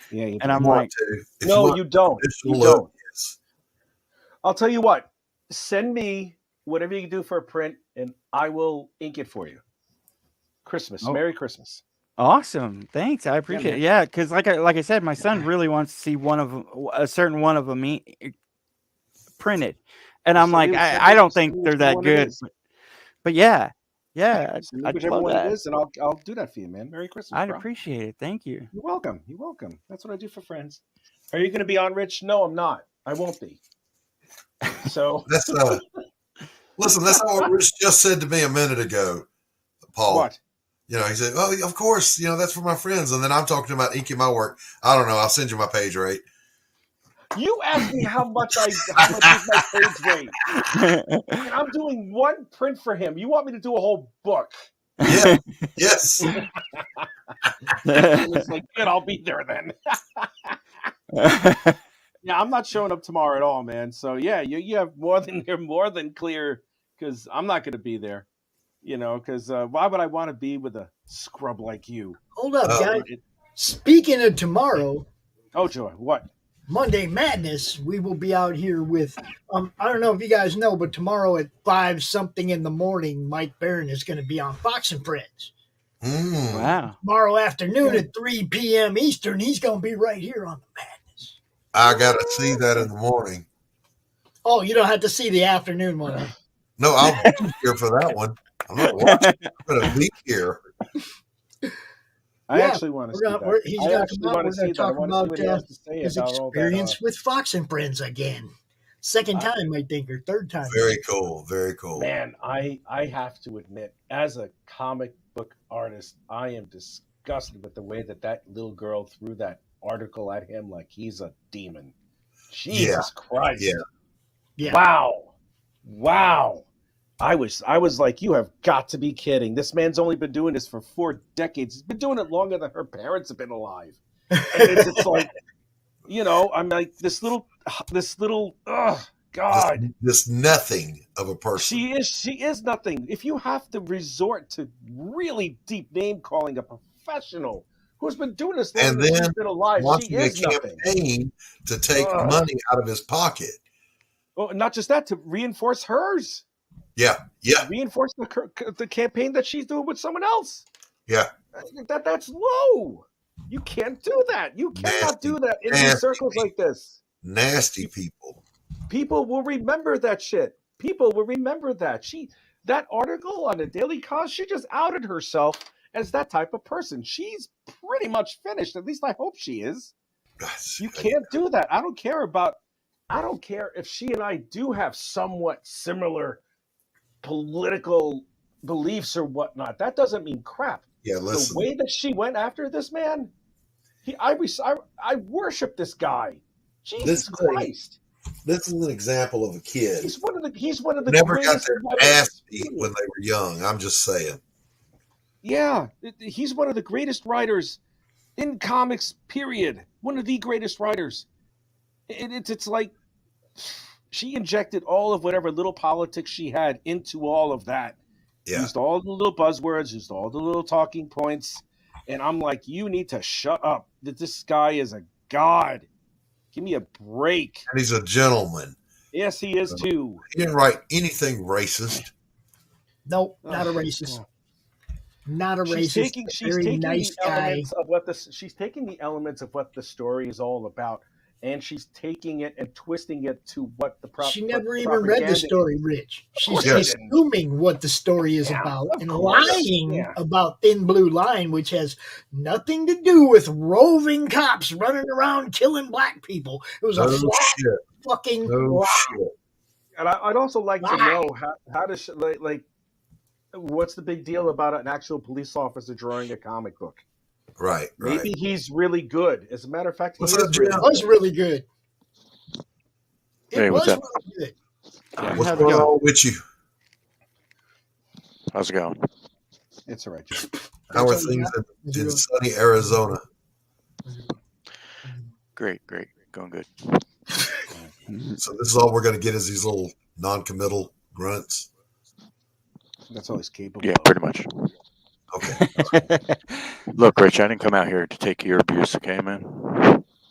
Yeah, you And I'm want like, to. If No, want you don't. traditional You look, don't. yes. I'll tell you what. Send me whatever you can do for a print, and I will ink it for you. Christmas, Oh. Merry Christmas. awesome, thanks, I appreciate it. Yeah, because like I said, my son really wants to see a certain one of them printed, and I'm like, I don't think they're that good, but yeah, Send me I'd whichever love one that. it is, and I'll do that for you, man. Merry Christmas, I'd bro. appreciate it. Thank you. You're welcome. You're welcome. That's what I do for friends. Are you going to be on, Rich? No, I'm not. I won't be. So That's listen. That's not what Rich just said to me a minute ago, Paul. What? You know, he said, "Oh, of course. You know, that's for my friends." And then I'm talking about inking my work. I don't know. I'll send you my page rate. You asked me how much is my page rate. And I'm doing one print for him. You want me to do a whole book? Yeah. Yes. It's like, good, I'll be there then. Yeah, I'm not showing up tomorrow at all, man. So yeah, you're more than clear because I'm not going to be there. You know, because why would I want to be with a scrub like you? Hold up, guys. Speaking of tomorrow. Oh, joy. What? Monday Madness, we will be out here with, I don't know if you guys know, but tomorrow at 5 something in the morning, Mike Barron is going to be on Fox and Friends. Wow. Tomorrow afternoon at 3 p.m. Eastern, he's going to be right here on the Madness. I got to see that in the morning. Oh, you don't have to see the afternoon one. Huh? No, I'll be here for that one. I'm not watching. I'm going to be here. I actually want to see that. He's going to talk about what he has to say his about all that, experience with Fox and Friends again. Second time, I think, or third time. Very cool. Very cool. Man, I have to admit, as a comic book artist, I am disgusted with the way that little girl threw that article at him like he's a demon. Jesus Christ. Yeah. Wow. I was like, you have got to be kidding. This man's only been doing this for 4 decades. He's been doing it longer than her parents have been alive. And it's like, you know, I'm like this little, God. This nothing of a person. She is nothing. If you have to resort to really deep name calling a professional who's been doing this longer than she's been alive, she is nothing. Campaign to take money out of his pocket. Well, not just that, to reinforce hers. Yeah. Reinforce the campaign that she's doing with someone else. Yeah. That's low. You can't do that. You cannot do that in these circles like this. Nasty people. People will remember that shit. People will remember that. That article on the Daily Cause, she just outed herself as that type of person. She's pretty much finished. At least I hope she is. You can't do that. I don't care if she and I do have somewhat similar political beliefs or whatnot. That doesn't mean crap. Yeah, listen. The way that she went after this man, I worship this guy. Jesus Christ. This is an example of a kid. He's one of the never got greatest their ass beat when they were young. I'm just saying. Yeah, he's one of the greatest writers in comics, period. One of the greatest writers. It's like she injected all of whatever little politics she had into all of that. Yeah. Used all the little buzzwords, used all the little talking points. And I'm like, you need to shut up. This guy is a god. Give me a break. And he's a gentleman. Yes, he is too. He didn't write anything racist. Nope, not a racist. Not a racist. She's taking nice the guy. elements of she's taking the elements of what the story is all about, and she's taking it and twisting it to what the She never even read the story, Rich. She's Yes. assuming what the story is about and lying about Thin Blue Line, which has nothing to do with roving cops running around killing black people. It was a flat fucking lie. And I'd also like to know how does she, like what's the big deal about an actual police officer drawing a comic book? Right. Maybe he's really good. As a matter of fact, he was really good. Hey, what's up? Really good. What's going on with you? How's it going? It's all right, Joe. How are things in sunny Arizona? Great. Going good. So this is all we're going to get is these little non-committal grunts? That's all he's capable Yeah, of. pretty much. Okay. Look, Rich, I didn't come out here to take your abuse, okay, man?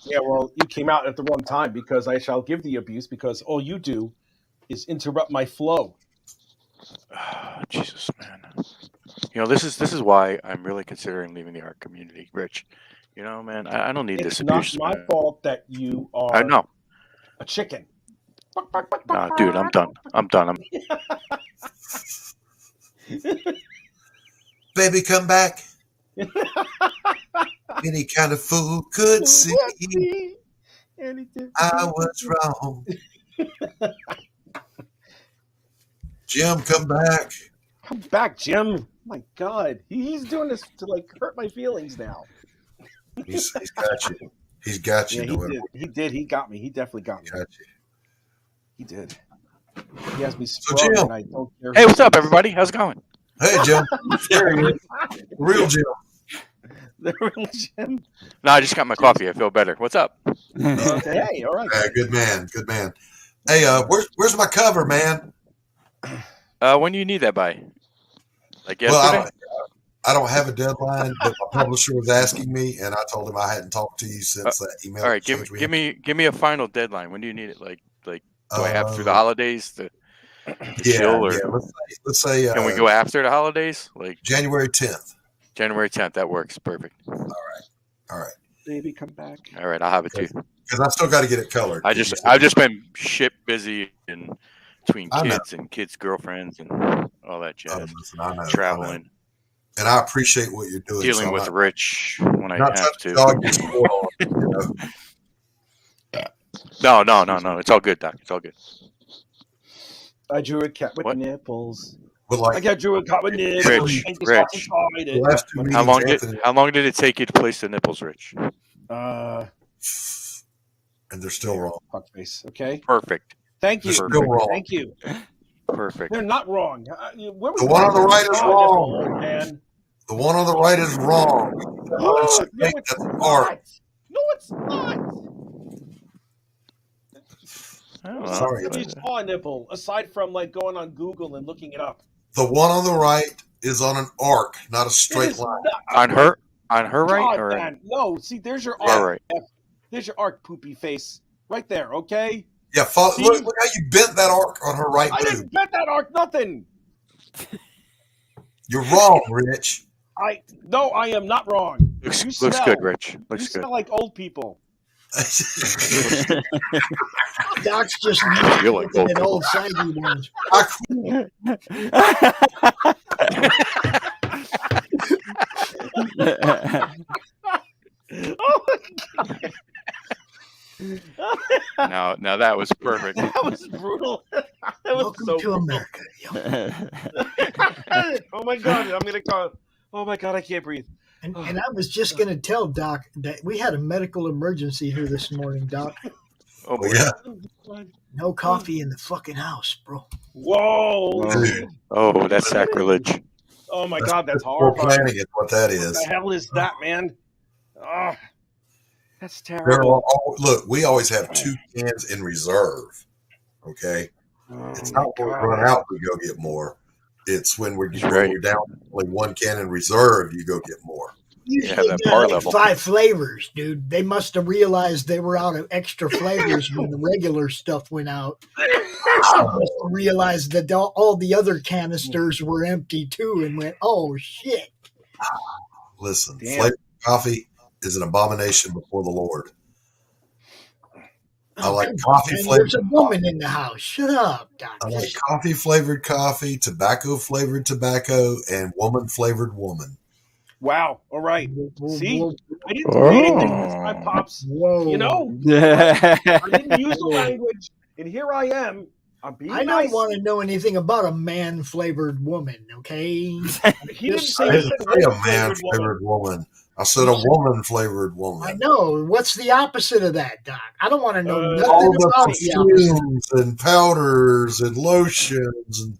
Yeah, well, you came out at the wrong time because I shall give the abuse because all you do is interrupt my flow. Jesus, man. You know, this is why I'm really considering leaving the art community, Rich. You know, man, I don't need this abuse. It's not my fault that you are I know. a chicken. Nah, dude, I'm done. Baby, come back. Any kind of fool could see I was wrong. Jim, come back. Come back, Jim. My God, he's doing this to like hurt my feelings now. He's got you. He's got you. Yeah, he did. He got me. He definitely got me. Got you. He did. He has me So, sprung, Jim. and I don't care. Hey, what's up, everybody? How's it going? Hey, Jim. There he is. Real Jim. The real Jim. No, I just got my coffee. I feel better. What's up? Okay, hey, all right. Good man. Good man. Hey, where's my cover, man? When do you need that by? Like yesterday? Well, I don't have a deadline, but my publisher was asking me, and I told him I hadn't talked to you since that email. All right, give me a final deadline. When do you need it? Like do I have through the holidays to chill? Or let's say. Can we go after the holidays? Like January 10th. January 10th. That works perfect. All right. Baby, come back. All right, I'll have it too. Because I still got to get it colored. I've just been shit busy in between kids and kids' girlfriends and all that jazz. I know, traveling. And I appreciate what you're doing. Dealing with Rich when I have to. No. It's all good, Doc. It's all good. I drew a cat with nipples. But I drew a cat with nipples. Rich. How long did it take you to place the nipples, Rich? And they're still wrong. Fuck face. Okay. Perfect. Thank you. They're still wrong. Thank you. Perfect. They're not wrong. The one on the right is wrong. Man. The one on the right is wrong. No, it's That's not. art. No, it's not. Sorry. You saw a nipple, aside from like going on Google and looking it up. The one on the right is on an arc, not a straight line. On her right? Or man. No, see, there's your arc. All right. There's your arc, poopy face. Right there, okay? Yeah, look how you bent that arc on her right I boob. didn't bend that arc, nothing. You're wrong, Rich. No, I am not wrong. Looks good, Rich. Looks you good. smell like old people. Doc's just You're like old an old saggy ones. Oh my God. Now that was perfect. That was brutal. That was Welcome so to brutal. America. Oh my God, I'm gonna call. Oh my God, I can't breathe. And I was just going to tell Doc that we had a medical emergency here this morning, Doc. Oh boy. Yeah. No coffee in the fucking house, bro. Whoa. Oh, that's sacrilege. Oh my God, that's Poor horrifying. planning is what that What is. the hell is that, man? Oh, that's There terrible. look, we always have 2 cans in reserve. Okay, it's not when we run out we go get more. It's when we're down only 1 can in reserve, you go get more. Usually that they're par like level. 5 flavors, dude. They must have realized they were out of extra flavors when the regular stuff went out. They must have realized that all the other canisters were empty too, and went, "Oh shit!" Listen, Damn. flavored coffee is an abomination before the Lord. I like coffee And flavored. there's a woman in the house. Shut up, Doc. I like coffee flavored coffee, tobacco flavored tobacco, and woman flavored woman. Wow. All right. See, Whoa. I didn't say anything this time, Pops. Whoa. You know, I didn't use the language, and here I am. I'm being I nice. don't want to know anything about a man-flavored woman, okay? He didn't say I didn't say a man flavored woman. flavored woman. I said a woman flavored woman. I know. What's the opposite of that, Doc? I don't want to know nothing All the about the opposite. perfumes and powders and lotions and.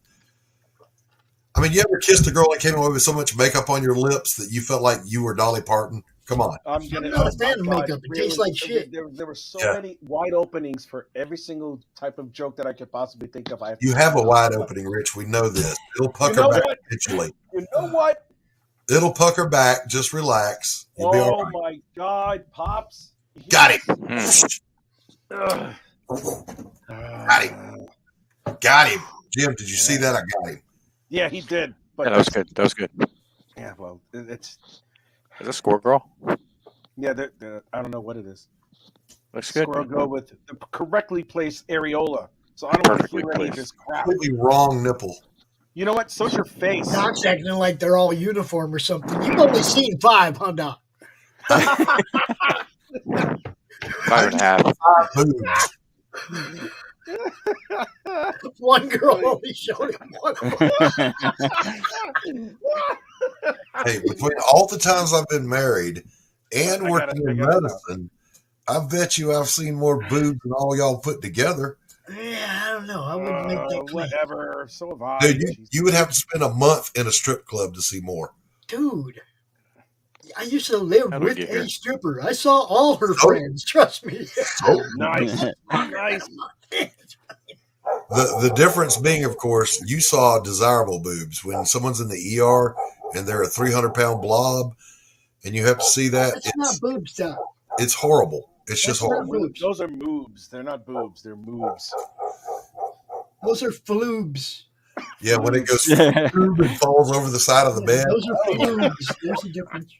I mean, you ever kissed a girl that came away with so much makeup on your lips that you felt like you were Dolly Parton? Come on. I'm gonna. not a oh fan my of God, makeup. It really, tastes like shit. There were so Yeah. many wide openings for every single type of joke that I could possibly think of. You have a wide opening, Rich. We know this. It'll pucker know back what? eventually. You know what? It'll pucker back. Just relax. You'll be all Oh right. my God, Pops! Got him. Ugh. Got him. Got him. Jim, did you see that? I got him. Yeah, he did. But Yeah, that was good. That was good. yeah, well, it's Is this score girl? yeah. I don't know what it is. Looks good. Squirrel go with the correctly placed areola. So I don't want to Perfectly hear any of placed. this crap. Completely wrong nipple. You know what? So's your face. Doc's acting like they're all uniform or something. You've only seen 5, huh, Doc? 5.5. Boobs. One girl only showed him one. Hey, between all the times I've been married and I working gotta in know. medicine, I bet you I've seen more boobs than all y'all put together. Yeah, I don't know. I wouldn't make that claim. Whatever. So have I. Dude, Jesus. you would have to spend a month in a strip club to see more. Dude, I used to live How do we with get a here? stripper. I saw all her friends. Trust me. Oh, Nice. Nice. the difference being, of course, you saw desirable boobs. When someone's in the ER and they're a 300-pound blob, and you have to see that, That's not boobs, Doc. it's horrible. It's just That's not horrible. boobs. Those are moobs. They're not boobs. They're moobs. Those are floobs. Yeah, when it goes through and falls over the side of the bed. Those are floobs. There's a difference.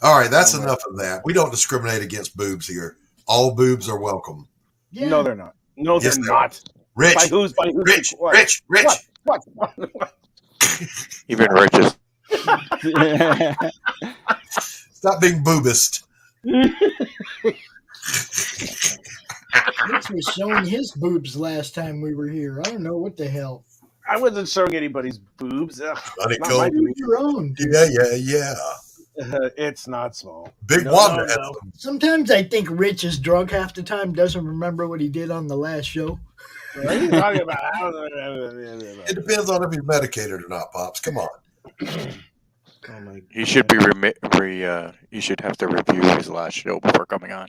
All right, that's enough of that. We don't discriminate against boobs here. All boobs are welcome. Yeah. No, they're not. No, Yes, they're they are. not. Rich, By who's? By who's? Rich, What? Rich, Rich. What? Even riches. Stop being boobist. Rich was showing his boobs last time we were here. I don't know what the hell. I wasn't showing anybody's boobs. Ugh, Honey not cold. my Do your own. Dude. Yeah. it's not small. Big No, Wanda no, has no. them. Sometimes I think Rich is drunk half the time, doesn't remember what he did on the last show. What are you talking about? It depends on if he's medicated or not, Pops. Come on. Oh my He should be he should have to review his last show before coming on.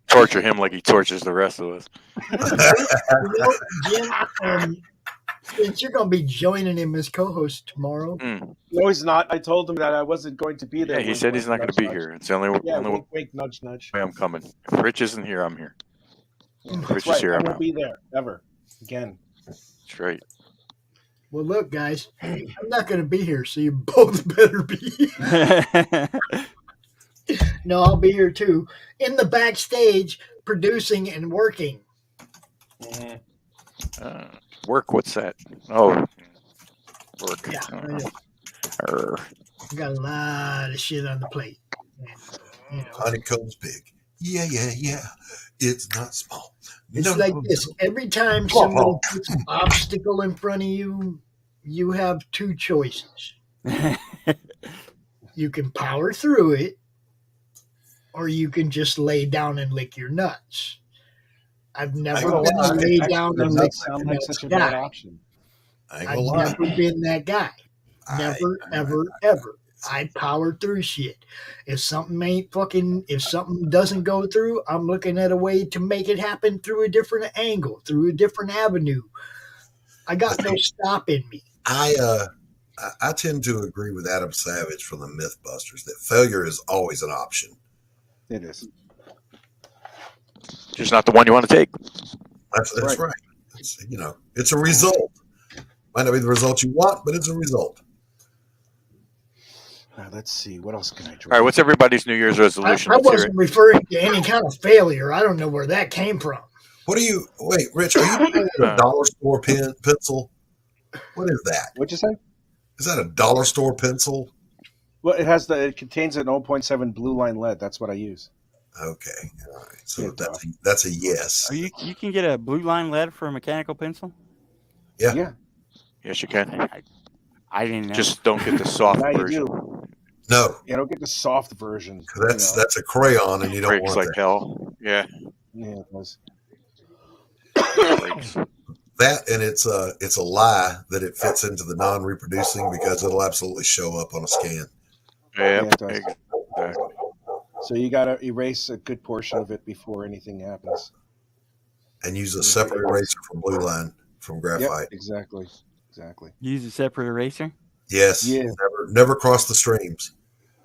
Torture him like he tortures the rest of us. Jim, since you're going to be joining him as co-host tomorrow. No, he's not. I told him that I wasn't going to be there. Yeah, he said he's not going to be here. It's the only Yeah, only wink, wink, nudge, nudge. way I'm coming. If Rich isn't here, I'm here. If That's Rich right. is here, I I'm won't out. be there ever again. That's right. Well, look, guys, I'm not going to be here, so you both better be. No, I'll be here too, in the backstage, producing and working. Work. What's that? Oh, work. Yeah, I know. Arr. We got a lot of shit on the plate. And, Honeycomb's big. Yeah. It's not small. It's No, like no, this. no. Every time Come on, somebody Paul. puts an obstacle in front of you, you have two choices. You can power through it, or you can just lay down and lick your nuts. I've never been a lay down and lick Sound your like nuts such a bad guy. option. I ain't I've gonna lie. never been that guy. Never, ever, ever. I power through shit. If something doesn't go through, I'm looking at a way to make it happen through a different angle, through a different avenue. I got no stopping me. I tend to agree with Adam Savage from the Mythbusters that failure is always an option. It is. Just not the one you want to take. That's right. It's, it's a result. Might not be the result you want, but it's a result. Let's see. What else can I draw? All right. What's everybody's New Year's resolution? I Let's hear wasn't it. referring to any kind of failure. I don't know where that came from. Wait, Rich, are you using a dollar store pencil? What is that? What'd you say? Is that a dollar store pencil? Well, it contains an 0.7 blue line lead. That's what I use. Okay. All right. So that's a yes. You can get a blue line lead for a mechanical pencil? Yeah. Yes, you can. I didn't know. Just don't get the soft Now you version. do. No. Yeah, don't get the soft version. That's a crayon, and you don't Breaks want like that. hell. Yeah. Yeah, it does. Breaks. That, and it's a lie that it fits into the non-reproducing because it'll absolutely show up on a scan. Yeah, it does. exactly. So you got to erase a good portion of it before anything happens. And use a separate eraser from blue line from graphite. Yep, exactly. Use a separate eraser? Yes. Yeah. Never cross the streams.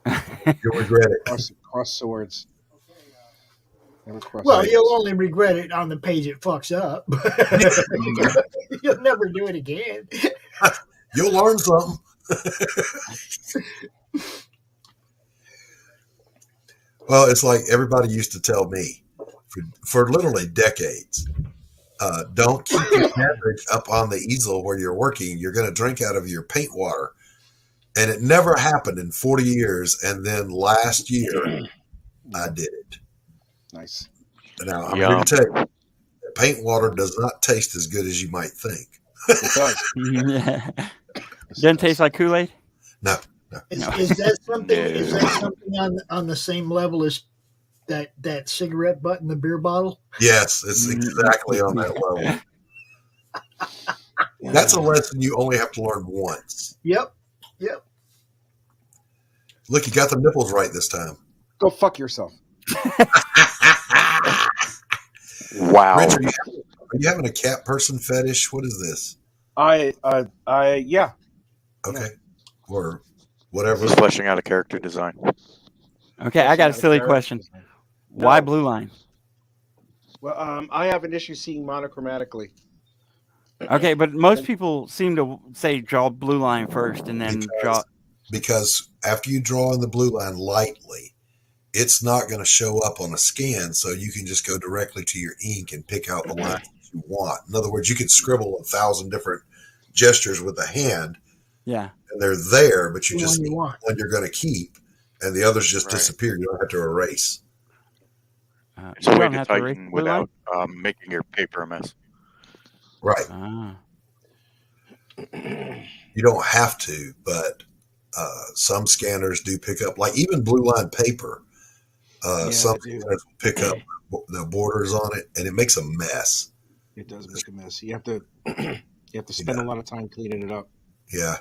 You'll regret it. Cross swords. Never cross Well, swords. you'll only regret it on the page it fucks up. You'll never do it again. You'll learn something. Well, it's like everybody used to tell me for literally decades, don't keep your beverage up on the easel where you're working. You're going to drink out of your paint water. And it never happened in 40 years. And then last year, I did it. Nice. Now, I'm here to tell you, that paint water does not taste as good as you might think. It does. Doesn't taste like Kool-Aid? No. Is that something? Is that something on the same level as that cigarette butt in the beer bottle? Yes, it's exactly on that level. That's a lesson you only have to learn once. Yep. Look, you got the nipples right this time. Go fuck yourself. Wow. Rich, are you having a cat person fetish? What is this? Yeah. Okay. Or whatever. Just fleshing out a character design. Okay, I got a silly question. Why blue line? Well, I have an issue seeing monochromatically. Okay, but most people seem to say draw blue line first and then draw. Because after you draw in the blue line lightly, it's not going to show up on a scan, so you can just go directly to your ink and pick out the line you want. In other words, you can scribble 1,000 different gestures with a hand. Yeah. And they're there, but you The just one you need want. one you're going to keep, and the others just disappear. You don't have to erase. It's a you way don't to have to erase tighten blue line? without making your paper a mess. Right. Ah. You don't have to, but some scanners do pick up, like even blue line paper. Some scanners will pick up the borders on it, and it makes a mess. It does make a mess. You have to spend a lot of time cleaning it up. Yeah.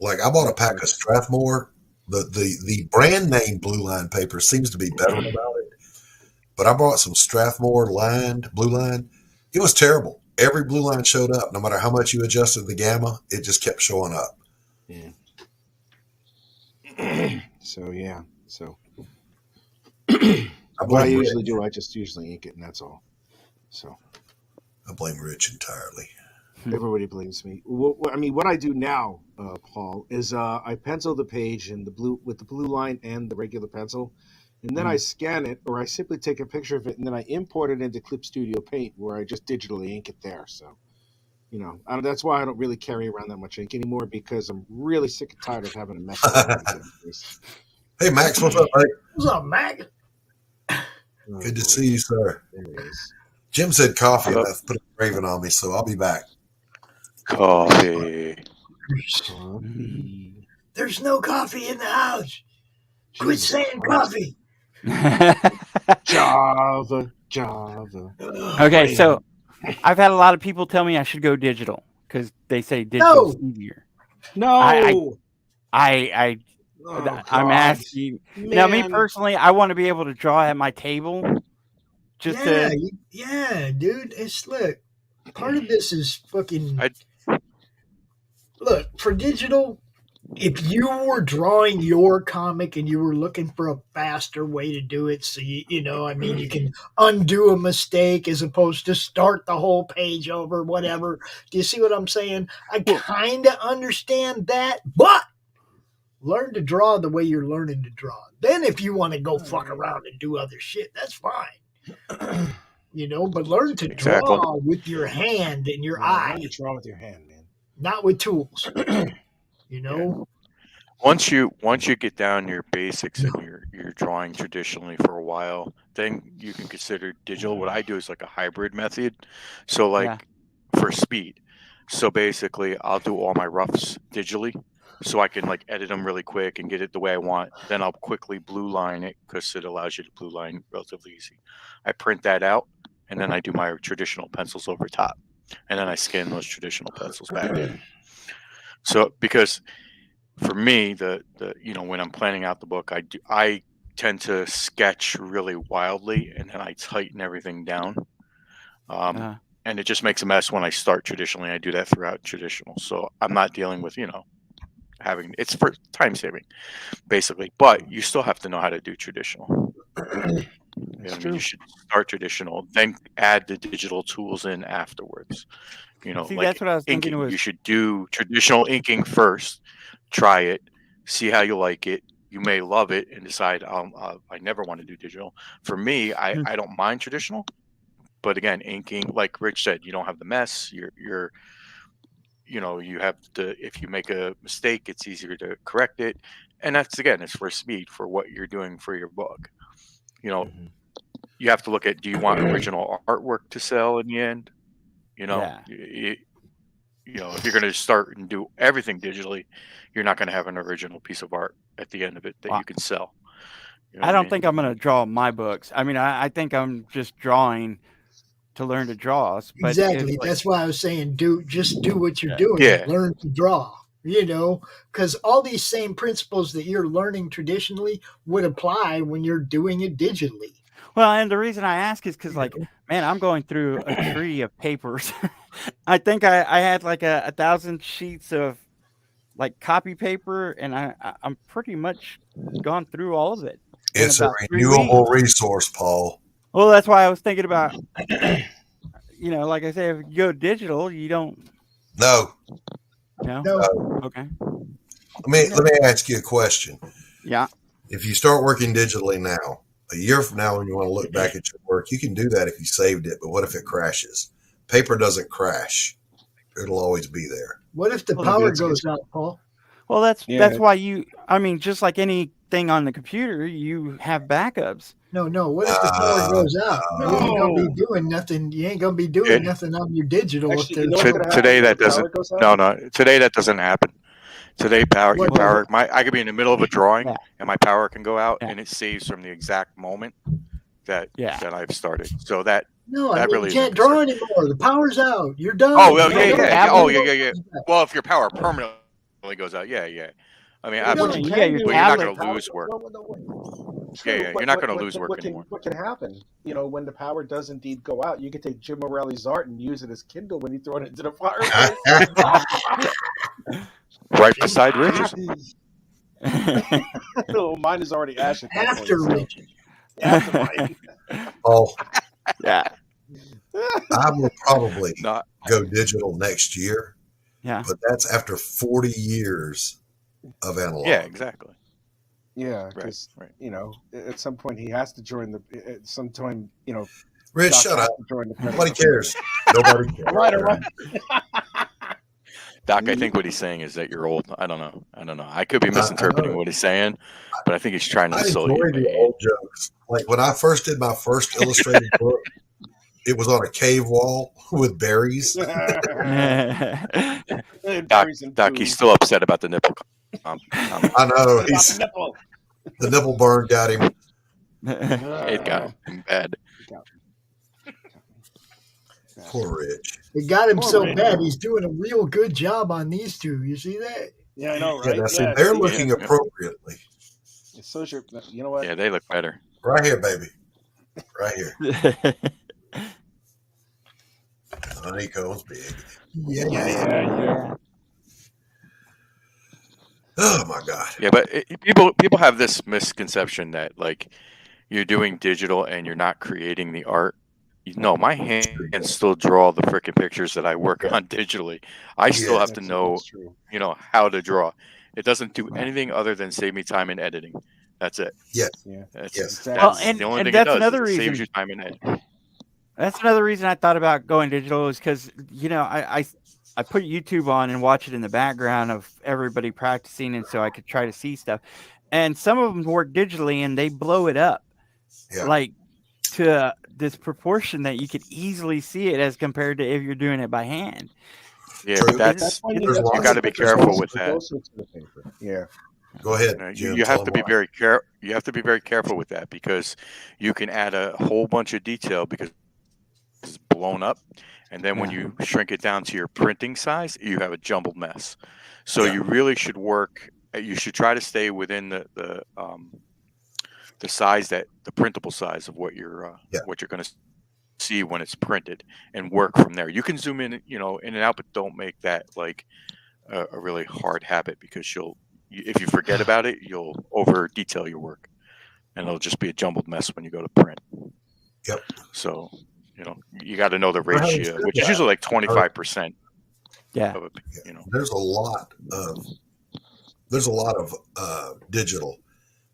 Like I bought a pack of Strathmore. The brand name blue line paper seems to be better about it. But I bought some Strathmore blue line. It was terrible. Every blue line showed up. No matter how much you adjusted the gamma, it just kept showing up. Yeah. So what I usually do, I just usually ink it, and that's all. So I blame Rich entirely. Everybody blames me. Well, I mean, what I do now, Paul, is I pencil the page in the blue with the blue line and the regular pencil, and then I scan it, or I simply take a picture of it, and then I import it into Clip Studio Paint, where I just digitally ink it there. So, that's why I don't really carry around that much ink anymore, because I'm really sick and tired of having a mess. Hey, Max, what's up, mate? What's up, Mac? Good to see you, sir. There he is. Jim said coffee, and I've put a craving on me, so I'll be back. Coffee. There's no coffee in the house. Quit saying coffee. Java. Okay, so I've had a lot of people tell me I should go digital because they say digital's easier. No. I'm asking. Now, me personally, I want to be able to draw at my table. Yeah, dude. It's look. Part of this is fucking. Look, for digital, if you were drawing your comic and you were looking for a faster way to do it, so you can undo a mistake as opposed to start the whole page over, whatever. Do you see what I'm saying? I kind of understand that, but learn to draw the way you're learning to draw. Then if you want to go fuck around and do other shit, that's fine. But learn to draw with your hand and your eye. You draw with your hand, man. Not with tools. Once you get down your basics and you're drawing traditionally for a while, then you can consider digital. What I do is like a hybrid method. So for speed. So basically I'll do all my roughs digitally, so I can like edit them really quick and get it the way I want. Then I'll quickly blue line it because it allows you to blue line relatively easy. I print that out, and then I do my traditional pencils over top, and then I scan those traditional pencils back in. So because for me, the when I'm planning out the book, I tend to sketch really wildly, and then I tighten everything down. And it just makes a mess when I start traditionally. I do that throughout traditional, so I'm not dealing with having it's for time saving, basically. But you still have to know how to do traditional. You should start traditional, then add the digital tools in afterwards. See, that's what I was thinking. You should do traditional inking first. Try it, see how you like it. You may love it and decide I never want to do digital. For me, I don't mind traditional, but again, inking, like Rich said, you don't have the mess. You have if you make a mistake, it's easier to correct it. And it's for speed, for what you're doing for your book. You have to look at, do you want original artwork to sell in the end? If you're going to start and do everything digitally, you're not going to have an original piece of art at the end of it that you can sell. I don't think I'm going to draw my books. I mean, I think I'm just drawing to learn to draw. But exactly. That's why I was saying, just do what you're doing. Yeah. Learn to draw, because all these same principles that you're learning traditionally would apply when you're doing it digitally. Well, and the reason I ask is because, man, I'm going through a tree of papers. I think I had like 1,000 sheets of copy paper, and I'm pretty much gone through all of it. It's a renewable resource, Paul. Well, that's why I was thinking about, like I say, if you go digital, you don't. No. No. Okay. Let me ask you a question. Yeah. If you start working digitally now, a year from now, when you want to look back at your work, you can do that if you saved it. But what if it crashes? Paper doesn't crash; it'll always be there. What if the power goes out, Paul? Well, that's why just like anything on the computer, you have backups. No. What if the power goes out? You ain't gonna be doing nothing. You ain't gonna be doing nothing on your digital. Today that doesn't. No. Today that doesn't happen. Today, I could be in the middle of a drawing and my power can go out, and it saves from the exact moment that I've started. So that really you can't draw anymore. The power's out. You're done. Oh, well, yeah. Well, if your power permanently goes out, yeah. I mean, absolutely. You're not going to lose work. Yeah, you're not going to lose work anymore. What can happen? When the power does indeed go out, you can take Jim Morelli's art and use it as Kindle when you throw it into the fire. Right beside Rich's. Mine is already ashen. After Rich's. After mine. Oh, yeah. I will probably go digital next year. Yeah. But that's after 40 years of analog. Yeah, exactly. Yeah, because you know, at some point he has to join the. At some time, you know, Rich, Doc shut has up. to join the Nobody cares. Nobody cares. Right. Doc, I think what he's saying is that you're old. I don't know. I could be misinterpreting what he's saying, but I think he's trying to I insult enjoy you. the old jokes. Like when I first did my first illustrated book, it was on a cave wall with berries. Doc, he's still upset about the nipple. I know. The nipple burn got him. It got him bad. Poor Rich. It got him so Rich. bad. He's doing a real good job on these two. You see that? Yeah, I know, right? Yeah, now, see, they're looking appropriately. So you know what? Yeah, they look better. Right here, baby. Right here. Honeycomb's big. Yeah. Oh my God. Yeah, but people have this misconception that like you're doing digital and you're not creating the art. No, my hands still draw the freaking pictures that I work on digitally. I still have to know, how to draw. It doesn't do anything other than save me time in editing. That's it. Yes. That's Well, the only thing that's it does. another It reason. saves you time in editing. That's another reason I thought about going digital is because, I put YouTube on and watch it in the background of everybody practicing. And so I could try to see stuff. And some of them work digitally and they blow it up like to this proportion that you could easily see it as compared to if you're doing it by hand. Yeah, but that's you got to be careful with that. Yeah. Go ahead. You have to be very You have to be very careful with that because you can add a whole bunch of detail because it's blown up, and then when you shrink it down to your printing size, you have a jumbled mess. So you really should work. You should try to stay within the size the printable size of what you're going to see when it's printed, and work from there. You can zoom in, in and out, but don't make that like a really hard habit because if you forget about it, you'll over detail your work, and it'll just be a jumbled mess when you go to print. Yep. So, you got to know the ratio, which is usually like 25%. Yeah. Of There's a lot of digital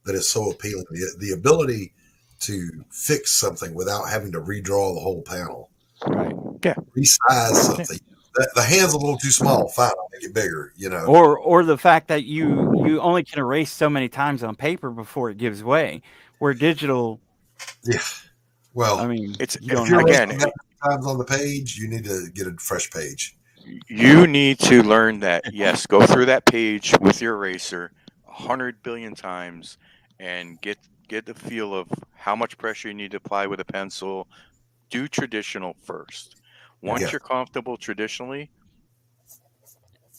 that is so appealing. The ability to fix something without having to redraw the whole panel. Right. Yeah. Resize something. The hand's a little too small. Fine, I'll make it bigger. Or the fact that you only can erase so many times on paper before it gives way. Where digital. Yeah. Well, I mean, if you're again times on the page, you need to get a fresh page. You need to learn that. Yes, go through that page with your eraser 100 billion times and get the feel of how much pressure you need to apply with a pencil. Do traditional first. Once you're comfortable traditionally,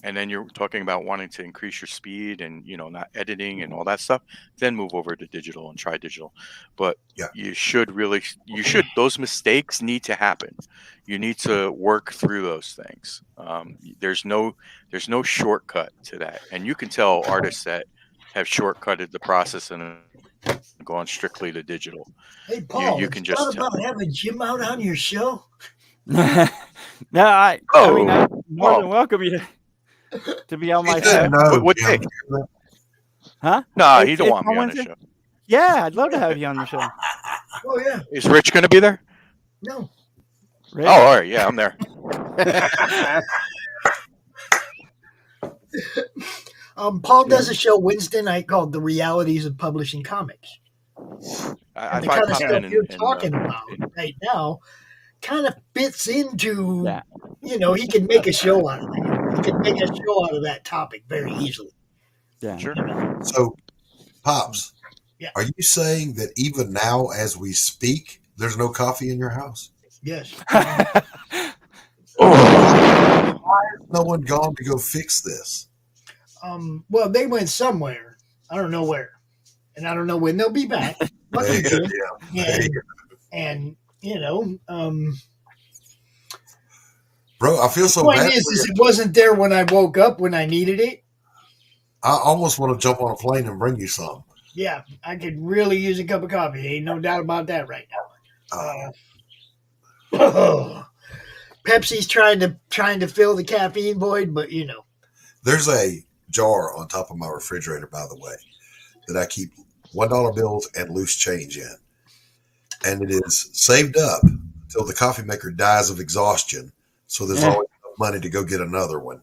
and then you're talking about wanting to increase your speed and not editing and all that stuff, then move over to digital and try digital. But you should those mistakes need to happen. You need to work through those things. There's no shortcut to that, and you can tell artists that have shortcutted the process and gone strictly to digital. Hey, Paul, you can just tell. about having Jim out on your show. No, I mean, I'm more than welcome you to be on my show. What day? Huh? No, he don't want me on the show. Yeah, I'd love to have you on the show. Oh yeah. Is Rich going to be there? No. Rich? Oh, all right. Yeah, I'm there. Paul does a show Wednesday night called "The Realities of Publishing Comics." I the kind of stuff you're talking about right now kind of fits into, he can make a show out of that. He can make a show out of that topic very easily. Yeah, sure. So, Pops, are you saying that even now, as we speak, there's no coffee in your house? Yes. Why has no one gone to go fix this? Well, they went somewhere. I don't know where, and I don't know when they'll be back. Bro, I feel so bad. The bad. point is it wasn't there when I woke up when I needed it. I almost want to jump on a plane and bring you some. Yeah, I could really use a cup of coffee. Ain't no doubt about that right now. Pepsi's trying to fill the caffeine void, but There's a jar on top of my refrigerator, by the way. that I keep $1 bills and loose change in. And it is saved up until the coffee maker dies of exhaustion. So there's always enough money to go get another one.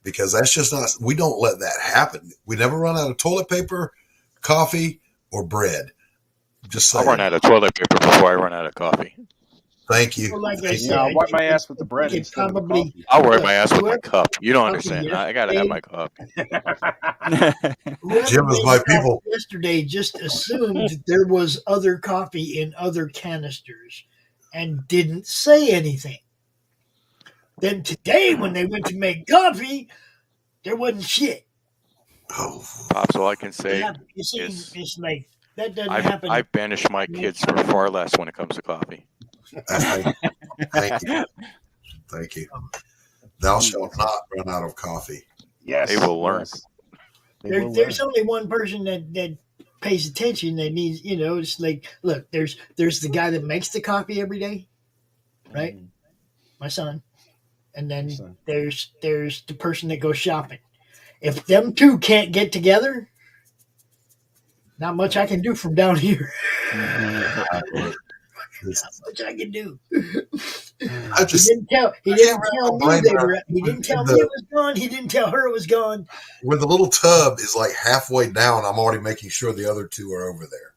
Because that's just not, we don't let that happen. We never run out of toilet paper, coffee, or bread. Just saying. I'll run out of toilet paper before I run out of coffee. Thank you. Well, like I Thank said, I'll wipe my ass with the bread instead of the coffee. I'll wipe my ass with my cup. You don't understand. I gotta have my cup. Jim is my people. Yesterday just assumed there was other coffee in other canisters and didn't say anything. Then today, when they went to make coffee, there wasn't shit. Pops, all I can say You see, is it's like that doesn't happen. I've banished my kids for far less when it comes to coffee. Thank you. Thank you. Thou shalt not run out of coffee. Yes. They will learn. There's only one person that pays attention that needs, it's like, look, there's the guy that makes the coffee every day, right? My son. And then there's the person that goes shopping. If them two can't get together, not much I can do from down here. Not much I can do. He didn't tell me it was gone. He didn't tell her it was gone. When the little tub is like halfway down, I'm already making sure the other two are over there.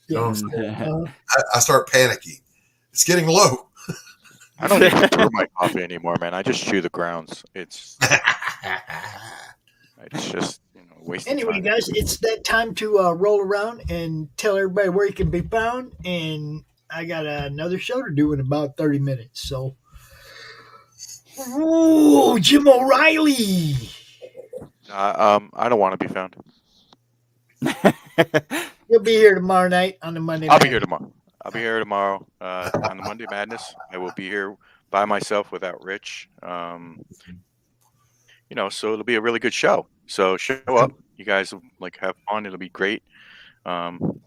You know what I'm saying? I start panicking. It's getting low. I don't even brew my coffee anymore, man. I just chew the grounds. It's just wasting Anyway, time. guys, it's that time to roll around and tell everybody where you can be found. And I got another show to do in about 30 minutes. So, Jim O'Reilly. I don't want to be found. You'll be here tomorrow night on the Monday. I'll be here tomorrow. On the Monday Madness. I will be here by myself without Rich. So it'll be a really good show. So show up. You guys will have fun. It'll be great. And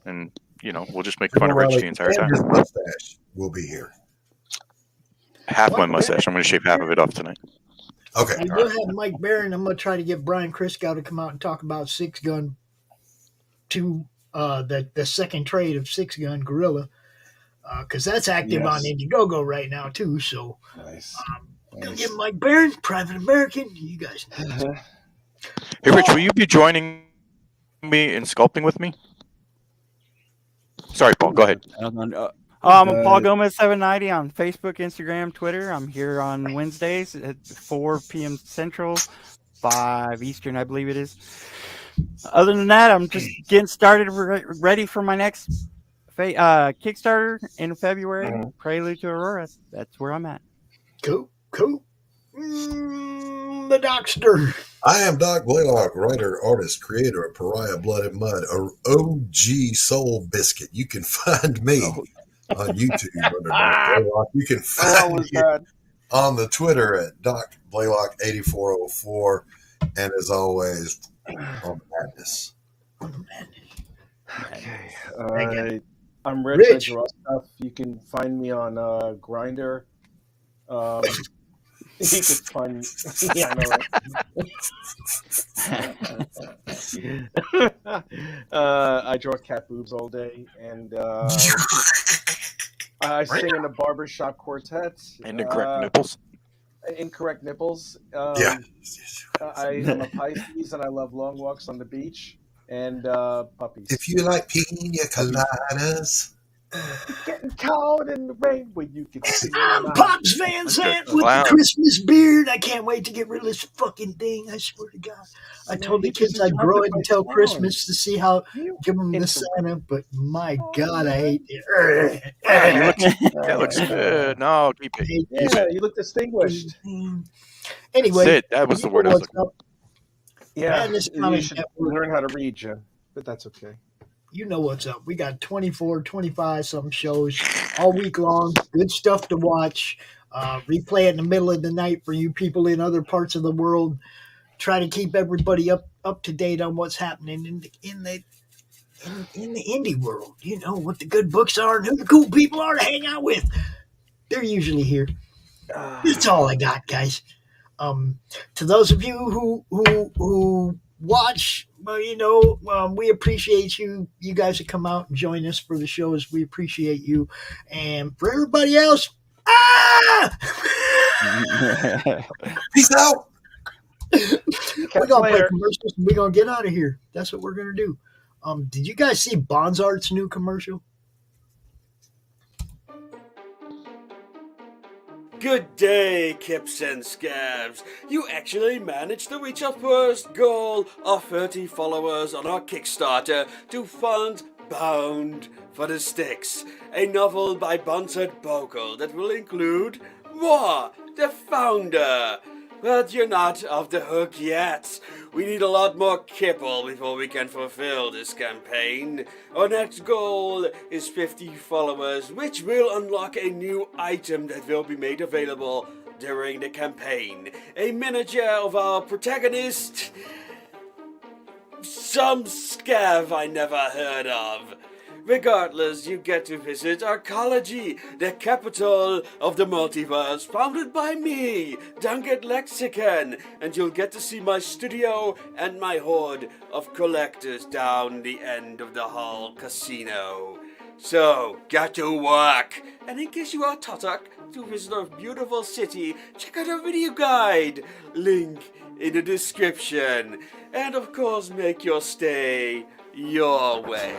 we'll just make fun of Rich the entire time. Your mustache will be here. Half my mustache. I'm going to shave half of it off tonight. Okay. I will have Mike Barron. I'm going to try to get Brian Christgau to come out and talk about Six Gun to the second trade of Six Gun Gorilla. Because that's active on Indiegogo right now too. So, gonna get Mike Barron, Private American. You guys. Hey, Rich, will you be joining me in sculpting with me? Sorry, Paul. Go ahead. Paul Gomez 790 on Facebook, Instagram, Twitter. I'm here on Wednesdays at 4 p.m. Central, 5 Eastern, I believe it is. Other than that, I'm just getting started, ready for my next Kickstarter in February, Prelude to Aurora. That's where I'm at. Cool. The Docster. I am Doc Blalock, writer, artist, creator of Pariah Blood and Mud, a OG soul biscuit. You can find me on YouTube under Doc Blalock. You can find me on the Twitter at Doc Blalock8404. And as always, on Madness. Okay. I'm Rich. I draw stuff. You can find me on Grindr. You can find me. Yeah, I draw cat boobs all day, and I sing in a barbershop quartet. And incorrect nipples. Incorrect nipples. Yeah. I'm a Pisces, and I love long walks on the beach and puppies. If you like pina coladas. Getting caught in the rain where you can see Pops Van Sant with the Christmas beard. I can't wait to get rid of this fucking thing. I swear to God. I told the kids I'd grow it until Christmas to see how, give them the Santa, but my God, I hate it. That looks good. No, keep it. Yeah, you look distinguished. Anyway, that was the word I was looking for. Yeah, you should learn how to read, Jim, but that's okay. You know what's up. We got 24, 25 some shows all week long. Good stuff to watch. Replay it in the middle of the night for you people in other parts of the world. Try to keep everybody up to date on what's happening in the indie world. You know what the good books are and who the cool people are to hang out with. They're usually here. That's all I got, guys. To those of you who watch. Well, we appreciate you. You guys that come out and join us for the shows. We appreciate you. And for everybody else, peace out. We're gonna play commercials and we're gonna get out of here. That's what we're gonna do. Did you guys see Bonzart's new commercial? Good day, Kips and Scabs. You actually managed to reach our first goal of 30 followers on our Kickstarter to fund Bound for the Sticks, a novel by Bonzart Bogle that will include Roar, the founder. But you're not off the hook yet. We need a lot more kibble before we can fulfill this campaign. Our next goal is 50 followers, which will unlock a new item that will be made available during the campaign. A miniature of our protagonist, some scav I never heard of. Regardless, you get to visit Arcology, the capital of the multiverse, founded by me, Duncan Lexicon, and you'll get to see my studio and my horde of collectors down the end of the hall casino. So, get to work! And in case you are Totok to visit our beautiful city, check out our video guide, link in the description, and of course make your stay your way.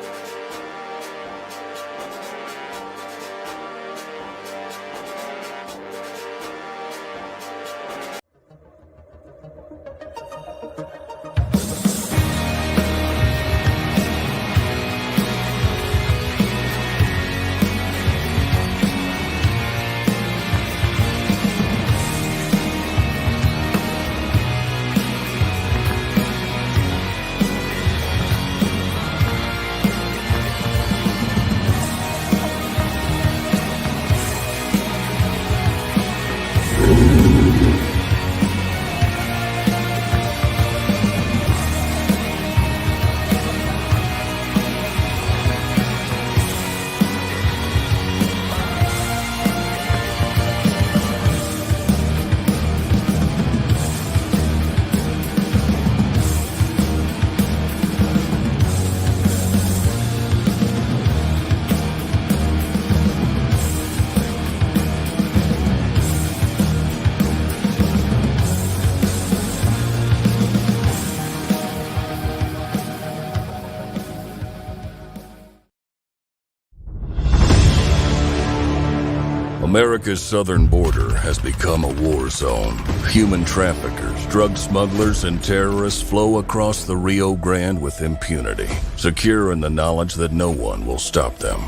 America's southern border has become a war zone. Human traffickers, drug smugglers, and terrorists flow across the Rio Grande with impunity, secure in the knowledge that no one will stop them.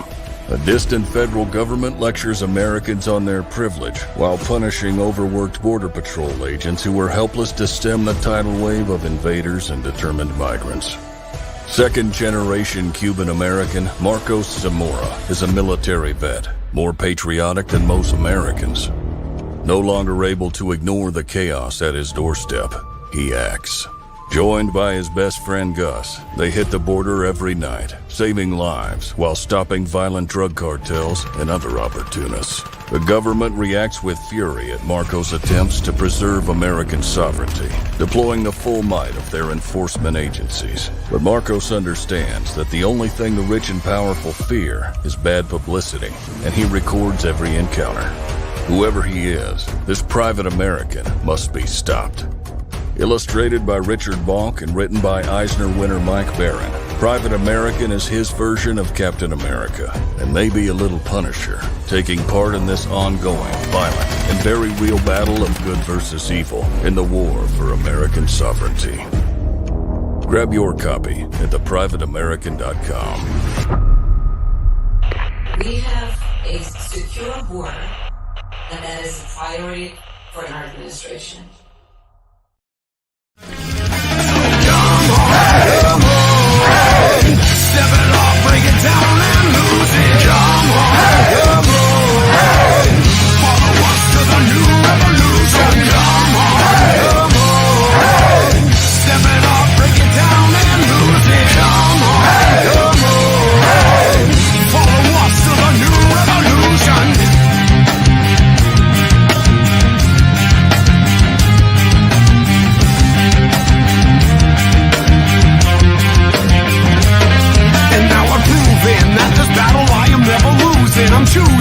A distant federal government lectures Americans on their privilege while punishing overworked Border Patrol agents who were helpless to stem the tidal wave of invaders and determined migrants. Second-generation Cuban-American Marcos Zamora is a military vet, more patriotic than most Americans. No longer able to ignore the chaos at his doorstep, he acts. Joined by his best friend Gus, they hit the border every night, saving lives while stopping violent drug cartels and other opportunists. The government reacts with fury at Marco's attempts to preserve American sovereignty, deploying the full might of their enforcement agencies. But Marcos understands that the only thing the rich and powerful fear is bad publicity, and he records every encounter. Whoever he is, this private American must be stopped. Illustrated by Richard Bonk and written by Eisner winner Mike Barron, Private American is his version of Captain America, and maybe a little Punisher, taking part in this ongoing, violent, and very real battle of good versus evil in the war for American sovereignty. Grab your copy at theprivateamerican.com. We have a secure border, and that is a priority for our administration. Step it off, break it down and lose it. Come on, come on. Follow us to the new revolution. Come on, come on. Step it off, break it down and lose it. Come on, come on. Follow us to the new revolution.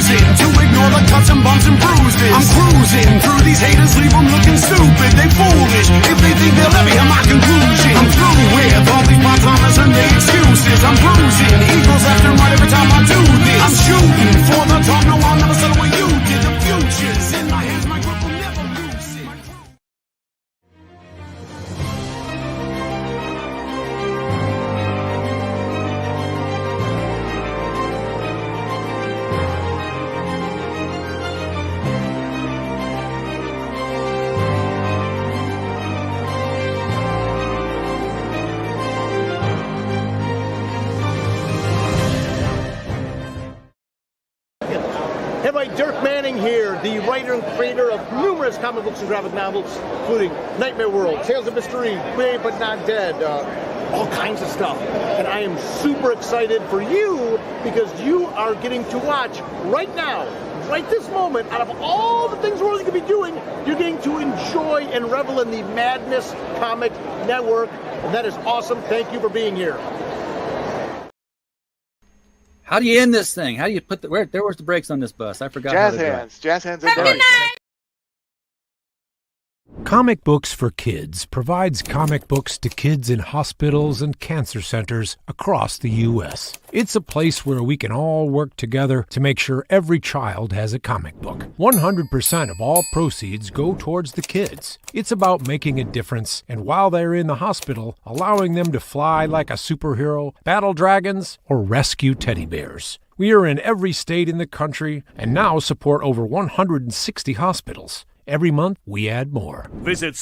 choosing to ignore the cuts and bumps and bruises. I'm cruising through these haters, leave them looking stupid. They foolish if they think they'll ever hear my conclusion. I'm through with all these part-timers and their excuses. I'm bruising eagles left and right every time I do this. I'm shooting for the top, no, I'll never settle where you did. The future's in my hands, my grip will never lose it. Hey, everybody, Dirk Manning here, the writer and creator of numerous comic books and graphic novels, including Nightmare World, Tales of Mystery, Brave But Not Dead, all kinds of stuff. And I am super excited for you because you are getting to watch right now, right this moment, out of all the things we're going to be doing, you're getting to enjoy and revel in the Madness Comic Network. And that is awesome. Thank you for being here. How do you end this thing? How do you put the where's the brakes on this bus? I forgot. Jazz hands. Jazz hands are great. Comic Books for Kids provides comic books to kids in hospitals and cancer centers across the U.S. It's a place where we can all work together to make sure every child has a comic book. 100% of all proceeds go towards the kids. It's about making a difference, and while they're in the hospital, allowing them to fly like a superhero, battle dragons, or rescue teddy bears. We are in every state in the country and now support over 160 hospitals. Every month, we add more. Visit